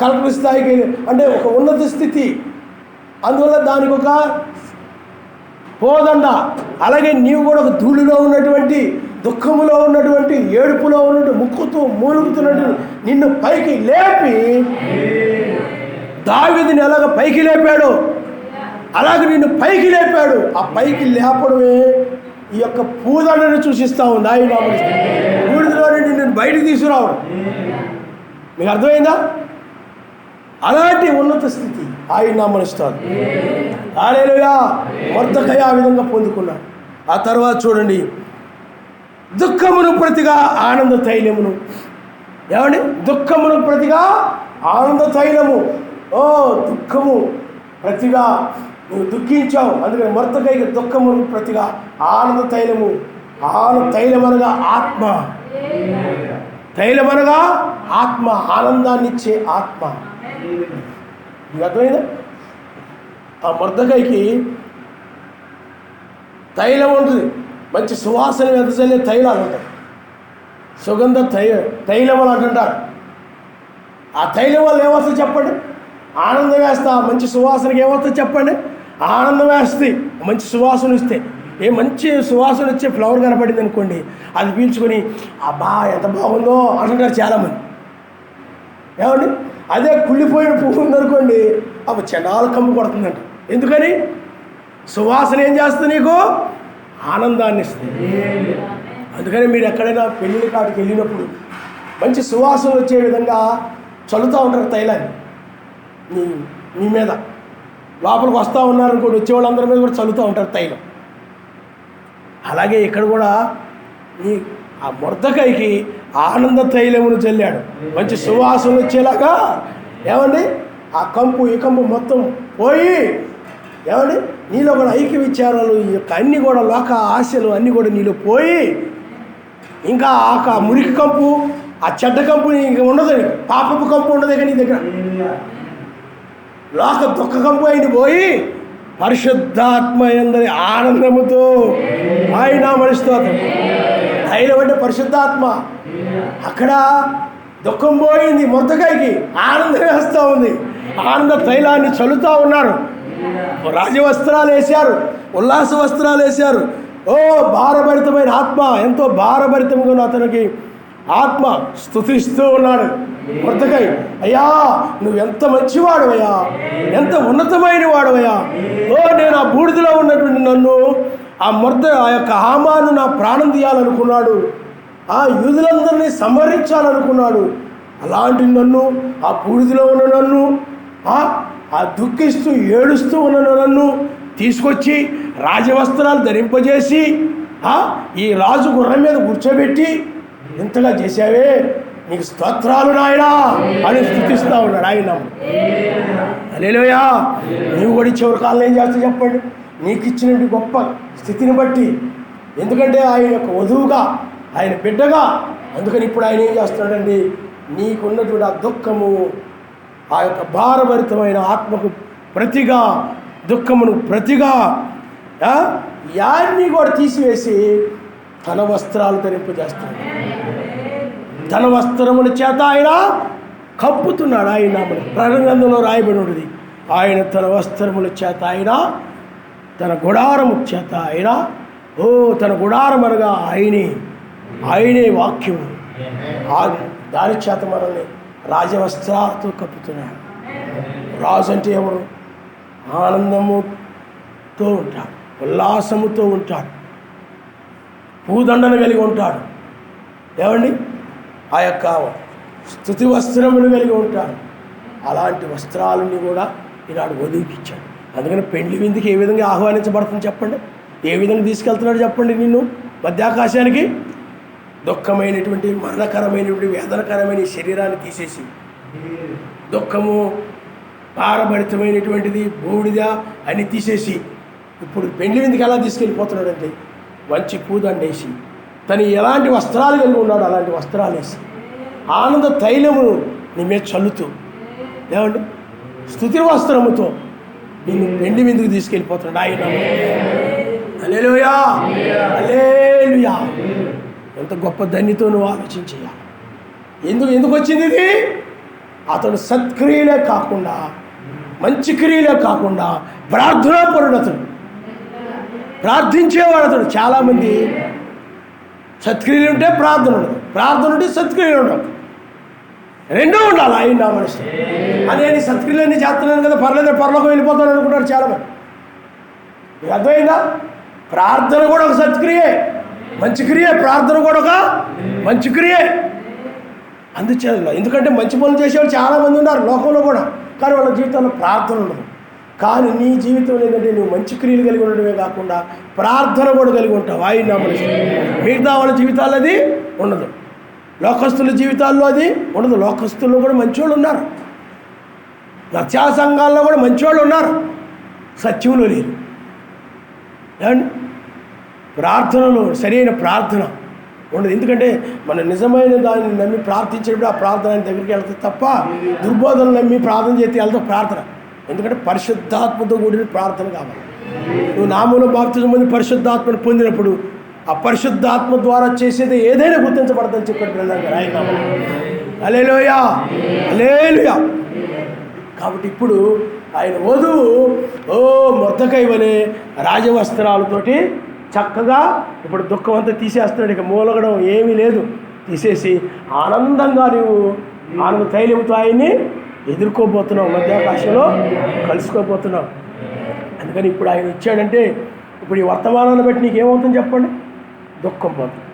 కలెక్టర్ స్థాయికి, అంటే ఒక ఉన్నత స్థితి. అందువల్ల దానికి ఒక పోదండ. అలాగే నీవు కూడా ఒక ధూళిలో ఉన్నటువంటి, దుఃఖములో ఉన్నటువంటి, ఏడుపులో ఉన్నట్టు, ముక్కుతూ మూలుగుతున్నట్టు నిన్ను పైకి లేపి, దావీదుని ఎలాగ పైకి లేపాడు అలాగే నిన్ను పైకి లేపాడు. ఆ పైకి లేపడమే ఈ యొక్క పూదండను సూచిస్తూ ఉంది. ఆయన నామనిస్తాడు. బూడిదలో నుండి నిన్ను బయటికి తీసుకురావడం. మీకు అర్థమైందా? అలాంటి ఉన్నత స్థితి ఆయన నామనిస్తాడు. హల్లెలూయా. మొర్దెకై ఆ విధంగా పొందుకున్నాడు. ఆ తర్వాత చూడండి, దుఃఖమును ప్రతిగా ఆనంద తైలమును. ఏమండి? దుఃఖమును ప్రతిగా ఆనంద తైలము. ఓ దుఃఖము ప్రతిగా నువ్వు దుఃఖించావు, అందుకని మొర్దెకైకి దుఃఖమును ప్రతిగా ఆనంద తైలము. ఆనంద తైలమనగా ఆత్మ, తైలమనగా ఆత్మ, ఆనందాన్ని ఇచ్చే ఆత్మ. నీకు అర్థమైందా? ఆ మొర్దెకైకి తైలం ఉంటుంది, మంచి సువాసన వెదజల్లే తైలాలు ఉంటాయి, సుగంధ తైలం అని అంటుంటారు. ఆ తైలం వల్ల ఏమవుతుంది చెప్పండి? ఆనందం వేస్తా. మంచి సువాసనకి ఏమవుతుంది చెప్పండి? ఆనందం వేస్తుంది. మంచి సువాసన ఇస్తే, మంచి సువాసన వచ్చే ఫ్లవర్ కనపడింది అనుకోండి, అది పీల్చుకొని అబ్బా ఎంత బాగుందో అంటుంటారు చాలామంది. ఏమండి? అదే కుళ్ళిపోయిన పువ్వు ఉందనుకోండి, అప్పుడు చెడాలు కమ్ము కొడుతుందంట. ఎందుకని? సువాసన ఏం చేస్తుంది? నీకు ఆనందాన్ని ఇస్తుంది. అందుకని మీరు ఎక్కడైనా పెళ్ళిళ్ళ కాటికి వెళ్ళినప్పుడు మంచి సువాసన వచ్చే విధంగా చల్లుతూ ఉంటారు తైలాన్ని నీ మీద. లోపలికి వస్తూ ఉన్నారనుకోండి, వచ్చే వాళ్ళందరి మీద కూడా చల్లుతూ ఉంటారు తైలం. అలాగే ఇక్కడ కూడా ఆ మొర్దెకైకి ఆనంద తైలమును చల్లాడు, మంచి సువాసన వచ్చేలాగా. ఏమండి? ఆ కంపు ఈ కంపు మొత్తం పోయి, ఏమండి, నీలో కూడా ఐక్య విచారాలు, ఈ యొక్క అన్నీ కూడా లోక ఆశలు అన్నీ కూడా నీలో పోయి, ఇంకా ఆ మురికి కంపు, ఆ చెడ్డ కంపు ఇంకా ఉండదు, పాపపు కంపు ఉండదు ఇక నీ దగ్గర. లోక దుఃఖ కంపు అయిన పోయి పరిశుద్ధాత్మ యందరి ఆనందముతో ఆయన నామనిస్తోత్రం. తైలం అంటే పరిశుద్ధాత్మ. అక్కడ దుఃఖం పోయింది, మొర్దెకైకి ఆనందం వేస్తూ ఉంది. ఆనంద తైలాన్ని చల్లుతూ ఉన్నారు. రాజవస్త్రాలు వేశారు, ఉల్లాస వస్త్రాలు వేశారు. ఓ భారభరితమైన ఆత్మ, ఎంతో భారభరితంగా ఉన్న అతనికి ఆత్మ స్తుతిస్తూ ఉన్నాడు మొర్దెకై. అయ్యా నువ్వెంత మంచివాడవయ్యా, ఎంత ఉన్నతమైన వాడవయ్యా. ఓ నేను ఆ బూడిదలో ఉన్నటువంటి నన్ను ఆ యొక్క హామాను నా ప్రాణం తీయాలనుకున్నాడు, ఆ యూదులందరినీ సంహరించాలనుకున్నాడు. అలాంటి నన్ను, ఆ బూడిదలో ఉన్న నన్ను, ఆ దుఃఖిస్తూ ఏడుస్తూ ఉన్న నన్ను తీసుకొచ్చి రాజవస్త్రాలు ధరింపజేసి ఈ రాజు గుర్రం మీద కూర్చోబెట్టి ఎంతగా చేశావే, నీకు స్తోత్రాలు నాయనా అని స్తుతిస్తూ ఉన్నాడు ఆయన. హల్లెలూయా. నీవు కూడా చివరి కాలం ఏం చేస్తా చెప్పండి? నీకు ఇచ్చినటువంటి గొప్ప స్థితిని బట్టి, ఎందుకంటే ఆయన యొక్క వధువుగా, ఆయన బిడ్డగా. అందుకని ఇప్పుడు ఆయన ఏం చేస్తున్నాడండి? నీకున్నటువంటి ఆ దుఃఖము, ఆ యొక్క భారభరితమైన ఆత్మకు ప్రతిగా, దుఃఖమును ప్రతిగా యాన్ని కూడా తీసివేసి తన వస్త్రాలు ధరింపజేస్తాడు. తన వస్త్రముల చేత ఆయన కప్పుతున్నాడు. ఆయన ప్రకటన గ్రంథంలో రాయబడి ఉన్నది, ఆయన తన వస్త్రముల చేత ఆయన, తన గుడారము చేత ఆయన, తన గుడారం అనగా ఆయనే వాక్యము, దాని చేత మనల్ని రాజవస్త్రాలతో కప్పుతున్నాడు. రాజు అంటే ఎవరు? ఆనందముతో ఉంటాడు, ఉల్లాసముతో ఉంటాడు, పూదండను కలిగి ఉంటాడు. ఏమండి? ఆ యొక్క స్తుతి వస్త్రములు కలిగి ఉంటాడు. అలాంటి వస్త్రాలని కూడా ఈనాడు వధువుకి ఇచ్చాడు. అందుకని పెండ్లి విందుకి ఏ విధంగా ఆహ్వానించబడుతుంది చెప్పండి? ఏ విధంగా తీసుకెళ్తున్నాడు చెప్పండి? నిన్ను మధ్యాకాశానికి దుఃఖమైనటువంటి, మరణకరమైనటువంటి, వేదనకరమైన శరీరాన్ని తీసేసి, దుఃఖము, భారభరితమైనటువంటిది, బూడిద అని తీసేసి, ఇప్పుడు పెండ్లి విందుకి ఎలా తీసుకెళ్ళిపోతున్నాడంటే మంచి పూదండేసి, తను ఎలాంటి వస్త్రాలు కలిగి ఉన్నాడు అలాంటి వస్త్రాలు వేసి, ఆనంద తైలమును నీ మీద చల్లుతూ, ఏమండి, స్తుతి వస్త్రముతో నిన్ను పెండ్లి విందుకు తీసుకెళ్ళిపోతున్నాడు ఆయన. హల్లెలూయా, హల్లెలూయా. ఎంత గొప్ప ధన్యతో నువ్వు ఆలోచించేయాలి. ఎందుకు వచ్చింది ఇది? అతడు సత్క్రియలే కాకుండా, మంచి క్రియలే కాకుండా ప్రార్థనాపరుడు అతడు, ప్రార్థించేవాడు అతడు. చాలామంది సత్క్రియలు ఉంటే ప్రార్థన ఉండదు, ప్రార్థన ఉంటే సత్క్రియలు ఉండదు, రెండూ ఉండాలి. ఆయన నా మనసు నేను సత్క్రియలన్నీ చేస్తున్నాను కదా, పరలోకం వెళ్ళిపోతాను అనుకుంటారు చాలామంది. మీకు అర్థమైందా? ప్రార్థన కూడా ఒక సత్క్రియే, మంచి క్రియే. ప్రార్థన కూడా ఒక మంచి క్రియే. అందుచేత ఎందుకంటే మంచి పనులు చేసేవాళ్ళు చాలామంది ఉన్నారు లోకంలో కూడా, కానీ వాళ్ళ జీవితంలో ప్రార్థన ఉండదు. కానీ నీ జీవితంలో ఏంటంటే నువ్వు మంచి క్రియలు కలిగి ఉండడమే కాకుండా ప్రార్థన కూడా కలిగి ఉంటావు. ఆయన నామని మిగతా వాళ్ళ జీవితాల్లో అది ఉండదు, లోకస్తుల జీవితాల్లో అది ఉండదు. లోకస్తుల్లో కూడా మంచివాళ్ళు ఉన్నారు, రక్షా సంఘాల్లో కూడా మంచివాళ్ళు ఉన్నారు, సత్యంలో లేరు. ఏమండి? ప్రార్థనలో సరైన ప్రార్థన ఉండదు. ఎందుకంటే మన నిజమైన దాన్ని నమ్మి ప్రార్థించేటప్పుడు ఆ ప్రార్థన దగ్గరికి వెళ్తుంది తప్ప దుర్బోధనలు నమ్మి ప్రార్థన చేస్తే వెళ్తావు ప్రార్థన. ఎందుకంటే పరిశుద్ధాత్మతో కూడిన ప్రార్థన కావాలి. నువ్వు నామూల బాప్తిజం పొంది పరిశుద్ధాత్మను పొందినప్పుడు ఆ పరిశుద్ధాత్మ ద్వారా చేసేది ఏదైనా గుర్తించబడదని చెప్పాడు బ్రదర్ గారు. ఆయన హల్లెలూయా, హల్లెలూయా. కాబట్టి ఇప్పుడు ఆయన వధువు మొర్దెకై వలె రాజవస్త్రాలతోటి చక్కగా ఇప్పుడు దుఃఖం అంతా తీసేస్తున్నాడు. ఇక మూలగడం ఏమీ లేదు, తీసేసి ఆనందంగా నువ్వు ఆనంద తైలముతో ఆయన్ని ఎదుర్కోబోతున్నావు, మధ్యాకాశంలో కలుసుకోబోతున్నావు. అందుకని ఇప్పుడు ఆయన ఇచ్చాడంటే ఇప్పుడు ఈ వర్తమానాన్ని బట్టి నీకేమవుతుంది చెప్పండి? దుఃఖం పోతుంది.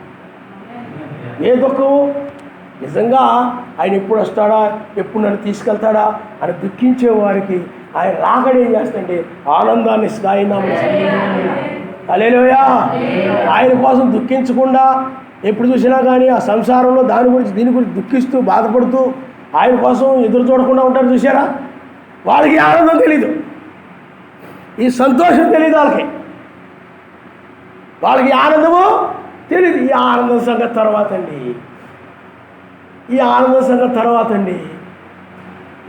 ఏ దుఃఖము? నిజంగా ఆయన ఎప్పుడు వస్తాడా, ఎప్పుడు నన్ను తీసుకెళ్తాడా అని దుఃఖించే వారికి ఆయన రాకడ ఏం చేస్తాడంటే ఆనందాన్ని ఇస్తాయి. హల్లెలూయా. ఆయన కోసం దుఃఖించకుండా ఎప్పుడు చూసినా కానీ ఆ సంసారంలో దీని గురించి దుఃఖిస్తూ బాధపడుతూ ఆయన కోసం ఎదురు చూడకుండా ఉంటారు చూసారా? వాళ్ళకి ఆనందం తెలీదు, ఈ సంతోషం తెలియదు వాళ్ళకి ఆనందము తెలియదు. ఈ ఆనందం సంగతి తర్వాత అండి,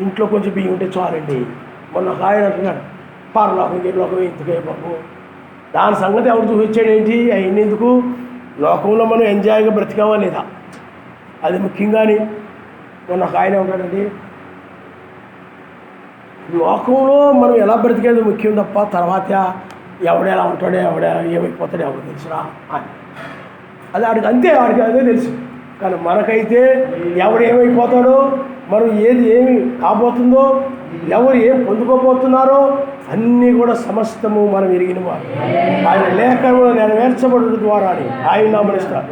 ఇంట్లో కొంచెం బియ్యం ఉంటే చాలండి. మొన్న ఒక ఆయన అంటున్నాడు, పరలోకం గిరిలోకం ఎందుకే బాబు, దాని సంగతి ఎవరు చూపించాడు ఏంటి, అవన్నీ ఎందుకు, లోకంలో మనం ఎంజాయ్గా బ్రతికామా లేదా అది ముఖ్యంగాని. మొన్న ఒక ఆయన ఉంటాడండి, లోకంలో మనం ఎలా బ్రతికేది ముఖ్యం తప్ప తర్వాత ఎవడెలా ఉంటాడో ఏమైపోతాడో ఎవరు తెలుసురా అని. అది వాడికి అదే తెలుసు. కానీ మనకైతే ఎవడు ఏమైపోతాడో, మనం ఏమి కాబోతుందో, ఎవరు ఏం పొందుకోబోతున్నారో అన్నీ కూడా సమస్తము మనం ఎరిగిన వారు. ఆయన లేఖనంలో నెరవేర్చబడు ద్వారా ఆయన నమ్ముతారు.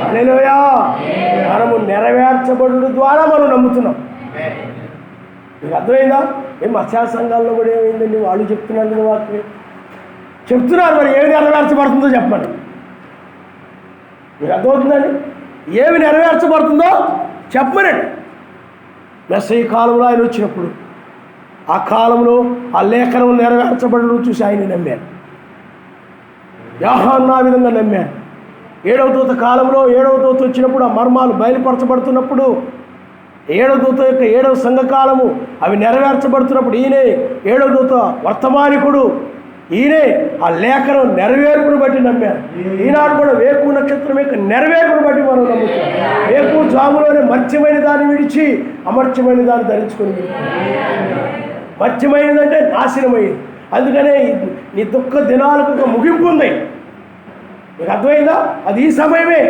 హల్లెలూయా. మనము నెరవేర్చబడు ద్వారా మనం నమ్ముతున్నాం. మీకు అర్థమైందా? మత్స్య సంఘాల్లో కూడా ఏమైందండి, వాళ్ళు చెప్తున్నారు కదా, వాటిని చెప్తున్నారు. మరి ఏమి నెరవేర్చబడుతుందో చెప్పండి. మీకు అర్థమవుతుందండి? ఏమి నెరవేర్చబడుతుందో చెప్పమనండి. మెస్సయ్య కాలంలో ఆయన వచ్చినప్పుడు ఆ కాలంలో ఆ లేఖనం నెరవేర్చబడడం చూసి ఆయన నమ్మారు. యోహాను ఆ విధంగా నమ్మారు. 7వ దూత కాలంలో 7వ దూత వచ్చినప్పుడు ఆ మర్మాలు బయలుపరచబడుతున్నప్పుడు ఏడవ దూత యొక్క 7వ సంఘకాలము అవి నెరవేర్చబడుతున్నప్పుడు ఈయనే 7వ దూత వర్తమానికుడు, ఈయనే ఆ లేఖనం నెరవేర్పును బట్టి నమ్మారు. ఈనాడు కూడా వేకు నక్షత్రం యొక్క నెరవేర్పును బట్టి మనం నమ్ముతాం. వేకు జాములోనే మత్స్యమైన దాన్ని విడిచి అమర్త్యమైన దాన్ని ధరించుకొని, మత్స్యమైనదంటే నాశనమైంది. అందుకనే నీ దుఃఖ దినాలకు ఒక ముగింపు ఉంది. మీకు అర్థమైందా? అది ఈ సమయమే,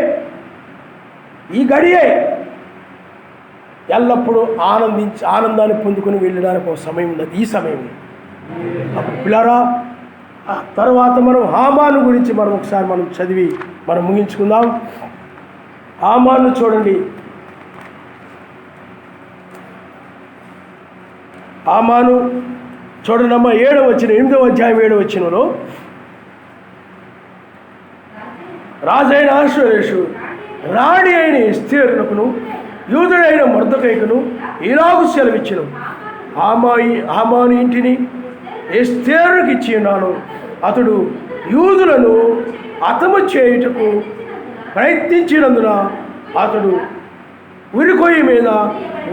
ఈ గడియే. ఎల్లప్పుడూ ఆనందాన్ని పొందుకొని వెళ్ళడానికి ఒక సమయం ఉంది, ఈ సమయమే. అప్పుడు పిల్లరా, తర్వాత మనం హామాను గురించి ఒకసారి చదివి ముగించుకుందాం. హామాను చూడండి. హామాను చూడండి అమ్మ, 7వ వచనం, 8వ అధ్యాయం 7వ వచనంలో, రాజైన అహష్వేరోషు రాణి అయిన ఎస్తేరునకును యూదుడైన మొర్దెకైకును ఇలాగు సెలవిచ్చెను, హామాను ఇంటిని ఎస్తేరుకి ఇచ్చి ఉన్నాను. అతడు యూదులను హతము చేయుటకు ప్రయత్నించినందున అతడు ఉరికొయ్యి మీద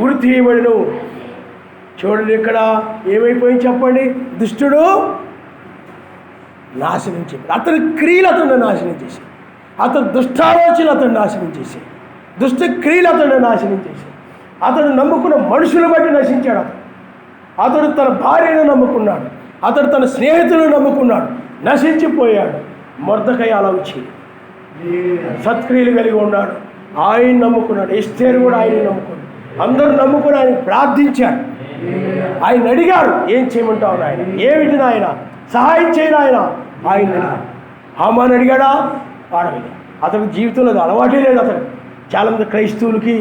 ఉరి తీయబడిను. చూడండి, ఇక్కడ ఏమైపోయింది చెప్పండి? దుష్టుడు నాశనం చేశాడు. అతని క్రియలు అతన్ని నాశనం చేశాడు. అతను దుష్టాలోచనలు అతను నాశనం చేశాడు. దుష్ట క్రియలు అతన్ని నాశనం చేశాడు. అతడు నమ్ముకున్న మనుషులు బట్టి నశించాడు. అతడు తన భార్యను నమ్ముకున్నాడు. అతడు తన స్నేహితులను నమ్ముకున్నాడు, నశించిపోయాడు. మొర్దెకై అలా వచ్చి సత్క్రియలు కలిగి ఉన్నాడు. ఆయన నమ్ముకున్నాడు. ఎస్తేరు కూడా ఆయన నమ్ముకున్నాడు. అందరూ నమ్ముకుని ఆయన ప్రార్థించాడు. ఆయన అడిగాడు, ఏం చేయమంటావు ఆయన, ఏమిటి నాయన, సహాయం చేయను ఆయన. ఆయన హామాను అడిగాడా? అడగలేదు. అతని జీవితంలో అది అలవాటే లేదు. అతను చాలామంది క్రైస్తవులకి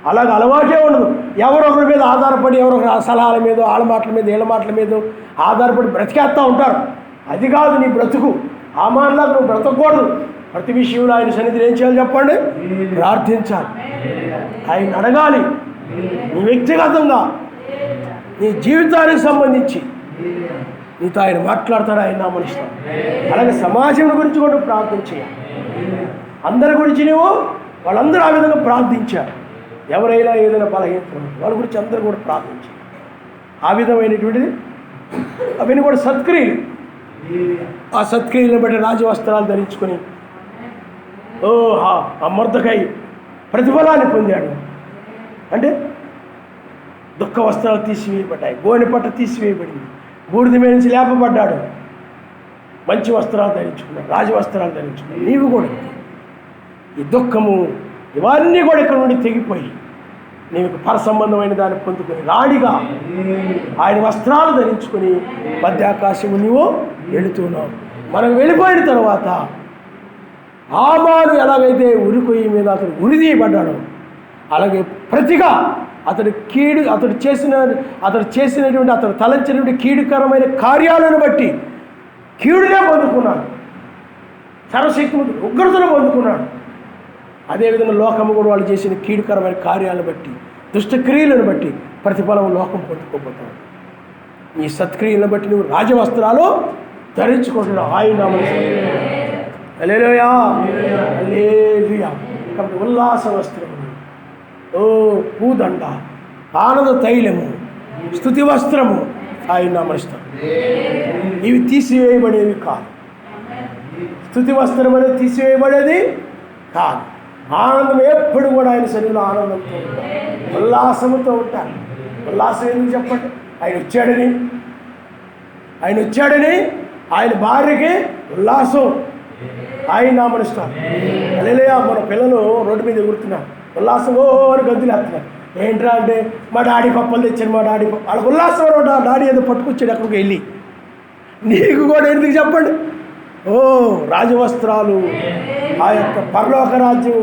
అలాగ అలవాటే ఉండదు. ఎవరొకరి మీద ఆధారపడి, ఎవరొకరి సలహాల మీద, వాళ్ళ మాటల మీద, వీళ్ళ మాటల మీద ఆధారపడి బ్రతికేస్తూ ఉంటారు. అది కాదు నీ బ్రతుకు. హామానులాగా నువ్వు బ్రతకూడదు. ప్రతి విషయంలో ఆయన సన్నిధిని ఏం చేయాలి చెప్పండి? ప్రార్థించాలి. ఆయన అడగాలి. నీ వ్యక్తిగతంగా నీ జీవితానికి సంబంధించి నీతో ఆయన మాట్లాడతాడు, ఆయన నామనిస్తాడు. అలాగే సమాజం గురించి కూడా ప్రార్థన చేయాలి. అందరి గురించి నువ్వు, వాళ్ళందరూ ఆ విధంగా ప్రార్థించారు. ఎవరైనా ఏదైనా బలహీనత వాళ్ళ గురించి అందరూ కూడా ప్రార్థించారు. ఆ విధమైనటువంటిది అవన్నీ కూడా సత్క్రియలు. ఆ సత్క్రియలను బట్టి రాజవస్త్రాలు ధరించుకొని ఆ మొర్దెకై ప్రతిఫలాన్ని పొందాడు. అంటే దుఃఖ వస్త్రాలు తీసివేయబడ్డాయి, గోనె పట్ట తీసివేయబడింది, బూడిద మీద నుంచి లేపబడ్డాడు, మంచి వస్త్రాలు ధరించుకున్నాడు, రాజవస్త్రాలు ధరించుకున్నాడు. నీవు కూడా ఈ దుఃఖము ఇవన్నీ కూడా ఇక్కడ నుండి తెగిపోయి నీకు పర సంబంధమైన దాన్ని పొందుకొని రాడిగా ఆయన వస్త్రాలు ధరించుకొని మధ్యాకాశము నీవు వెళుతున్నావు. మనం వెళ్ళిపోయిన తర్వాత హామాను ఎలాగైతే ఉరికొయ్యి మీద అతను ఉరిదీయబడ్డాడో అలాగే ప్రతిగా అతడు చేసినటువంటి అతడు తలంచినటువంటి కీడుకరమైన కార్యాలను బట్టి కీడునే పొందుకున్నాడు. సర్వశక్తిమంతుడు ఉగ్రతను పొందుకున్నాడు. అదేవిధంగా లోకము కూడా వాళ్ళు చేసిన కీడుకరమైన కార్యాలను బట్టి, దుష్టక్రియలను బట్టి ప్రతిఫలం లోకం పొందుకోబోతాడు. ఈ సత్క్రియలను బట్టి నువ్వు రాజవస్త్రాలు ధరించుకుంటున్నావు. ఆయన హల్లెలూయా, హల్లెలూయా. కాబట్టి ఉల్లాస వస్త్రము, పూదండ, ఆనంద తైలము, స్తుతి వస్త్రము ఆయన నామనిస్తాడు. ఇవి తీసివేయబడేవి కాదు. స్తుతి వస్త్రం అనేది తీసివేయబడేది కాదు. ఆనందం ఎప్పుడు కూడా ఆయన శరీరంలో ఆనందంతో ఉంటారు, ఉల్లాసంతో ఉంటారు. ఉల్లాసం ఎందుకు చెప్పండి? ఆయన వచ్చాడని ఆయన భార్యకి ఉల్లాసం, ఆయన నామనిస్తారు. హల్లెలూయా. మన పిల్లలు రోడ్డు మీద ఎగురుతున్నారు, ఉల్లాసం అని గంతులు వేస్తున్నారు. ఏంట్రా అంటే మా డాడీ పప్పలు తెచ్చాను, మా డాడీ పప్పు. వాళ్ళకి ఉల్లాసం డాడీ ఏదో పట్టుకొచ్చాడు అక్కడికి వెళ్ళి. నీకు కూడా ఎందుకు చెప్పండి? రాజవస్త్రాలు, ఆ యొక్క పరలోక రాజ్యం,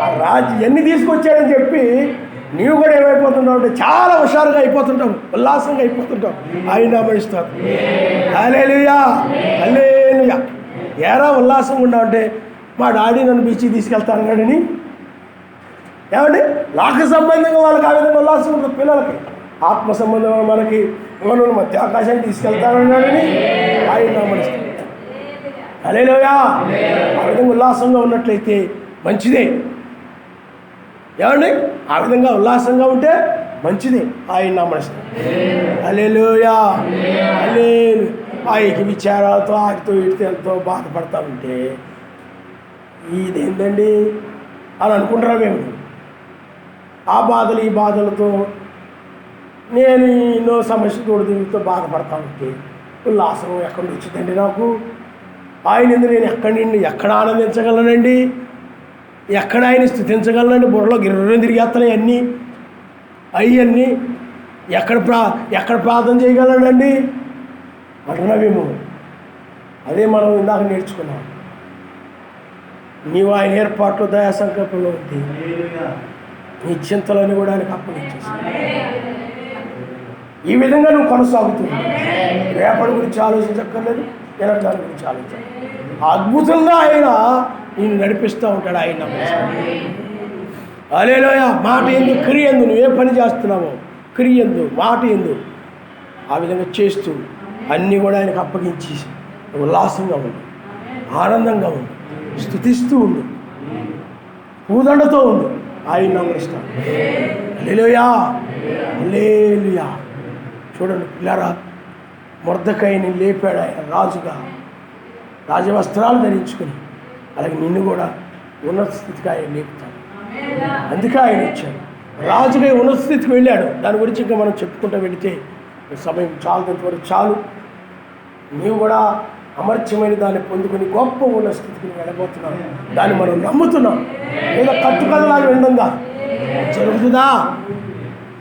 ఆ రాజ్యం ఎన్ని తీసుకొచ్చాడని చెప్పి నీవు కూడా ఏమైపోతుంటావు అంటే చాలా హుషారుగా అయిపోతుంటావు, ఉల్లాసంగా అయిపోతుంటావు. ఆయన నామనిస్తారు. హల్లెలూయా, హల్లెలూయా. ఏరా ఉల్లాసంగా ఉన్నావు అంటే మా డాడీ నన్ను బీచ్కి తీసుకెళ్తాను కాడని. ఏమండి? లోక సంబంధంగా వాళ్ళకి ఆ విధంగా ఉల్లాసం ఉంటుంది. పిల్లలకి ఆత్మ సంబంధంగా మనకి మనల్ని మధ్య ఆకాశానికి తీసుకెళ్తానన్నాడని ఆయన నామనిస్తారు. హల్లెలూయా. ఆ విధంగా ఉల్లాసంగా ఉన్నట్లయితే మంచిదే. ఏమండి? ఆ విధంగా ఉల్లాసంగా ఉంటే మంచిది. ఆయన నమ్మకం. హల్లెలూయా, హల్లెలూయా. ఆయనకి విచారాలతో ఆటితో వీటితో ఎంతో బాధపడతా ఉంటే ఇదేంటండి అని అనుకుంటారా మేము? ఆ బాధలు ఈ బాధలతో నేను ఎన్నో సమస్యతో దీనితో బాధపడతా ఉంటే ఉల్లాసం ఎక్కడి నుంచి వచ్చిందండి నాకు? ఆయన ఎందుకు నేను ఎక్కడ ఆనందించగలనండి? ఎక్కడ ఆయన స్థుతించగలనండి? బుర్రలో గిర్రం తిరిగేస్తున్నాయి అవన్నీ ఎక్కడ ప్రార్థన చేయగలనండి అంటున్నావేమో. అదే మనం ఇందాక నేర్చుకున్నాం. నీవు ఆయన ఏర్పాట్లు దయా సంకల్పంలో ఉంది, నీ చింతలని కూడా ఆయనకు అప్పగించేసి ఈ విధంగా నువ్వు కొనసాగుతున్నావు. రేపటి గురించి ఆలోచించక్కర్లేదు, దాని గురించి ఆలోచించాలి. అద్భుతంగా ఆయన నేను నడిపిస్తూ ఉంటాడు. ఆయన హల్లెలూయా. మాట ఎందు క్రియ ఎందు నువ్వు ఏ పని చేస్తున్నావో క్రియ ఎందు మాట ఎందు ఆ విధంగా చేస్తూ అన్నీ కూడా ఆయనకు అప్పగించి ఉల్లాసంగా ఉండు, ఆనందంగా ఉండు, స్తుతిస్తూ ఉండు, పూదండతో ఉండు. ఆయన నమ్మరిస్తాడు. హల్లెలూయా, హల్లెలూయా. చూడండి పిల్లరా, మొర్దెకైని లేపాడు ఆయన రాజుగా, రాజవస్త్రాలు ధరించుకుని. అలాగే నిన్ను కూడా ఉన్నత స్థితికి ఆయన లేపుతాడు. అందుకే ఆయన ఇచ్చాడు. రాజుగా ఉన్నత స్థితికి వెళ్ళాడు. దాని గురించి ఇంకా మనం చెప్పుకుంటూ వెళితే సమయం చాలంతవరకు చాలు. నీవు కూడా అమర్త్యమైన దాన్ని పొందుకొని గొప్ప ఉన్న స్థితికి వెళ్ళబోతున్నాం. దాన్ని మనం నమ్ముతున్నాం. ఏదో కట్టుకథలాగా వినడంగా జరుగుతుందా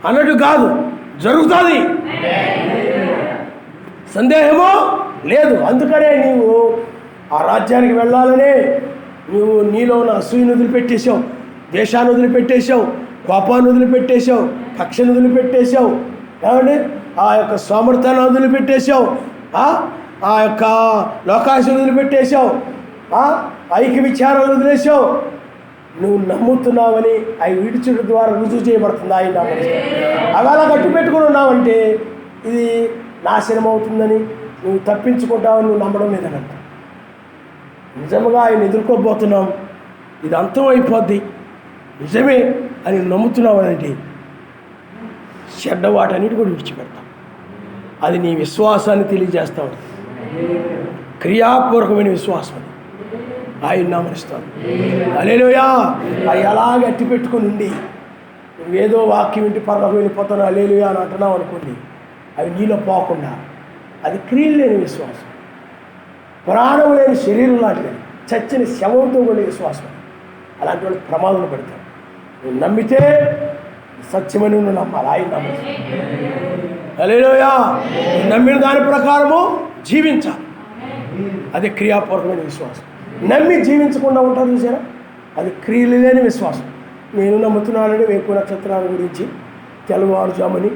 అన్నట్టు కాదు, జరుగుతుంది. సందేహమో లేదు. అందుకనే నీవు ఆ రాజ్యానికి వెళ్ళాలనే నువ్వు నీలో ఉన్న అసూయను వదిలిపెట్టేశావు, దేశాన్ని వదిలిపెట్టేశావు, కోపాన్ని వదిలిపెట్టేశావు, కక్షను వదిలిపెట్టేశావు, ఏమండి ఆ యొక్క సోమర్థాన్ని వదిలిపెట్టేశావు, ఆ యొక్క లోకాశను వదిలిపెట్టేశావు, ఐక్య విచారాలు వదిలేసావు. నువ్వు నమ్ముతున్నావని అవి విడిచుడు ద్వారా రుజువు చేయబడుతుంది. ఆయన అవి అలా గట్టి పెట్టుకుని ఉన్నావంటే ఇది నాశనం అవుతుందని, నువ్వు తప్పించుకుంటావని నువ్వు నమ్మడం లేదని అంట. నిజంగా ఆయన ఎదుర్కోబోతున్నాం, ఇది అంతం అయిపోద్ది, నిజమే అని నమ్ముతున్నావు అనంటే చెడ్డ వాటన్నిటి కూడా విడిచిపెడతాం. అది నీ విశ్వాసాన్ని తెలియజేస్తావు. క్రియాపూర్వకమైన విశ్వాసం ఆయన నామరిస్తాను. హల్లెలూయా. అది ఎలా గట్టి పెట్టుకుని ఉండి నువ్వేదో వాక్యం ఇంటి పర్లకు వెళ్ళిపోతాను హల్లెలూయా అని అంటున్నావు అనుకోండి, అవి నీలో పోకుండా అది క్రియలు లేని విశ్వాసం, ప్రాణం లేని శరీరం లాంటిది, చచ్చిన శవంతో కూడిన విశ్వాసం. అలాంటి వాళ్ళు ప్రమాదంలో పెడతారు. నువ్వు నమ్మితే సత్యమని నువ్వు నమ్మాలి. ఆయన నమ్మాలి. హల్లెలూయా. నమ్మిన దాని ప్రకారము జీవించాలి. అది క్రియాపూర్వకమైన విశ్వాసం. నమ్మి జీవించకుండా ఉంటారు చూసారా, అది క్రియలు లేని విశ్వాసం. నేను నమ్ముతున్నానండి వేకువ నక్షత్రాల గురించి, తెల్లవారుజామని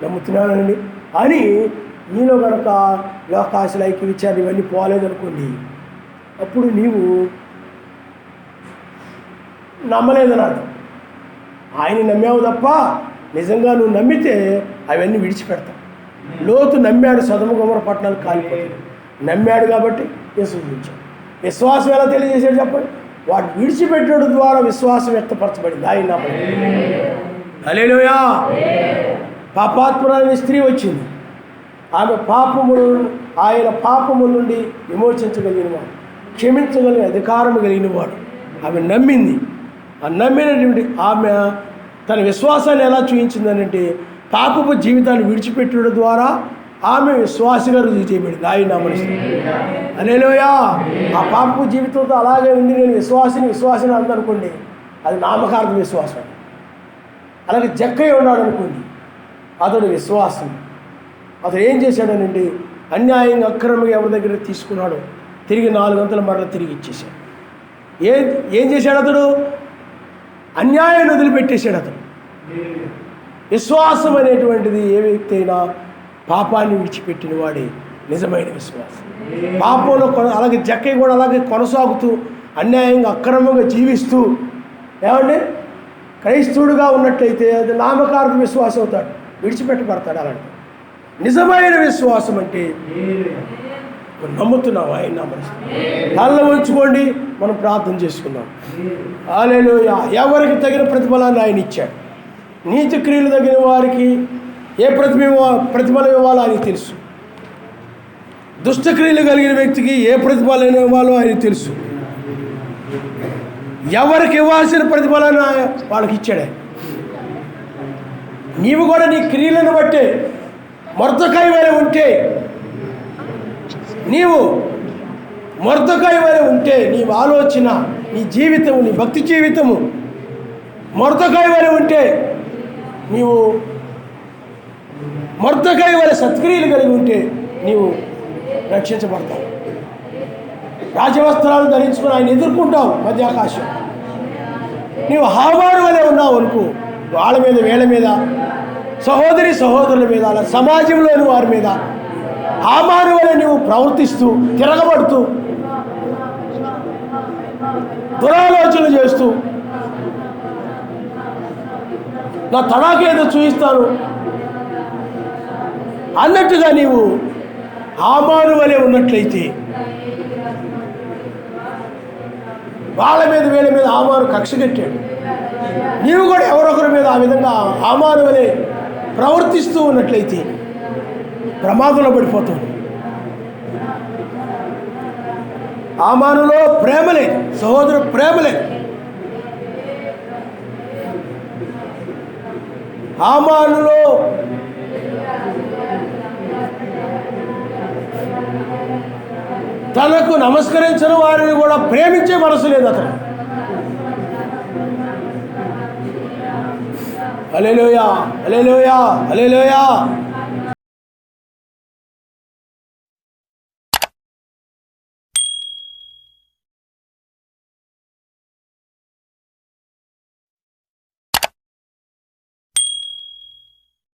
నమ్ముతున్నానండి అని నీలో కనుక లోకాశలు ఐక్య విచారణ ఇవన్నీ పోలేదనుకోండి, అప్పుడు నీవు నమ్మలేదన్నాడు. ఆయన నమ్మావు తప్ప నిజంగా నువ్వు నమ్మితే అవన్నీ విడిచిపెడతావు. లోతు నమ్మాడు, సొదొమ గొమొర్రా పట్టణాలు కాలిపోతాడు. నమ్మాడు కాబట్టి విశ్వసించాడు. విశ్వాసం ఎలా తెలియజేశాడు చెప్పండి? వాడు విడిచిపెట్టడం ద్వారా విశ్వాసం వ్యక్తపరచబడింది. ఆయన నమ్మకం. హల్లెలూయా. పాపాత్మురాలైన స్త్రీ వచ్చింది. ఆమె ఆయన పాపముల నుండి విమోచించగలిగినవాడు, క్షమించగలిగిన అధికారం కలిగినవాడు. ఆమె నమ్మింది. ఆ నమ్మినటువంటి ఆమె తన విశ్వాసాన్ని ఎలా చూపించిందనంటే పాపపు జీవితాన్ని విడిచిపెట్టడం ద్వారా ఆమె విశ్వాసగా రుజువు చేయబడింది. ఆయన నమ్మకం. హల్లెలూయా. ఆ పాపపు జీవితంతో అలాగే ఉంది, నేను విశ్వాసిని అందనుకోండి, అది నామకార్థ విశ్వాసం. అలాగే జక్కయ్య ఉన్నాడు అనుకోండి, అతడు విశ్వాసం. అతడు ఏం చేశాడనండి, అన్యాయంగా అక్రమంగా ఎవరి దగ్గర తీసుకున్నాడు, తిరిగి 400 మరల తిరిగి ఇచ్చేశాడు. ఏం చేశాడు అతడు? అన్యాయాన్ని వదిలిపెట్టేశాడు. అతడు విశ్వాసం అనేటువంటిది ఏ వ్యక్తి అయినా పాపాన్ని విడిచిపెట్టిన వాడే నిజమైన విశ్వాసం. పాపంలో అలాగే జక్కయ్య కూడా అలాగే కొనసాగుతూ అన్యాయంగా అక్రమంగా జీవిస్తూ ఏమండి క్రైస్తవుడుగా ఉన్నట్లయితే అది నామకార్థ విశ్వాసం అవుతాడు, విడిచిపెట్టబడతాడు. అలాంటి నిజమైన విశ్వాసం అంటే నమ్ముతున్నాం. ఆయన నమ్మరిస్తాం. కళ్ళు ఉంచుకోండి, మనం ప్రార్థన చేసుకుందాం. హల్లెలూయా. ఎవరికి తగిన ప్రతిఫలాన్ని ఆయన ఇచ్చాడు. నీతి క్రియలు తగిన వారికి ఏ ప్రతిఫలం ఇవ్వాలో ఆయనకి తెలుసు. దుష్టక్రియలు కలిగిన వ్యక్తికి ఏ ప్రతిఫలం ఇవ్వాలో ఆయనకి తెలుసు. ఎవరికి ఇవ్వాల్సిన ప్రతిఫలాన్ని వాళ్ళకి ఇచ్చాడే. నీవు కూడా నీ క్రియలను బట్టే మొర్దెకై వలె ఉంటే, నీవు మొర్దెకై వలె ఉంటే, నీ ఆలోచన, నీ జీవితము, నీ భక్తి జీవితము మొర్దెకై వలె ఉంటే, నీవు మొర్దెకై వలె సత్క్రియలు కలిగి ఉంటే నీవు రక్షించబడతావు. రాజవస్త్రాలు ధరించుకుని ఆయన ఎదుర్కొంటావు మధ్యాకాశం. నీవు హామాను వలె ఉన్నావు అనుకో, వాళ్ళ మీద, వీళ్ళ మీద, సహోదరుల మీద, అలా సమాజంలోని వారి మీద హామాను వలె నీవు ప్రవర్తిస్తూ, తిరగబడుతూ, దురాలోచనలు చేస్తూ, నా తడాకేదో చూపిస్తాను అన్నట్టుగా నీవు హామాను వలె ఉన్నట్లయితే, వాళ్ళ మీద, వీళ్ళ మీద హామాను కక్ష కట్టాడు. నీవు కూడా ఎవరొకరి మీద ఆ విధంగా హామాను వలె ప్రవర్తిస్తూ ఉన్నట్లయితే ప్రమాదంలో పడిపోతాడు. హామానులో ప్రేమ లేదు, సహోదరు ప్రేమ లేదు. హామానులో తనకు నమస్కరించిన వారిని కూడా ప్రేమించే మనసు లేదు అతను. హల్లెలూయా, హల్లెలూయా, హల్లెలూయా.